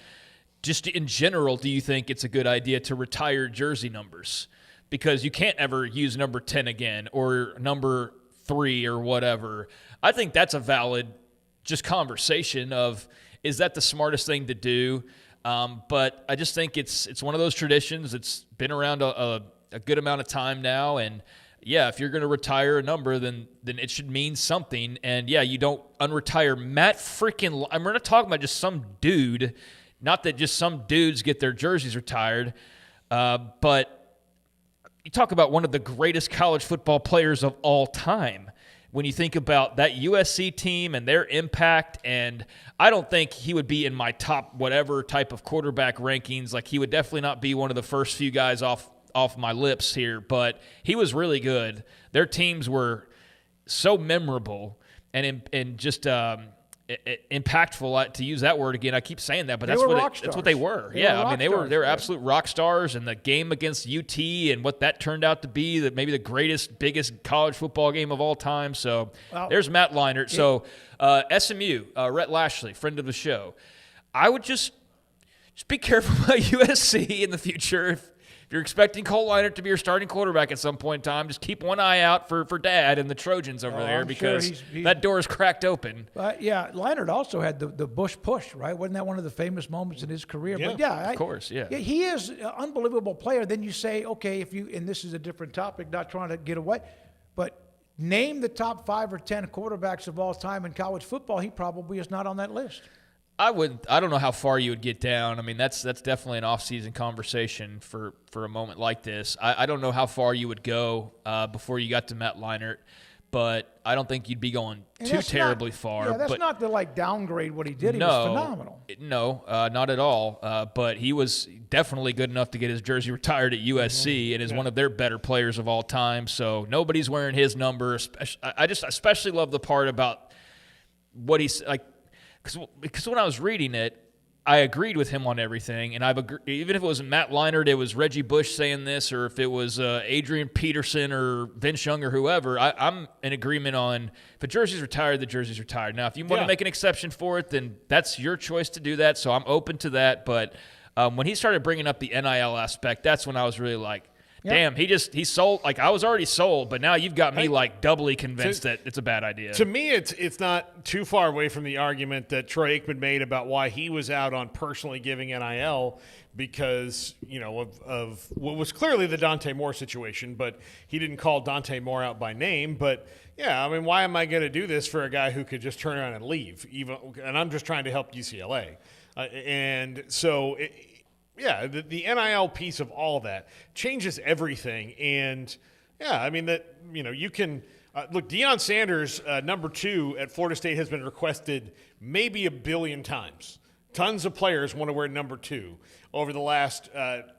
just in general, do you think it's a good idea to retire jersey numbers? Because you can't ever use number 10 again or number 3 or whatever. I think that's a valid just conversation of, is that the smartest thing to do? But I just think it's one of those traditions. It's been around a good amount of time now, and yeah, if you're going to retire a number, then it should mean something. And, yeah, you don't unretire Matt freaking – I'm not talking about just some dude. Not that just some dudes get their jerseys retired. But you talk about one of the greatest college football players of all time. When you think about that USC team and their impact, and I don't think he would be in my top whatever type of quarterback rankings. Like, he would definitely not be one of the first few guys off my lips here, but he was really good. Their teams were so memorable and just impactful, to use that word again. I keep saying that, but that's what they were. They were absolute rock stars. And the game against UT and what that turned out to be, that maybe the biggest college football game of all time. So there's Matt Leinart. So SMU, Rhett Lashley, friend of the show. I would just be careful about USC in the future. If you're expecting Cole Leinart to be your starting quarterback at some point in time, just keep one eye out for Dad and the Trojans over there, because that door is cracked open. Yeah, Leinart also had the Bush push, right? Wasn't that one of the famous moments in his career? Yeah, but yeah, of course, yeah. He is an unbelievable player. Then you say, okay, and this is a different topic, not trying to get away, but name the top 5 or 10 quarterbacks of all time in college football. He probably is not on that list. I don't know how far you would get down. I mean, that's definitely an off-season conversation for a moment like this. I don't know how far you would go before you got to Matt Leinart, but I don't think you'd be going too terribly far. Yeah, that's not to downgrade what he did. He was phenomenal. No, not at all. But he was definitely good enough to get his jersey retired at USC and is one of their better players of all time. So nobody's wearing his number. I just especially love the part about what he's like. Because when I was reading it, I agreed with him on everything, and even if it wasn't Matt Leinart, it was Reggie Bush saying this, or if it was Adrian Peterson or Vince Young or whoever, I'm in agreement on if a jersey's retired, the jersey's retired. Now, if you want to make an exception for it, then that's your choice to do that, so I'm open to that. But when he started bringing up the NIL aspect, that's when I was really like, damn, he sold. Like, I was already sold, but now you've got me doubly convinced that it's a bad idea. To me, it's not too far away from the argument that Troy Aikman made about why he was out on personally giving NIL because, of what was clearly the Dante Moore situation, but he didn't call Dante Moore out by name. But yeah, I mean, why am I going to do this for a guy who could just turn around and leave? And I'm just trying to help UCLA, and so. Yeah, the NIL piece of all that changes everything. And, yeah, I mean, that, you can Look, Deion Sanders, number 2 at Florida State, has been requested maybe 1 billion times. Tons of players want to wear number 2 over the last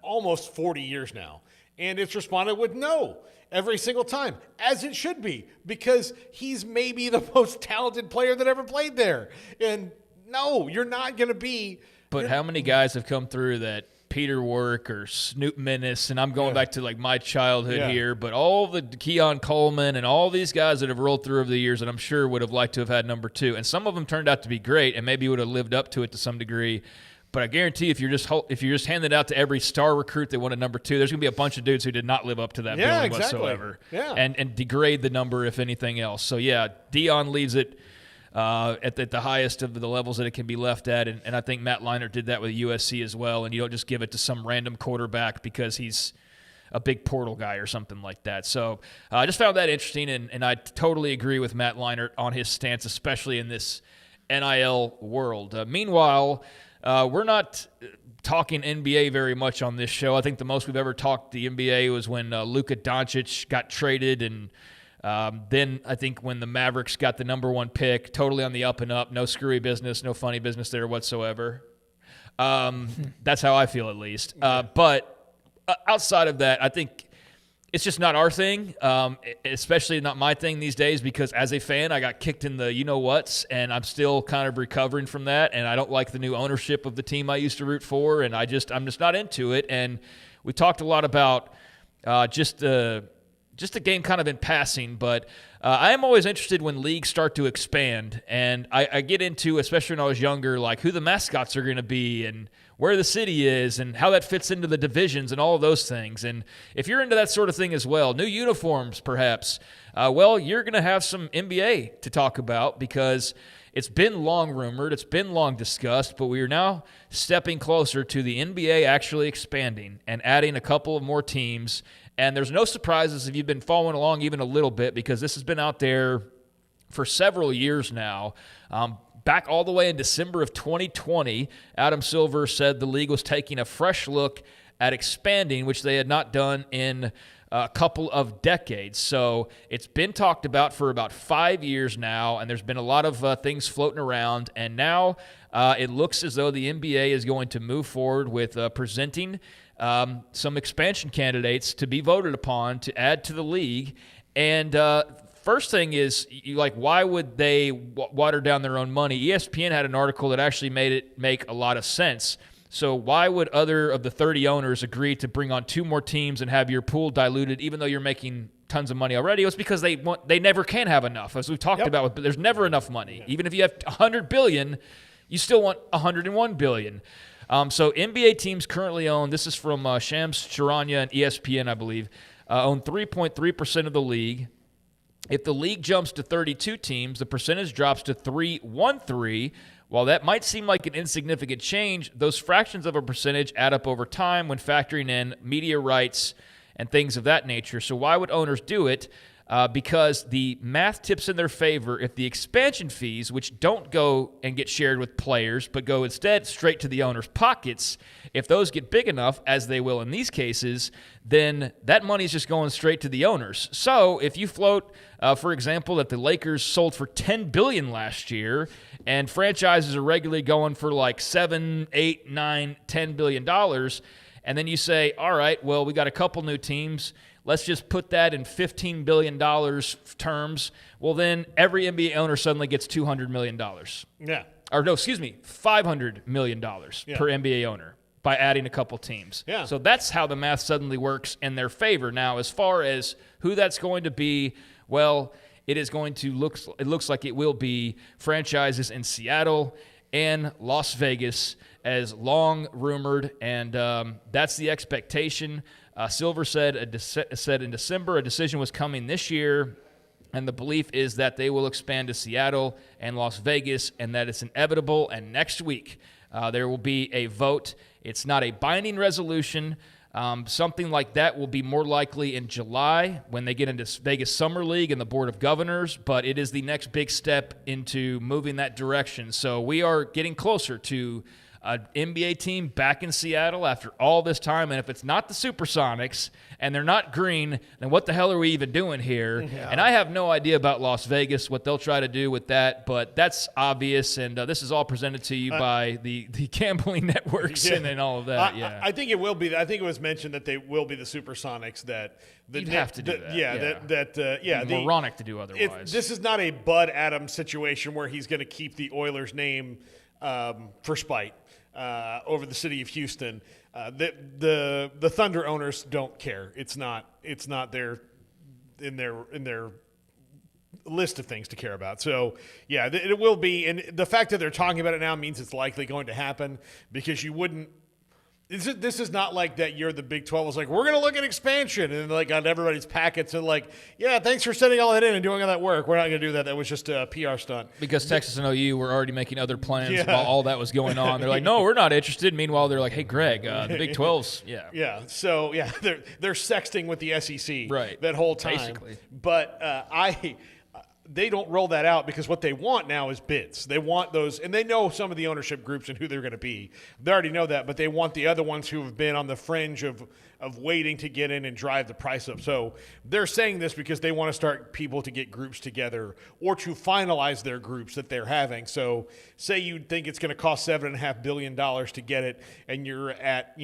almost 40 years now. And it's responded with no every single time, as it should be, because he's maybe the most talented player that ever played there. And no, you're not going to be. But how many guys have come through that Peter Work or Snoop Minnis, and I'm going back to like my childhood here, but all the Keon Coleman and all these guys that have rolled through over the years that I'm sure would have liked to have had number 2, and some of them turned out to be great and maybe would have lived up to it to some degree. But I guarantee if you're just handing it out to every star recruit that wanted number 2, there's going to be a bunch of dudes who did not live up to that billing whatsoever, and degrade the number if anything else. So yeah, Deion leaves it at the highest of the levels that it can be left at. And I think Matt Leinart did that with USC as well. And you don't just give it to some random quarterback because he's a big portal guy or something like that. So I just found that interesting, and I totally agree with Matt Leinart on his stance, especially in this NIL world. Meanwhile, we're not talking NBA very much on this show. I think the most we've ever talked the NBA was when Luka Doncic got traded, and then I think when the Mavericks got the number 1 pick, totally on the up and up, no screwy business, no funny business there whatsoever. That's how I feel, at least. But outside of that, I think it's just not our thing, especially not my thing these days, because as a fan, I got kicked in the you-know-whats, and I'm still kind of recovering from that, and I don't like the new ownership of the team I used to root for, and I'm just not into it. And we talked a lot about just the game kind of in passing, but I am always interested when leagues start to expand, and I get into, especially when I was younger, like who the mascots are going to be and where the city is and how that fits into the divisions and all of those things. And if you're into that sort of thing as well, new uniforms perhaps, well, you're going to have some NBA to talk about because it's been long rumored, it's been long discussed, but we are now stepping closer to the NBA actually expanding and adding a couple of more teams. And there's no surprises if you've been following along even a little bit, because this has been out there for several years now. Back all the way in December of 2020, Adam Silver said the league was taking a fresh look at expanding, which they had not done in a couple of decades. So it's been talked about for about 5 years now, and there's been a lot of things floating around. And now it looks as though the NBA is going to move forward with presenting some expansion candidates to be voted upon to add to the league. And first thing is, why would they water down their own money? ESPN had an article that actually made it make a lot of sense. So why would other of the 30 owners agree to bring on 2 more teams and have your pool diluted, even though you're making tons of money already? It was because they never can have enough, as we've talked about. But there's never enough money. Even if you have $100 billion, you still want $101 billion. So NBA teams currently own, this is from Shams Charania and ESPN, I believe, own 3.3% of the league. If the league jumps to 32 teams, the percentage drops to 3.13. While that might seem like an insignificant change, those fractions of a percentage add up over time when factoring in media rights and things of that nature. So why would owners do it? Because the math tips in their favor if the expansion fees, which don't go and get shared with players, but go instead straight to the owners' pockets, if those get big enough, as they will in these cases, then that money is just going straight to the owners. So if you float, for example, that the Lakers sold for $10 billion last year, and franchises are regularly going for like $7, $8, $9, $10 billion, and then you say, all right, well, we got a couple new teams, let's just put that in $15 billion terms. Well, then every NBA owner suddenly gets $200 million. Yeah. Or no, excuse me, $500 million per NBA owner by adding a couple teams. Yeah. So that's how the math suddenly works in their favor. Now, as far as who that's going to be, well, it looks like it will be franchises in Seattle and Las Vegas, as long rumored, and that's the expectation. Silver said in December a decision was coming this year, and the belief is that they will expand to Seattle and Las Vegas, and that it's inevitable. And next week there will be a vote. It's not a binding resolution. Something like that will be more likely in July when they get into Vegas Summer League and the Board of Governors, but it is the next big step into moving that direction. So we are getting closer to an NBA team back in Seattle after all this time. And if it's not the Supersonics and they're not green, then what the hell are we even doing here? Yeah. And I have no idea about Las Vegas, what they'll try to do with that, but that's obvious. And this is all presented to you by the gambling networks and all of that. I think it will be. I think it was mentioned that they will be the Supersonics. That you'd have to do that. It'd be moronic to do otherwise. This is not a Bud Adams situation where he's going to keep the Oilers name for spite over the city of Houston. The Thunder owners don't care. It's not their in their list of things to care about. So yeah, it will be. And the fact that they're talking about it now means it's likely going to happen, because you wouldn't. This is not like that year the Big 12 was like, we're going to look at expansion, and like on everybody's packets and like, yeah, thanks for sending all that in and doing all that work. We're not going to do that. That was just a PR stunt. Because Texas and OU were already making other plans while all that was going on. They're like, no, we're not interested. Meanwhile, they're like, hey, Greg, the Big 12's, Yeah. So yeah, they're sexting with the SEC that whole time. Basically. But they don't roll that out, because what they want now is bids. They want those, and they know some of the ownership groups and who they're going to be. They already know that, but they want the other ones who have been on the fringe of waiting to get in and drive the price up. So they're saying this because they want to start people to get groups together or to finalize their groups that they're having. So say you think it's going to cost $7.5 billion to get it, and you're at,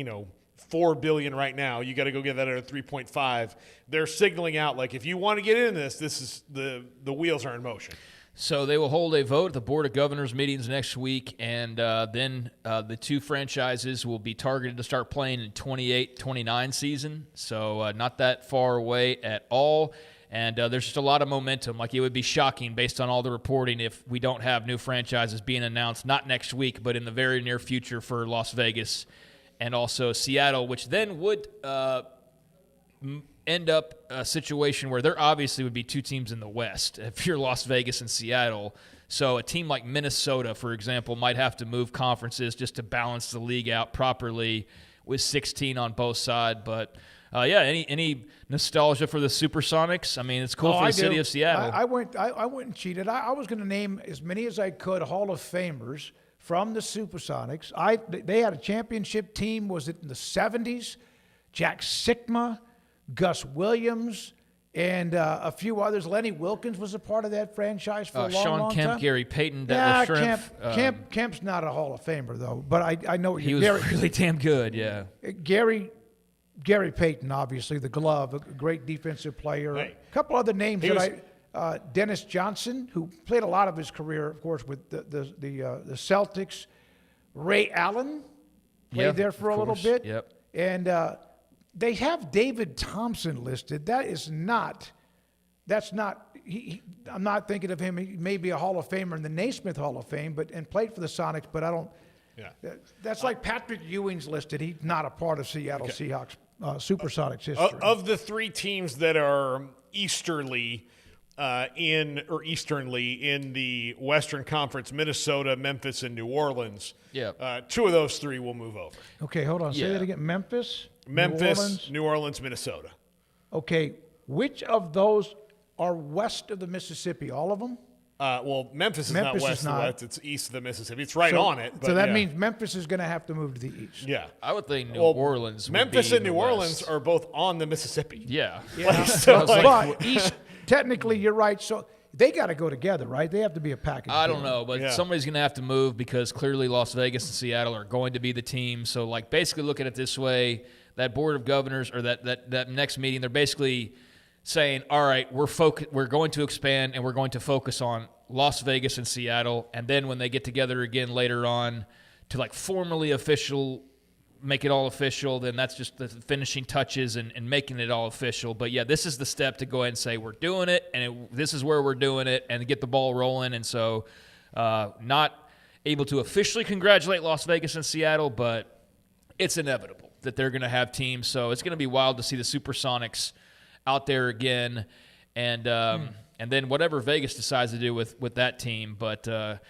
$4 billion right now. You got to go get that at 3.5. They're signaling out, like, if you want to get in this is the wheels are in motion. So they will hold a vote at the Board of Governors meetings next week, and then the two franchises will be targeted to start playing in 28-29 season. So not that far away at all. And there's just a lot of momentum. Like, it would be shocking based on all the reporting if we don't have new franchises being announced, not next week, but in the very near future for Las Vegas and also Seattle, which then would end up a situation where there obviously would be two teams in the West if you're Las Vegas and Seattle. So a team like Minnesota, for example, might have to move conferences just to balance the league out properly with 16 on both sides. But any nostalgia for the Supersonics? I mean, it's cool for the city of Seattle. I went and cheated. I was going to name as many as I could Hall of Famers from the Supersonics. They had a championship team, was it in the 70s? Jack Sikma, Gus Williams, and a few others. Lenny Wilkins was a part of that franchise for a long Sean Kemp, time. Gary Payton, Detlef Schrempf. Kemp's not a Hall of Famer, though. But I know he was really damn good, yeah. Gary Payton, obviously, the glove, a great defensive player. A couple other names Dennis Johnson, who played a lot of his career, of course, with the Celtics. Ray Allen played there for a little bit. Yep. And they have David Thompson listed. I'm not thinking of him. He may be a Hall of Famer in the Naismith Hall of Fame, and played for the Sonics, but I don't. Yeah. That's like Patrick Ewing's listed. He's not a part of Seattle Seahawks Supersonics history. Of the three teams that are easternly in the Western Conference, Minnesota, Memphis, and New Orleans. Yeah. Two of those three will move over. Okay, hold on. Say that again. Memphis, New Orleans, Minnesota. Okay, which of those are west of the Mississippi? All of them? Well, Memphis is not west of the West. It's east of the Mississippi. It's right on it. But so that means Memphis is going to have to move to the east. Yeah. I would think New Orleans would Memphis be and in New the Orleans West. are both on the Mississippi. Yeah. But east, technically, you're right. So they got to go together, right? They have to be a package. I don't know, but somebody's going to have to move, because clearly Las Vegas and Seattle are going to be the team. So, like, basically look at it this way. That Board of Governors, or that next meeting, they're basically saying, all right, we're going to expand, and we're going to focus on Las Vegas and Seattle. And then when they get together again later on to, like, formally make it all official, then that's just the finishing touches and making it all official. But, yeah, this is the step to go ahead and say we're doing it, and this is where we're doing it, and get the ball rolling. And so not able to officially congratulate Las Vegas and Seattle, but it's inevitable that they're going to have teams. So it's going to be wild to see the Supersonics out there again, and then whatever Vegas decides to do with that team. But, the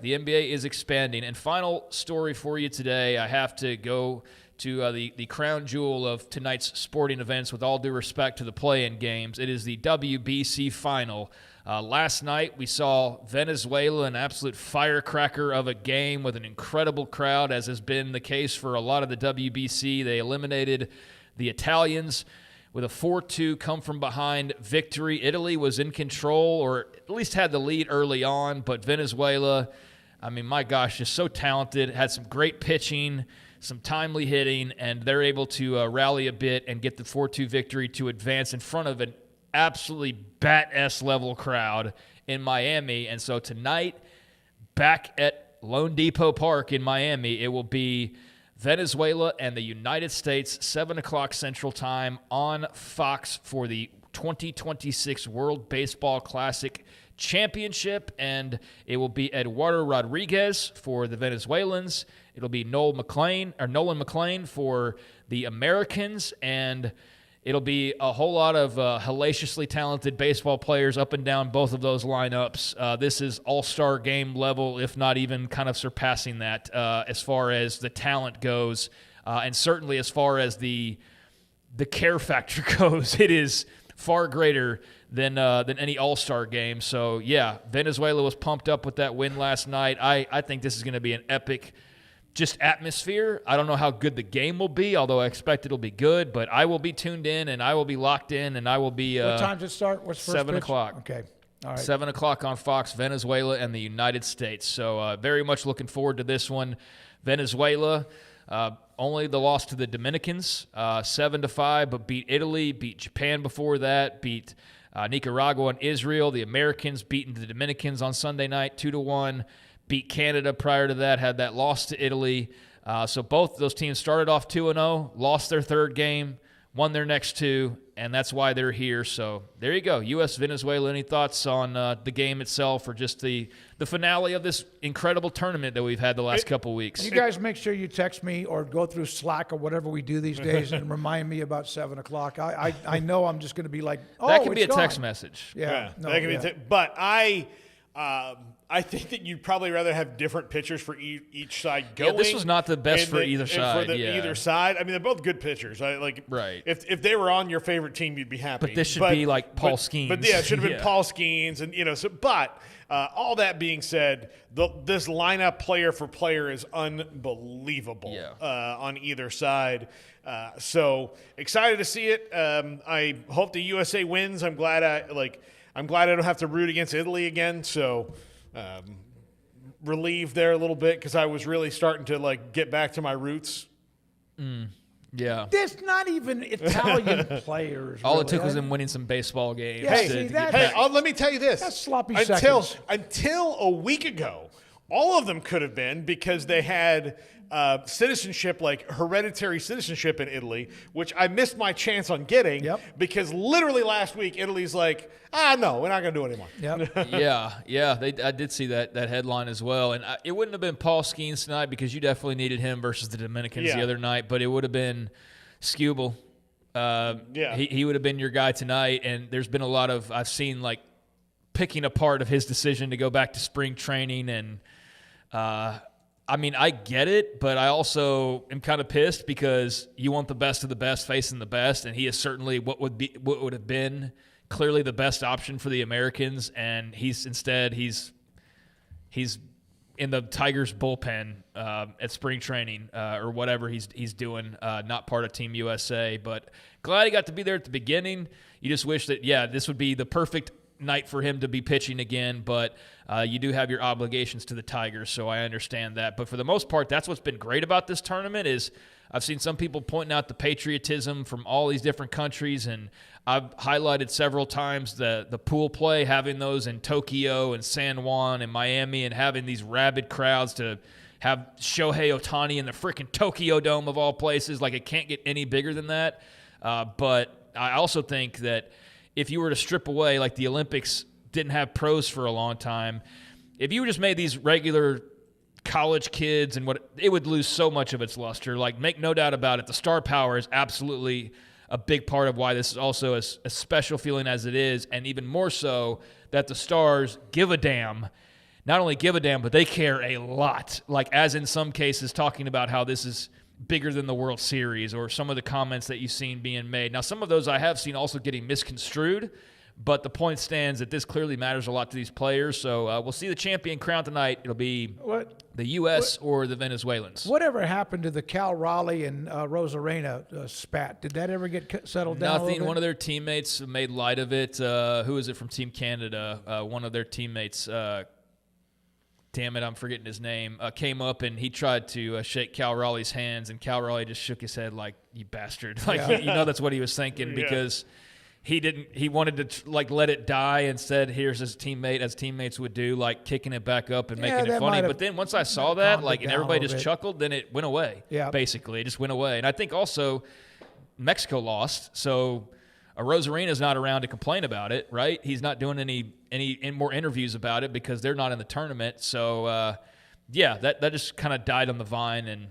NBA is expanding. And final story for you today, I have to go to the crown jewel of tonight's sporting events, with all due respect to the play-in games. It is the WBC final. Last night, we saw Venezuela, an absolute firecracker of a game with an incredible crowd, as has been the case for a lot of the WBC. They eliminated the Italians with a 4-2 come-from-behind victory. Italy was in control, or at least had the lead early on, but Venezuela, I mean, my gosh, just so talented, had some great pitching, some timely hitting, and they're able to rally a bit and get the 4-2 victory to advance in front of an absolutely bat-S level crowd in Miami. And so tonight, back at Lone Depot Park in Miami, it will be Venezuela and the United States, 7 o'clock Central Time on Fox for the 2026 World Baseball Classic Championship. And it will be Eduardo Rodriguez for the Venezuelans. It'll be Nolan McLean for the Americans, and it'll be a whole lot of hellaciously talented baseball players up and down both of those lineups. This is all-star game level, if not even kind of surpassing that as far as the talent goes, and certainly as far as the care factor goes. It is far greater than any all-star game. So, yeah, Venezuela was pumped up with that win last night. I think this is going to be an epic just atmosphere. I don't know how good the game will be, although I expect it'll be good, but I will be tuned in and I will be locked in, and I will be what time does it start? What's first 7 pitch? o'clock. Okay. All right. 7 o'clock on Fox, Venezuela and the United States. So very much looking forward to this one. Venezuela, only the loss to the Dominicans, 7-5, but beat Italy, beat Japan before that, beat Nicaragua and Israel. The Americans beating the Dominicans on Sunday night, 2-1. Beat Canada prior to that, had that loss to Italy. So both those teams started off 2-0, lost their third game, won their next two, and that's why they're here. So there you go. U.S.-Venezuela, any thoughts on the game itself, or just the finale of this incredible tournament that we've had the last couple weeks? You guys make sure you text me or go through Slack or whatever we do these days and remind me about 7 o'clock. I know I'm just going to be like, oh, that can be a gone. text message. Yeah. No, that can be but I think that you'd probably rather have different pitchers for each side going. Yeah, this was not the best for either side. Either side. I mean, they're both good pitchers. Right. If they were on your favorite team, you'd be happy. But this should be like Paul Skeens. But yeah, it should have been Paul Skeens, and So, but all that being said, this lineup player for player is unbelievable on either side. So excited to see it. I hope the USA wins. I'm glad I don't have to root against Italy again. So. Relieved there a little bit, because I was really starting to get back to my roots. Yeah. There's not even Italian players. All really. it took was them winning some baseball games. Yeah, let me tell you this. That's sloppy seconds. Until a week ago, all of them could have been, because they had citizenship, like hereditary citizenship in Italy, which I missed my chance on getting because literally last week Italy's like, no, we're not going to do it anymore. I did see that headline as well. And it wouldn't have been Paul Skeens tonight, because you definitely needed him versus the Dominicans the other night, but it would have been Skubal. He would have been your guy tonight. And there's been a lot of, I've seen picking apart of his decision to go back to spring training. And I mean, I get it, but I also am kind of pissed, because you want the best of the best facing the best, and he is certainly what would have been clearly the best option for the Americans, and he's in the Tigers bullpen at spring training or whatever he's doing, not part of Team USA. But glad he got to be there at the beginning. You just wish that this would be the perfect night for him to be pitching again, but you do have your obligations to the Tigers, so I understand that. But for the most part, that's what's been great about this tournament is I've seen some people pointing out the patriotism from all these different countries, and I've highlighted several times the pool play, having those in Tokyo and San Juan and Miami, and having these rabid crowds to have Shohei Ohtani in the freaking Tokyo Dome of all places. It can't get any bigger than that. But I also think that if you were to strip away, the Olympics didn't have pros for a long time, if you just made these regular college kids and it would lose so much of its luster. Make no doubt about it, the star power is absolutely a big part of why this is also as a special feeling as it is, and even more so that the stars give a damn. Not only give a damn, but they care a lot. As in some cases, talking about how this is bigger than the World Series, or some of the comments that you've seen being made. Now, some of those I have seen also getting misconstrued, but the point stands that this clearly matters a lot to these players. So we'll see the champion crown tonight. It'll be the U.S. or the Venezuelans. Whatever happened to the Cal Raleigh and Rosarena spat? Did that ever get settled down? Nothing. One of their teammates made light of it. Who is it from Team Canada? One of their teammates, damn it, I'm forgetting his name, came up and he tried to shake Cal Raleigh's hands, and Cal Raleigh just shook his head like, you bastard. Like, you know that's what he was thinking, because he wanted to let it die and said, here's his teammate, as teammates would do, like kicking it back up and making it funny. But then once I saw that, and everybody just chuckled, then it went away. Yeah. Basically, it just went away. And I think also Mexico lost, so Rosarena's not around to complain about it, right? He's not doing any more interviews about it because they're not in the tournament. So, that just kind of died on the vine, and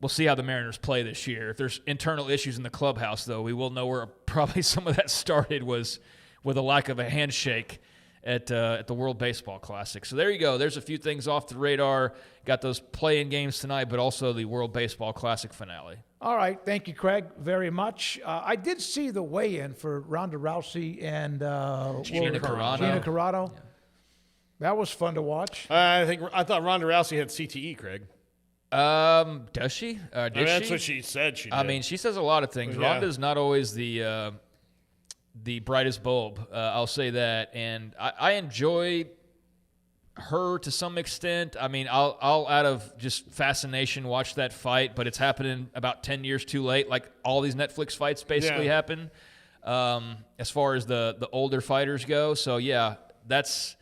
we'll see how the Mariners play this year. If there's internal issues in the clubhouse, though, we will know where probably some of that started was with a lack of a handshake at the World Baseball Classic. So there you go. There's a few things off the radar. Got those play-in games tonight, but also the World Baseball Classic finale. All right. Thank you, Craig, very much. I did see the weigh-in for Ronda Rousey and Gina Carano. Gina Carano. Yeah. That was fun to watch. I thought Ronda Rousey had CTE, Craig. Does she? That's what she said she did. I mean, she says a lot of things. Yeah. Ronda's not always the brightest bulb, I'll say that. And I enjoy her to some extent. I mean, I'll out of just fascination watch that fight, but it's happening about 10 years too late, like all these Netflix fights basically happen, as far as the older fighters go. So, yeah, that's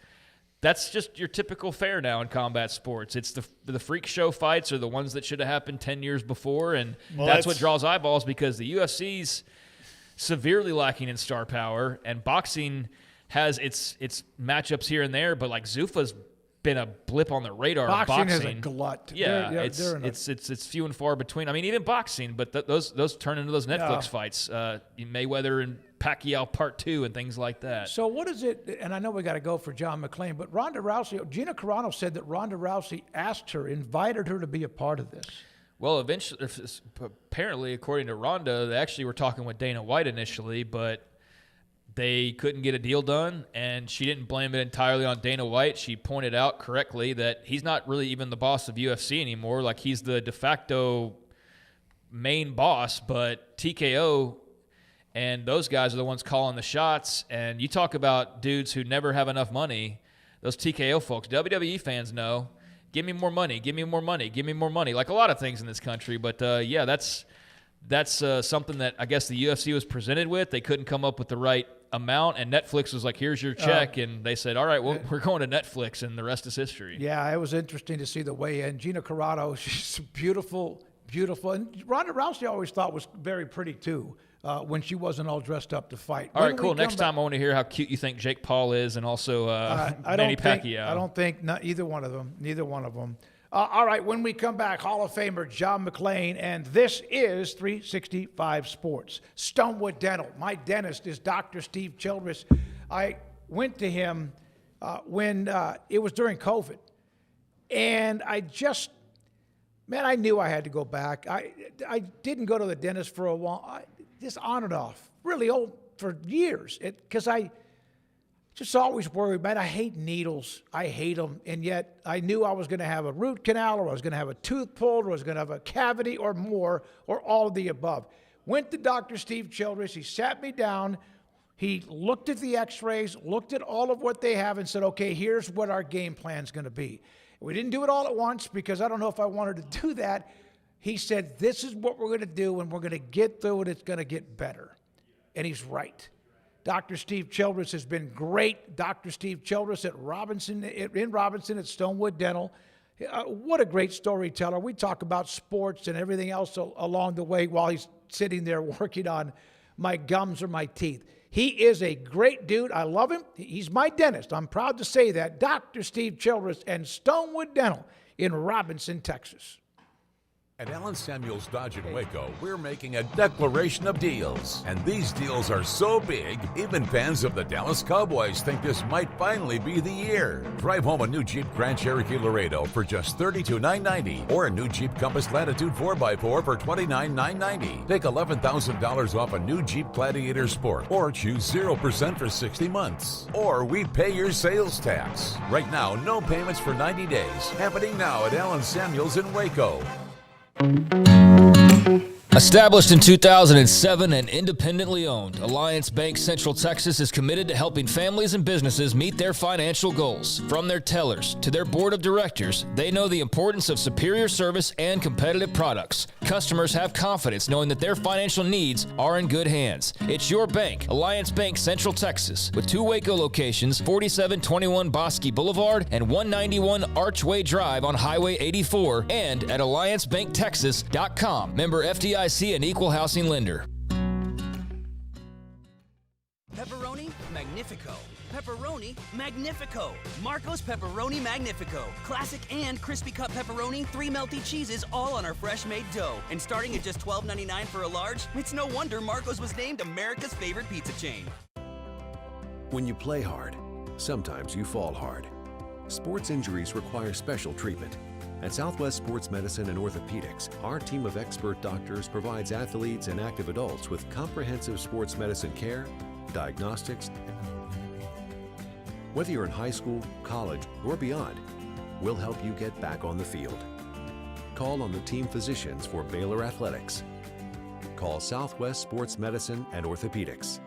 just your typical fare now in combat sports. It's the freak show fights are the ones that should have happened 10 years before, and that's what draws eyeballs, because the UFC's severely lacking in star power, and boxing has its matchups here and there, but like Zuffa's been a blip on the radar. Boxing is a glut. Yeah, it's few and far between. I mean, even boxing, but those turn into those Netflix fights. Mayweather and Pacquiao Part 2 and things like that. So what is it, and I know we got to go for John McClain, but Ronda Rousey, Gina Carano said that Ronda Rousey invited her to be a part of this. Well, eventually, apparently, according to Ronda, they actually were talking with Dana White initially, but they couldn't get a deal done, and she didn't blame it entirely on Dana White. She pointed out correctly that he's not really even the boss of UFC anymore. Like, he's the de facto main boss, but TKO and those guys are the ones calling the shots. And you talk about dudes who never have enough money, those TKO folks, WWE fans know, give me more money, give me more money, give me more money, like a lot of things in this country. But, that's something that I guess the UFC was presented with. They couldn't come up with the right amount, and Netflix was like, here's your check, and they said, all right, well, we're going to Netflix, and the rest is history. Yeah, it was interesting to see the weigh-in. Gina Carano, she's beautiful, and Ronda Rousey I always thought was very pretty, too, when she wasn't all dressed up to fight. All right, cool. Next time I want to hear how cute you think Jake Paul is, and also Manny Pacquiao. I don't think either one of them. All right, when we come back, Hall of Famer John McClain, and this is 365 Sports. Stonewood Dental. My dentist is Dr. Steve Childress. I went to him when it was during COVID, and I knew I had to go back. I didn't go to the dentist for a while, just on and off, really old for years, because I just always worried, man. I hate needles. I hate them. And yet I knew I was going to have a root canal, or I was going to have a tooth pulled, or I was going to have a cavity, or more, or all of the above. Went to Dr. Steve Childress. He sat me down. He looked at the x-rays, looked at all of what they have, and said, okay, here's what our game plan is going to be. We didn't do it all at once, because I don't know if I wanted to do that. He said, this is what we're going to do, and we're going to get through it. It's going to get better. And he's right. Dr. Steve Childress has been great. Dr. Steve Childress in Robinson at Stonewood Dental. What a great storyteller. We talk about sports and everything else along the way while he's sitting there working on my gums or my teeth. He is a great dude. I love him. He's my dentist. I'm proud to say that. Dr. Steve Childress and Stonewood Dental in Robinson, Texas. At Allen Samuels Dodge in Waco, we're making a declaration of deals. And these deals are so big, even fans of the Dallas Cowboys think this might finally be the year. Drive home a new Jeep Grand Cherokee Laredo for just $32,990, or a new Jeep Compass Latitude 4x4 for $29,990. Take $11,000 off a new Jeep Gladiator Sport, or choose 0% for 60 months. Or we pay your sales tax. Right now, no payments for 90 days. Happening now at Allen Samuels in Waco. Established in 2007 and independently owned, Alliance Bank Central Texas is committed to helping families and businesses meet their financial goals. From their tellers to their board of directors, they know the importance of superior service and competitive products. Customers have confidence knowing that their financial needs are in good hands. It's your bank, Alliance Bank Central Texas, with 2 Waco locations, 4721 Bosque Boulevard and 191 Archway Drive on Highway 84, and at alliancebanktexas.com. Member FDIC, an equal housing lender. Pepperoni Magnifico. Pepperoni Magnifico. Marco's Pepperoni Magnifico. Classic and crispy cut pepperoni, 3 melty cheeses, all on our fresh made dough. And starting at just $12.99 for a large, it's no wonder Marco's was named America's favorite pizza chain. When you play hard, sometimes you fall hard. Sports injuries require special treatment. At Southwest Sports Medicine and Orthopedics, our team of expert doctors provides athletes and active adults with comprehensive sports medicine care, diagnostics. Whether you're in high school, college, or beyond, we'll help you get back on the field. Call on the team physicians for Baylor Athletics. Call Southwest Sports Medicine and Orthopedics.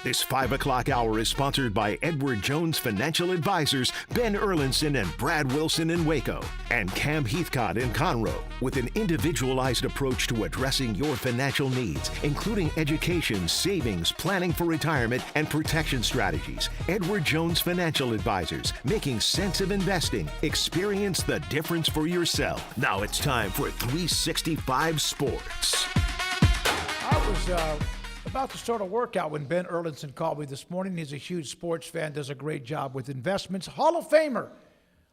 This 5 o'clock hour is sponsored by Edward Jones Financial Advisors, Ben Erlinson and Brad Wilson in Waco, and Cam Heathcott in Conroe, with an individualized approach to addressing your financial needs, including education, savings, planning for retirement, and protection strategies. Edward Jones Financial Advisors, making sense of investing. Experience the difference for yourself. Now it's time for 365 Sports. I was about to start a workout when Ben Erlinson called me this morning. He's a huge sports fan, does a great job with investments. Hall of Famer,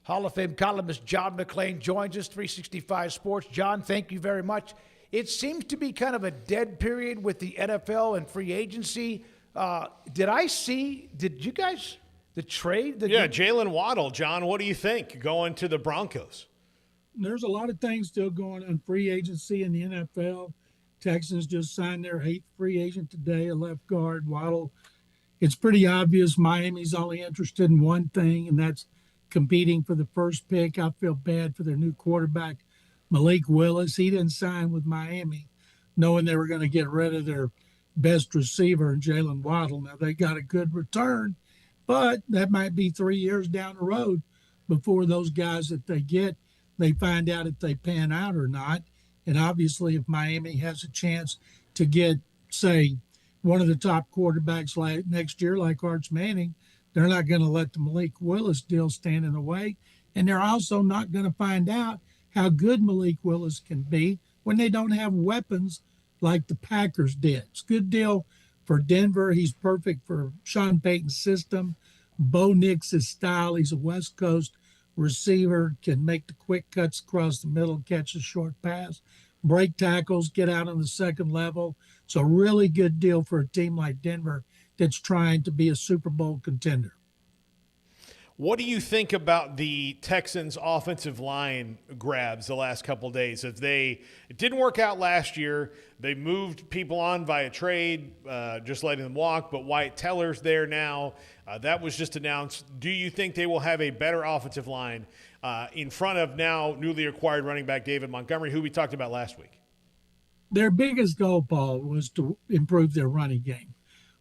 Hall of Fame columnist John McClain joins us, 365 Sports. John, thank you very much. It seems to be kind of a dead period with the NFL and free agency. Did you guys, the trade? Jalen Waddle. John, what do you think going to the Broncos? There's a lot of things still going on free agency in the NFL. Texans just signed their 8th free agent today, a left guard, Waddle. It's pretty obvious Miami's only interested in one thing, and that's competing for the first pick. I feel bad for their new quarterback, Malik Willis. He didn't sign with Miami knowing they were going to get rid of their best receiver, Jalen Waddle. Now, they got a good return, but that might be 3 years down the road before those guys that they get, they find out if they pan out or not. And obviously, if Miami has a chance to get, say, one of the top quarterbacks next year, like Arch Manning, they're not going to let the Malik Willis deal stand in the way. And they're also not going to find out how good Malik Willis can be when they don't have weapons like the Packers did. It's a good deal for Denver. He's perfect for Sean Payton's system. Bo Nix's style. He's a West Coast receiver, can make the quick cuts across the middle, catch a short pass, break tackles, get out on the second level. It's a really good deal for a team like Denver that's trying to be a Super Bowl contender. What do you think about the Texans' offensive line grabs the last couple of days? It didn't work out last year. They moved people on via trade, just letting them walk, but Wyatt Teller's there now. That was just announced. Do you think they will have a better offensive line in front of now newly acquired running back David Montgomery, who we talked about last week? Their biggest goal, Paul, was to improve their running game.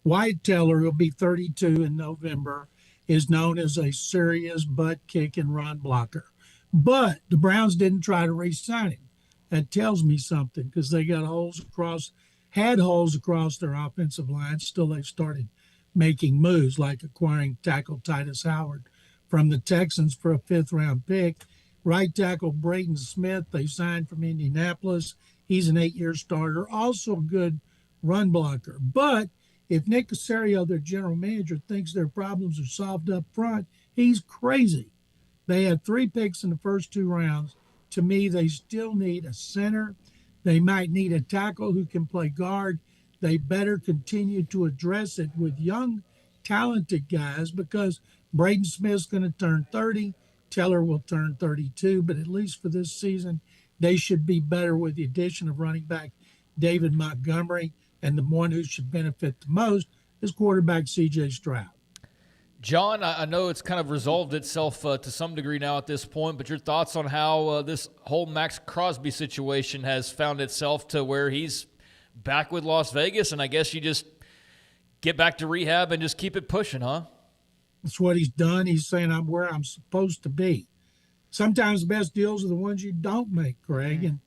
Wyatt Teller, who'll be 32 in November, is known as a serious butt-kicking run blocker. But the Browns didn't try to re-sign him. That tells me something because they got had holes across their offensive line. Still, they started making moves like acquiring tackle Titus Howard from the Texans for a 5th-round pick. Right tackle Braden Smith, they signed from Indianapolis. He's an 8-year starter, also a good run blocker. But if Nick Caserio, their general manager, thinks their problems are solved up front, he's crazy. They had 3 picks in the first 2 rounds. to me, they still need a center. They might need a tackle who can play guard. They better continue to address it with young, talented guys because Braden Smith's going to turn 30. Teller will turn 32, but at least for this season, they should be better with the addition of running back David Montgomery, and the one who should benefit the most is quarterback C.J. Stroud. John, I know it's kind of resolved itself to some degree now at this point, but your thoughts on how this whole Max Crosby situation has found itself to where he's back with Las Vegas, and I guess you just get back to rehab and just keep it pushing, huh? That's what he's done. He's saying, I'm where I'm supposed to be. Sometimes the best deals are the ones you don't make, Craig. And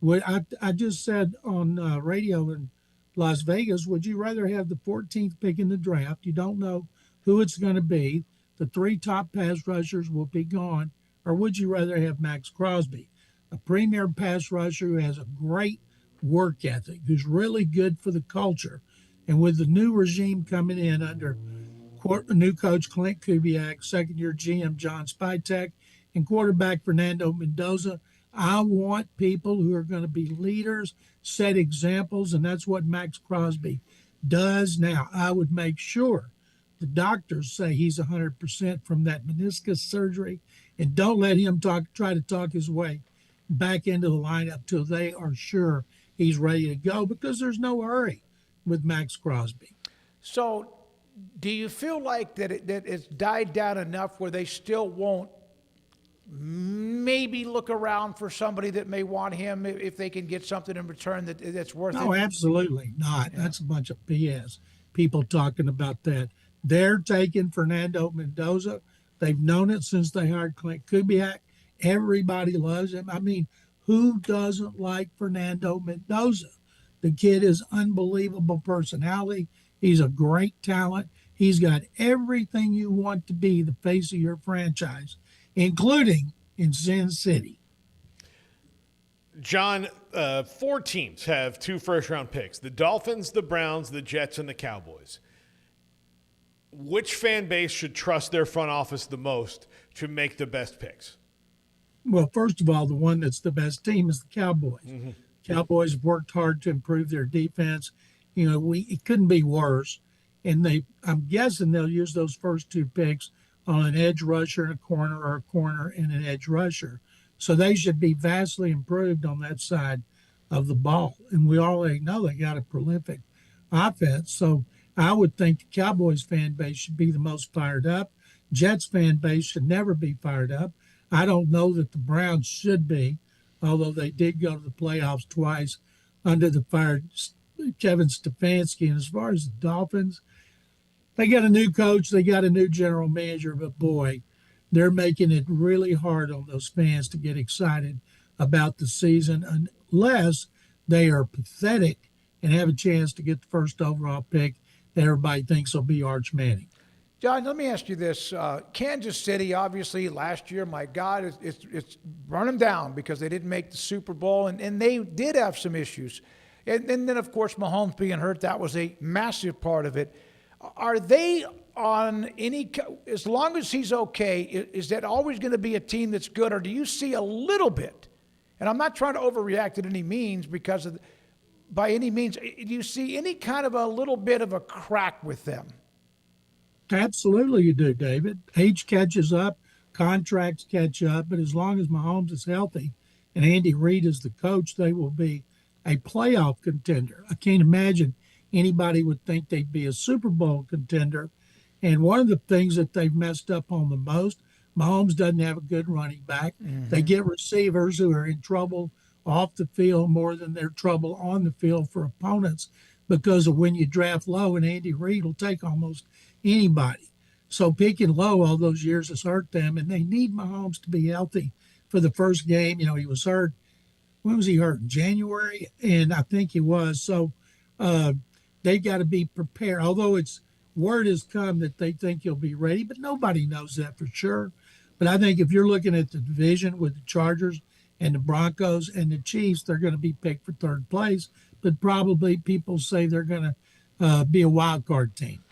what I just said on radio in Las Vegas, would you rather have the 14th pick in the draft? You don't know who it's going to be. The 3 top pass rushers will be gone. Or would you rather have Max Crosby, a premier pass rusher who has a great work ethic, who's really good for the culture? And with the new regime coming in under new coach Clint Kubiak, second-year GM John Spytek, and quarterback Fernando Mendoza, I want people who are going to be leaders, set examples, and that's what Max Crosby does now. I would make sure the doctors say he's 100% from that meniscus surgery, and don't let him try to talk his way back into the lineup till they are sure he's ready to go, because there's no hurry with Max Crosby. So do you feel like that it's died down enough where they still won't maybe look around for somebody that may want him if they can get something in return that's worth it? No, absolutely not. Yeah. That's a bunch of BS. People talking about that. They're taking Fernando Mendoza. They've known it since they hired Clint Kubiak. Everybody loves him. I mean, who doesn't like Fernando Mendoza? The kid is unbelievable personality. He's a great talent. He's got everything you want to be the face of your franchise, including in Sin City. John, 4 teams have 2 first-round picks: the Dolphins, the Browns, the Jets, and the Cowboys. Which fan base should trust their front office the most to make the best picks? Well, first of all, the one that's the best team is the Cowboys. Mm-hmm. Cowboys have worked hard to improve their defense. You know, it couldn't be worse. And I'm guessing they'll use those first 2 picks on an edge rusher and a corner, or a corner and an edge rusher. So they should be vastly improved on that side of the ball. And we already know they got a prolific offense. So I would think the Cowboys fan base should be the most fired up. Jets fan base should never be fired up. I don't know that the Browns should be, although they did go to the playoffs twice under the fired Kevin Stefanski. And as far as the Dolphins, they got a new coach, they got a new general manager, but boy, they're making it really hard on those fans to get excited about the season unless they are pathetic and have a chance to get the first overall pick that everybody thinks will be Arch Manning. John, let me ask you this. Kansas City, obviously, last year, my God, it's run them down because they didn't make the Super Bowl, and they did have some issues. And then, of course, Mahomes being hurt, that was a massive part of it. Are they on any – as long as he's okay, is that always going to be a team that's good, or do you see a little bit – and I'm not trying to overreact at any means by any means, do you see any kind of a little bit of a crack with them? Absolutely you do, David. Age catches up, contracts catch up, but as long as Mahomes is healthy and Andy Reid is the coach, they will be a playoff contender. I can't imagine anybody would think they'd be a Super Bowl contender. And one of the things that they've messed up on the most, Mahomes doesn't have a good running back. Mm-hmm. They get receivers who are in trouble off the field more than they're trouble on the field for opponents because of when you draft low, and Andy Reid will take almost anybody. So picking low all those years has hurt them, and they need Mahomes to be healthy for the first game. You know, he was hurt. When was he hurt? In January? And I think he was. So they got to be prepared. Although word has come that they think he'll be ready, but nobody knows that for sure. But I think if you're looking at the division with the Chargers and the Broncos and the Chiefs, they're going to be picked for third place. But probably people say they're going to be a wild card team.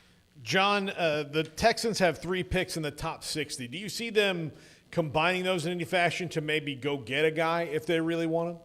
John, the Texans have 3 picks in the top 60. Do you see them combining those in any fashion to maybe go get a guy if they really want him?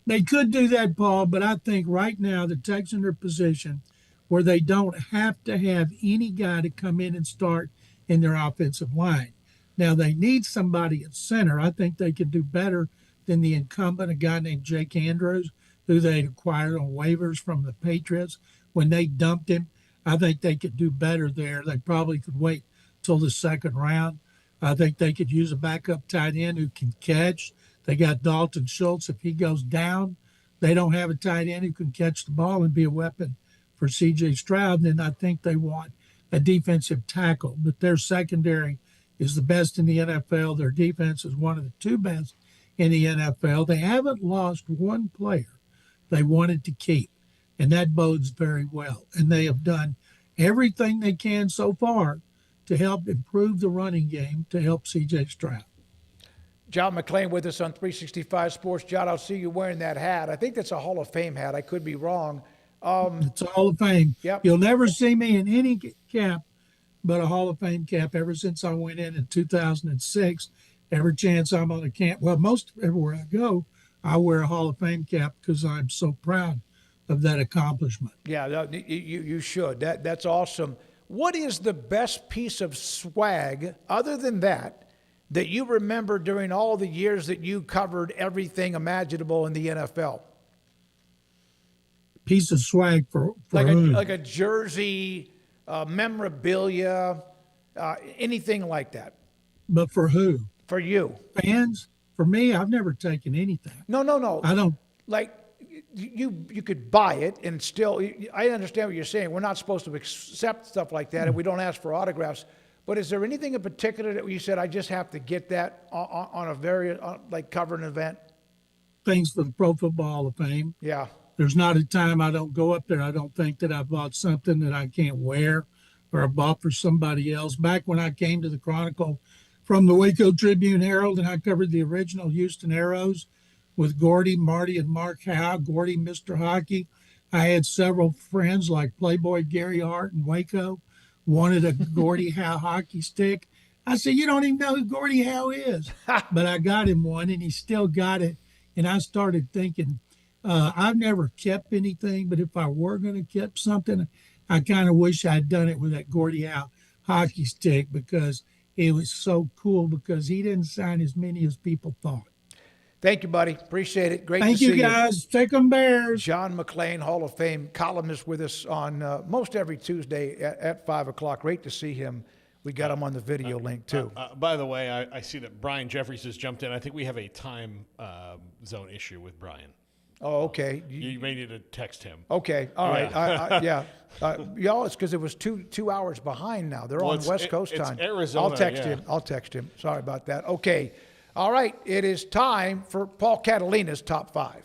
They could do that, Paul, but I think right now the Texans are in a position where they don't have to have any guy to come in and start in their offensive line. Now, they need somebody at center. I think they could do better than the incumbent, a guy named Jake Andrews, who they acquired on waivers from the Patriots. When they dumped him, I think they could do better there. They probably could wait till the second round. I think they could use a backup tight end who can catch. They got Dalton Schultz. If he goes down, they don't have a tight end who can catch the ball and be a weapon for C.J. Stroud. Then I think they want a defensive tackle. But their secondary is the best in the NFL. Their defense is one of the two best in the NFL. They haven't lost one player they wanted to keep, and that bodes very well. And they have done everything they can so far to help improve the running game to help C.J. Stroud. John McClain with us on 365 Sports. John, I'll see you wearing that hat. I think that's a Hall of Fame hat. I could be wrong. It's a Hall of Fame. Yep. You'll never see me in any cap but a Hall of Fame cap ever since I went in 2006. Every chance I'm on a camp, well, most everywhere I go, I wear a Hall of Fame cap because I'm so proud of that accomplishment. Yeah, you should. That's awesome. What is the best piece of swag, other than that you remember during all the years that you covered everything imaginable in the NFL? Piece of swag for like a jersey, memorabilia, anything like that. But for who? For you. Fans? For me, I've never taken anything. No. I don't. Like, you could buy it and still, I understand what you're saying. We're not supposed to accept stuff like that, and we don't ask for autographs. But is there anything in particular that you said, I just have to get that on a very, like, cover an event? Things for the Pro Football Hall of Fame. Yeah. There's not a time I don't go up there. I don't think that I bought something that I can't wear or I bought for somebody else. Back when I came to the Chronicle from the Waco Tribune Herald and I covered the original Houston Aeros with Gordy, Marty, and Mark Howe, Gordy, Mr. Hockey. I had several friends like Playboy Gary Hart in Waco wanted a Gordie Howe hockey stick. I said, you don't even know who Gordie Howe is. But I got him one, and he still got it. And I started thinking, I've never kept anything, but if I were going to keep something, I kind of wish I'd done it with that Gordie Howe hockey stick because it was so cool because he didn't sign as many as people thought. Thank you, buddy. Appreciate it. Great to Thank see you. Thank you, guys. Take 'em Bears. John McClain, Hall of Fame columnist with us on most every Tuesday at 5 o'clock. Great to see him. We got him on the video link, too. By the way, I see that Brian Jeffries has jumped in. I think we have a time zone issue with Brian. Oh, okay. You may need to text him. Okay. All right. Yeah. Y'all, it's because it was two hours behind now. They're on West Coast time. It's Arizona. I'll text him. Sorry about that. Okay. All right. It is time for Paul Catalina's Top 5.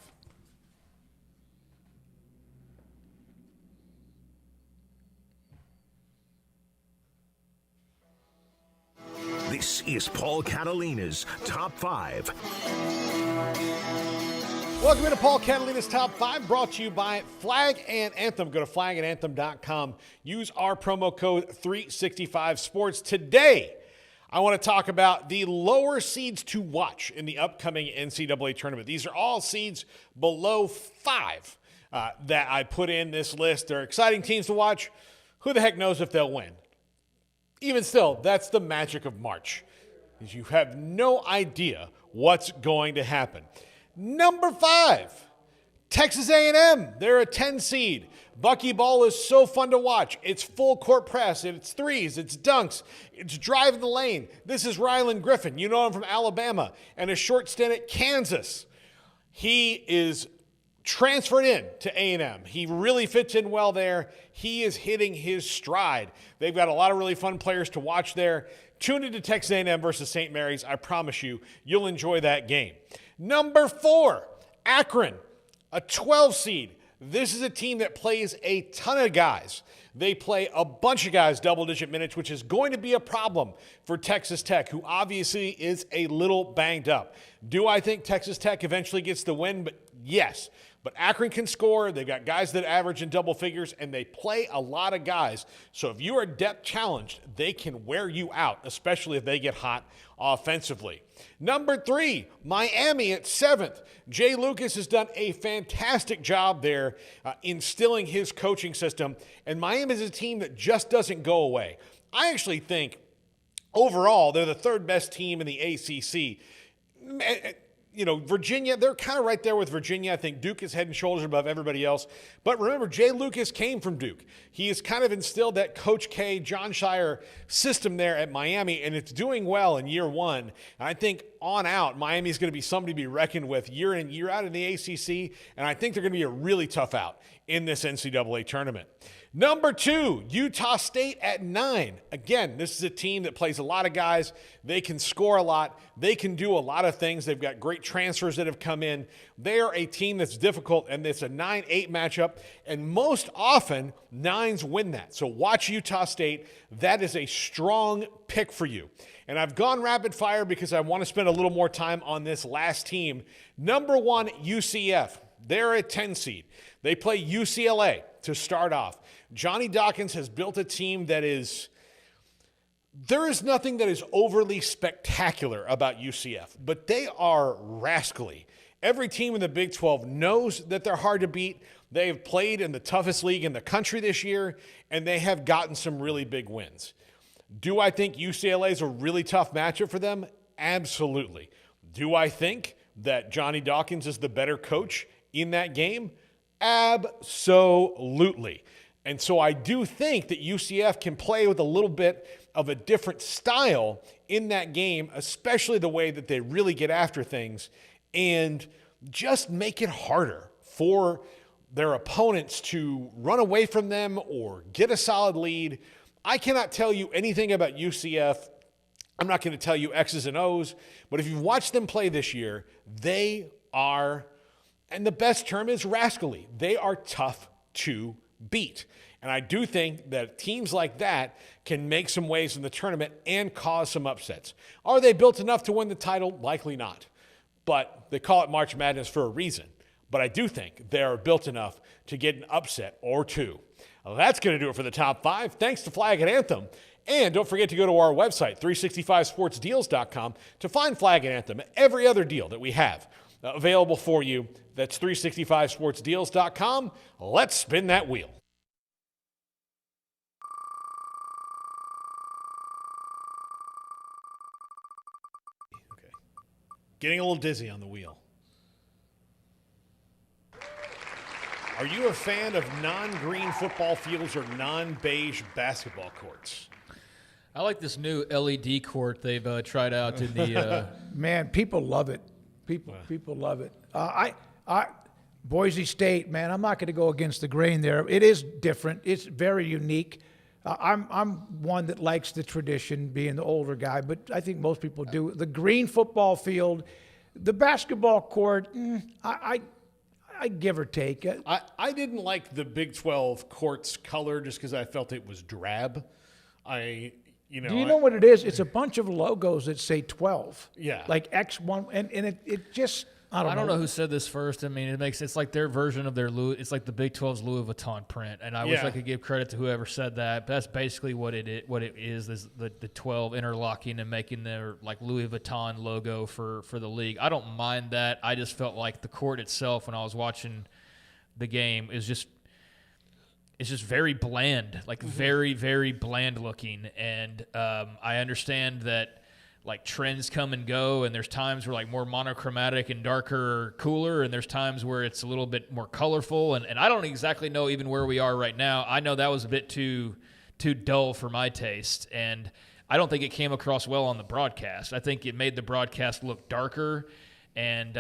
This is Paul Catalina's Top 5. Welcome to Paul Catalina's Top 5, brought to you by Flag and Anthem. Go to flagandanthem.com. Use our promo code 365sports. Today, I want to talk about the lower seeds to watch in the upcoming NCAA tournament. These are all seeds below 5 that I put in this list. They're exciting teams to watch. Who the heck knows if they'll win? Even still, that's the magic of March, is you have no idea what's going to happen. Number 5, Texas A&M. They're a 10 seed. Buckyball is so fun to watch. It's full court press. It's threes. It's dunks. It's driving the lane. This is Rylan Griffin. You know him from Alabama and a short stint at Kansas. He is transferred in to A&M. He really fits in well there. He is hitting his stride. They've got a lot of really fun players to watch there. Tune into Texas A&M versus St. Mary's. I promise you, you'll enjoy that game. Number 4, Akron, a 12 seed. This is a team that plays a ton of guys. They play a bunch of guys double-digit minutes, which is going to be a problem for Texas Tech, who obviously is a little banged up. Do I think Texas Tech eventually gets the win? But yes. But Akron can score. They've got guys that average in double figures, and they play a lot of guys. So if you are depth challenged, they can wear you out, especially if they get hot offensively. Number 3, Miami at 7th. Jay Lucas has done a fantastic job there instilling his coaching system, and Miami is a team that just doesn't go away. I actually think overall they're the 3rd best team in the ACC. Virginia, they're kind of right there with Virginia. I think Duke is head and shoulders above everybody else. But remember, Jay Lucas came from Duke. He has kind of instilled that Coach K, John Shire system there at Miami, and it's doing well in year 1. And I think on out, Miami is going to be somebody to be reckoned with year in, year out in the ACC, and I think they're going to be a really tough out in this NCAA tournament. Number 2, Utah State at 9. Again, this is a team that plays a lot of guys. They can score a lot. They can do a lot of things. They've got great transfers that have come in. They are a team that's difficult, and it's a 9-8 matchup, and most often, 9s win that. So watch Utah State. That is a strong pick for you. And I've gone rapid fire because I want to spend a little more time on this last team. Number 1, UCF. They're a 10 seed. They play UCLA to start off. Johnny Dawkins has built a team that there is nothing that is overly spectacular about UCF, but they are rascally. Every team in the Big 12 knows that they're hard to beat. They have played in the toughest league in the country this year, and they have gotten some really big wins. Do I think UCLA is a really tough matchup for them? Absolutely. Do I think that Johnny Dawkins is the better coach in that game? Absolutely. And so I do think that UCF can play with a little bit of a different style in that game, especially the way that they really get after things and just make it harder for their opponents to run away from them or get a solid lead. I cannot tell you anything about UCF. I'm not going to tell you X's and O's, but if you've watched them play this year, they are, and the best term is rascally. They are tough to beat. And I do think that teams like that can make some waves in the tournament and cause some upsets. Are they built enough to win the title? Likely not. But they call it March Madness for a reason. But I do think they are built enough to get an upset or two. Well, that's going to do it for the top 5. Thanks to Flag and Anthem. And don't forget to go to our website, 365sportsdeals.com, to find Flag and Anthem and every other deal that we have available for you. That's 365sportsdeals.com. Let's spin that wheel. Okay. Getting a little dizzy on the wheel. Are you a fan of non-green football fields or non-beige basketball courts? I like this new LED court they've tried out in the. Man, people love it. People love it. Boise State, man, I'm not going to go against the grain there. It is different. It's very unique. I'm one that likes the tradition, being the older guy, but I think most people do. The green football field, the basketball court, I give or take. I didn't like the Big 12 court's color just because I felt it was drab. Do you know what it is? It's a bunch of logos that say 12. Yeah. Like X1, and it just, I don't know. I don't know who said this first. I mean, it's like their version of it's like the Big 12's Louis Vuitton print. And I wish I could give credit to whoever said that. But that's basically what it is the 12 interlocking and making their like Louis Vuitton logo for the league. I don't mind that. I just felt like the court itself when I was watching the game is just it's just very bland, like very, very bland looking. And I understand that like trends come and go, and there's times where like more monochromatic and darker or cooler, and there's times where it's a little bit more colorful. And I don't exactly know even where we are right now. I know that was a bit too dull for my taste, and I don't think it came across well on the broadcast. I think it made the broadcast look darker and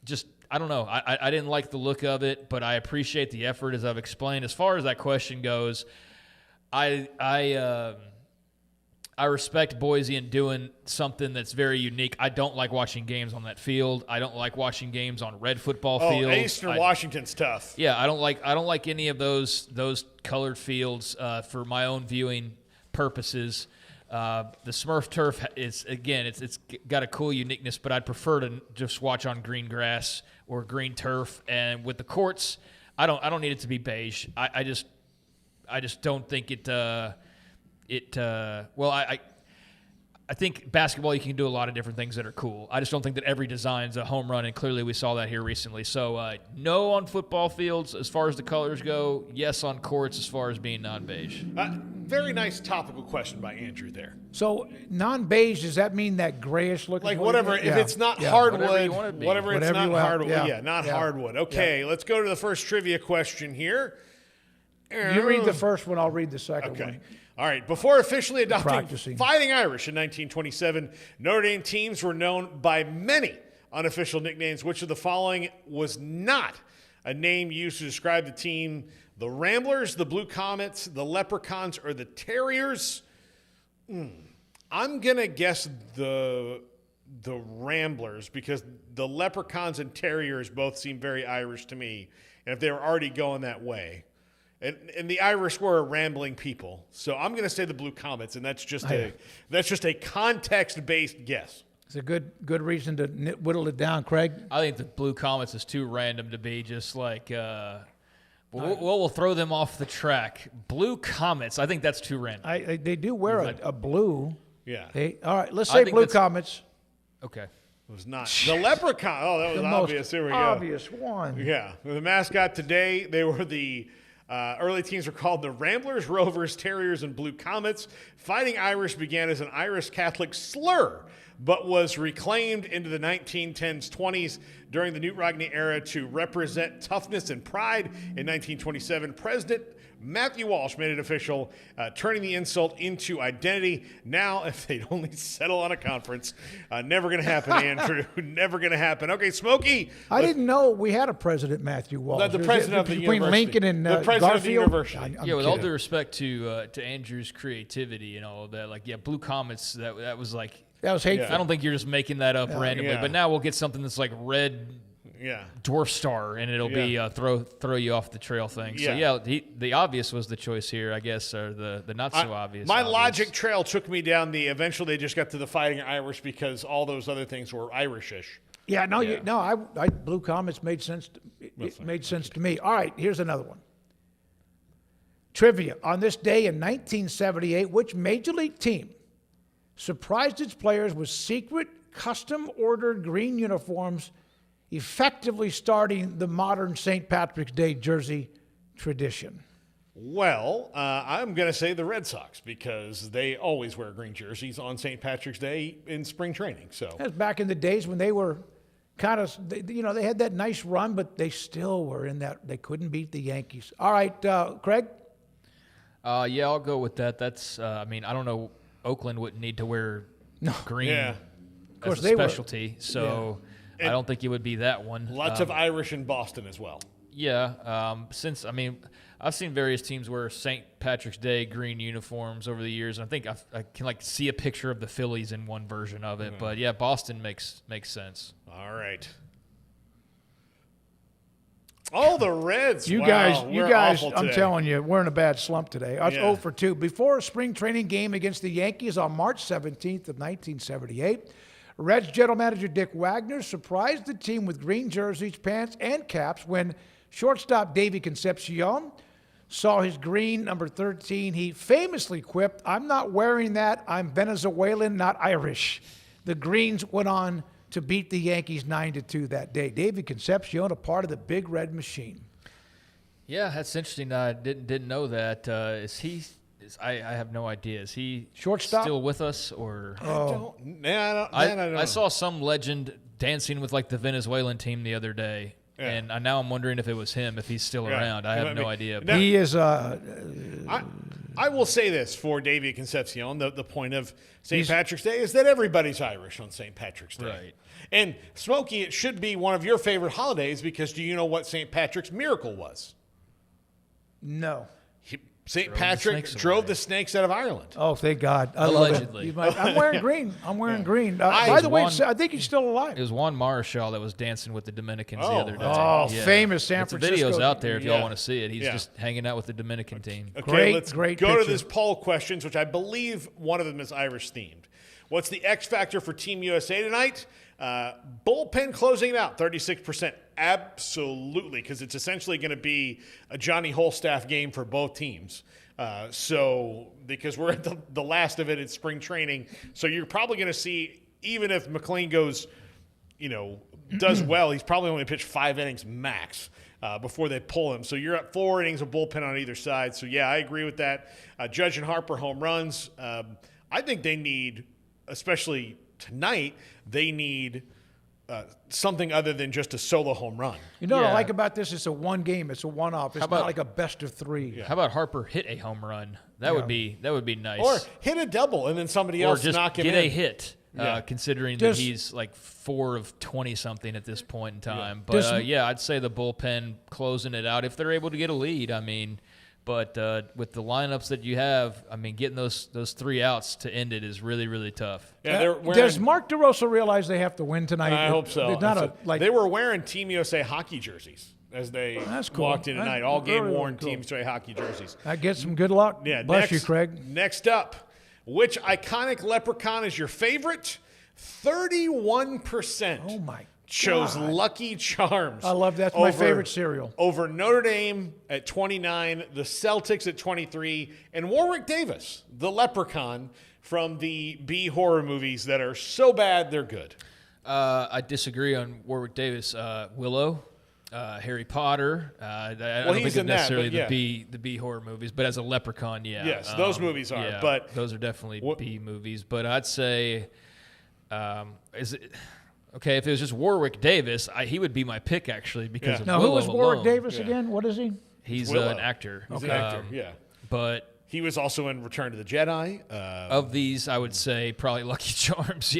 just I don't know. I didn't like the look of it, but I appreciate the effort, as I've explained. As far as that question goes, I respect Boise in doing something that's very unique. I don't like watching games on that field. I don't like watching games on red football fields. Eastern Washington's tough. Yeah, I don't like any of those colored fields for my own viewing purposes. The Smurf turf is, again, it's got a cool uniqueness, but I'd prefer to just watch on green grass or green turf. And with the courts, I don't need it to be beige. I just don't think it. I think basketball, you can do a lot of different things that are cool. I just don't think that every design's a home run, and clearly we saw that here recently. So no on football fields as far as the colors go. Yes on courts as far as being non-beige. Very nice topical question by Andrew there. So non-beige, does that mean that grayish look? Like whatever, if it's not hardwood, whatever it's not hardwood. Not hardwood. Okay, let's go to the first trivia question here. You read the first one, I'll read the second one. All right. Before officially adopting Practicing. Fighting Irish in 1927, Notre Dame teams were known by many unofficial nicknames. Which of the following was not a name used to describe the team? The Ramblers, the Blue Comets, the Leprechauns, or the Terriers? I'm going to guess the Ramblers, because the Leprechauns and Terriers both seem very Irish to me. And if they were already going that way. And the Irish were a rambling people, so I'm going to say the Blue Comets, and that's just a context-based guess. It's a good reason to whittle it down, Craig. I think the Blue Comets is too random to be just like. We'll throw them off the track. Blue Comets, I think that's too random. They do wear a blue. Yeah. All right, let's say Blue Comets. Okay. It was not. The Leprechaun. Oh, that was the obvious. Here we go. Obvious one. Yeah. The mascot today, they were the. Early teams were called the Ramblers, Rovers, Terriers, and Blue Comets. Fighting Irish began as an Irish Catholic slur, but was reclaimed into the 1910s, 20s during the Newt Rogney era to represent toughness and pride. In 1927, President Matthew Walsh made it official, turning the insult into identity. Now, if they'd only settle on a conference, never going to happen, Andrew. Never going to happen. Okay, Smokey. I didn't know we had a President, Matthew Walsh. The president of the between university. Lincoln and the president Garfield? of the university. I'm with all kidding. due respect to Andrew's creativity and all of that, Blue Comets, that was like. That was hateful. I don't think you're just making that up randomly, Yeah. but now we'll get something that's like red. Yeah. Dwarf Star, and it'll be throw you off the trail thing. Yeah. So the obvious was the choice here, I guess, or the not so obvious. My logic trail took me down eventually they just got to the Fighting Irish because all those other things were Irishish. Yeah, I Blue Comets made sense. It made sense to me. All right, here's another one. Trivia. On this day in 1978, which Major League team surprised its players with secret, custom-ordered green uniforms, effectively starting the modern St. Patrick's Day jersey tradition? Well, I'm going to say the Red Sox because they always wear green jerseys on St. Patrick's Day in spring training. So That was back in the days when they were kind of, they had that nice run, but they still were in that. They couldn't beat the Yankees. All right, Craig? Yeah, I'll go with that. That's, I don't know. Oakland wouldn't need to wear green Yeah. Of course, as a they were. specialty, so I don't think it would be that one. Lots of Irish in Boston as well. Yeah, I've seen various teams wear St. Patrick's Day green uniforms over the years, and I think I can see a picture of the Phillies in one version of it. But yeah, Boston makes sense. All right. Oh, the Reds. You Wow, guys, we're awful I'm today. telling you, we're in a bad slump today. Us Yeah. 0 for 2. Before a spring training game against the Yankees on March 17th of 1978, Reds general manager Dick Wagner surprised the team with green jerseys, pants, and caps when shortstop Davey Concepcion saw his green number 13. He famously quipped, "I'm not wearing that. I'm Venezuelan, not Irish." The Greens went on to beat the Yankees 9-2 that day. Davey Concepcion, a part of the Big Red Machine. Yeah, that's interesting. I didn't know that. I have no idea. Is he shortstop still with us or? I don't know. I saw some legend dancing with the Venezuelan team the other day, and now I'm wondering if it was him, if he's still around. I have no idea. Now, he is. I will say this for Davey Concepcion: the point of St. Patrick's Day is that everybody's Irish on St. Patrick's Day. Right. And Smokey, it should be one of your favorite holidays because do you know what St. Patrick's miracle was? No. St. Patrick drove the snakes out of Ireland. Oh, thank God. I Allegedly. love it. I'm wearing green. I'm wearing green. By the way, I think he's still alive. It was Juan Marshall that was dancing with the Dominicans the other day. Oh, famous San Francisco. The video's out there if y'all Yeah. want to see it. He's Yeah. just hanging out with the Dominican team. Okay, Great let's go to picture. this poll questions, which I believe one of them is Irish themed. What's the X factor for Team USA tonight? Bullpen closing it out, 36%. Absolutely, because it's essentially going to be a Johnny Holstaff game for both teams. Because we're at the last of it at spring training, so you're probably going to see, even if McLean goes, does well, he's probably only pitched 5 innings max before they pull him. So you're at 4 innings of bullpen on either side. So, yeah, I agree with that. Judge and Harper home runs. I think they need, especially tonight, they need something other than just a solo home run. What I like about this? It's a one game. It's a one-off. It's not like a best of 3. How about Harper hit a home run? That would be nice. Or hit a double and then somebody else just knock him get in. a hit. Considering that he's like 4 of 20 something at this point in time. But I'd say the bullpen closing it out if they're able to get a lead. I mean, but with the lineups that you have, I mean, getting those 3 outs to end it is really, really tough. Yeah, does Mark DeRosa realize they have to win tonight? I hope so. They were wearing Team USA hockey jerseys as they walked in tonight. All game worn Team USA hockey jerseys. That gets some good luck. Yeah, Bless you, Craig. Next up, which iconic leprechaun is your favorite? 31%. Oh, my chose God. Lucky Charms. I love that. That's my favorite cereal. Over Notre Dame at 29, the Celtics at 23, and Warwick Davis, the leprechaun from the B horror movies that are so bad they're good. I disagree on Warwick Davis. Willow, Harry Potter. I don't think it's necessarily the B horror movies, but as a leprechaun, yeah. Yes, those movies are. Yeah, but those are definitely B movies. But I'd say, okay, if it was just Warwick Davis, he would be my pick actually because of now, Willow who is Warwick alone. Davis again? What is he? He's Willow. an actor. He's an actor, But he was also in Return to the Jedi. Of these, I would say probably Lucky Charms.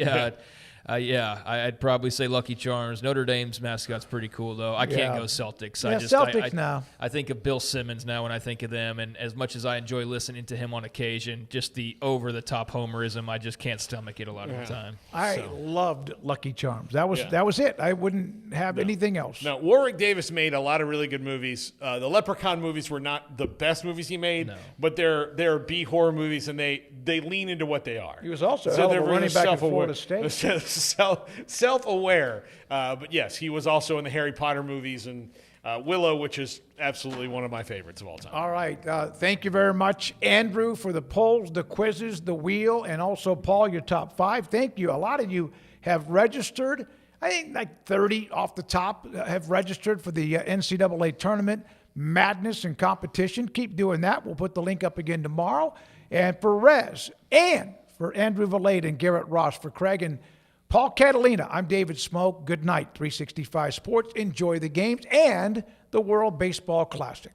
I'd probably say Lucky Charms. Notre Dame's mascot's pretty cool, though. I can't go Celtics. Celtics now. I think of Bill Simmons now when I think of them, and as much as I enjoy listening to him on occasion, just the over-the-top homerism, I just can't stomach it a lot of the time. I loved Lucky Charms. That was it. I wouldn't have anything else. No, Warwick Davis made a lot of really good movies. The Leprechaun movies were not the best movies he made, but they're B horror movies, and they lean into what they are. He was also a hell of a running back at Florida State. Self-aware. But yes, he was also in the Harry Potter movies and Willow, which is absolutely one of my favorites of all time. All right. Thank you very much, Andrew, for the polls, the quizzes, the wheel, and also, Paul, your top 5. Thank you. A lot of you have registered. I think like 30 off the top have registered for the NCAA tournament madness and competition. Keep doing that. We'll put the link up again tomorrow. And for Rez and for Andrew Valade and Garrett Ross, for Craig and Paul Catalina, I'm David Smoak. Good night, 365 Sports. Enjoy the games and the World Baseball Classic.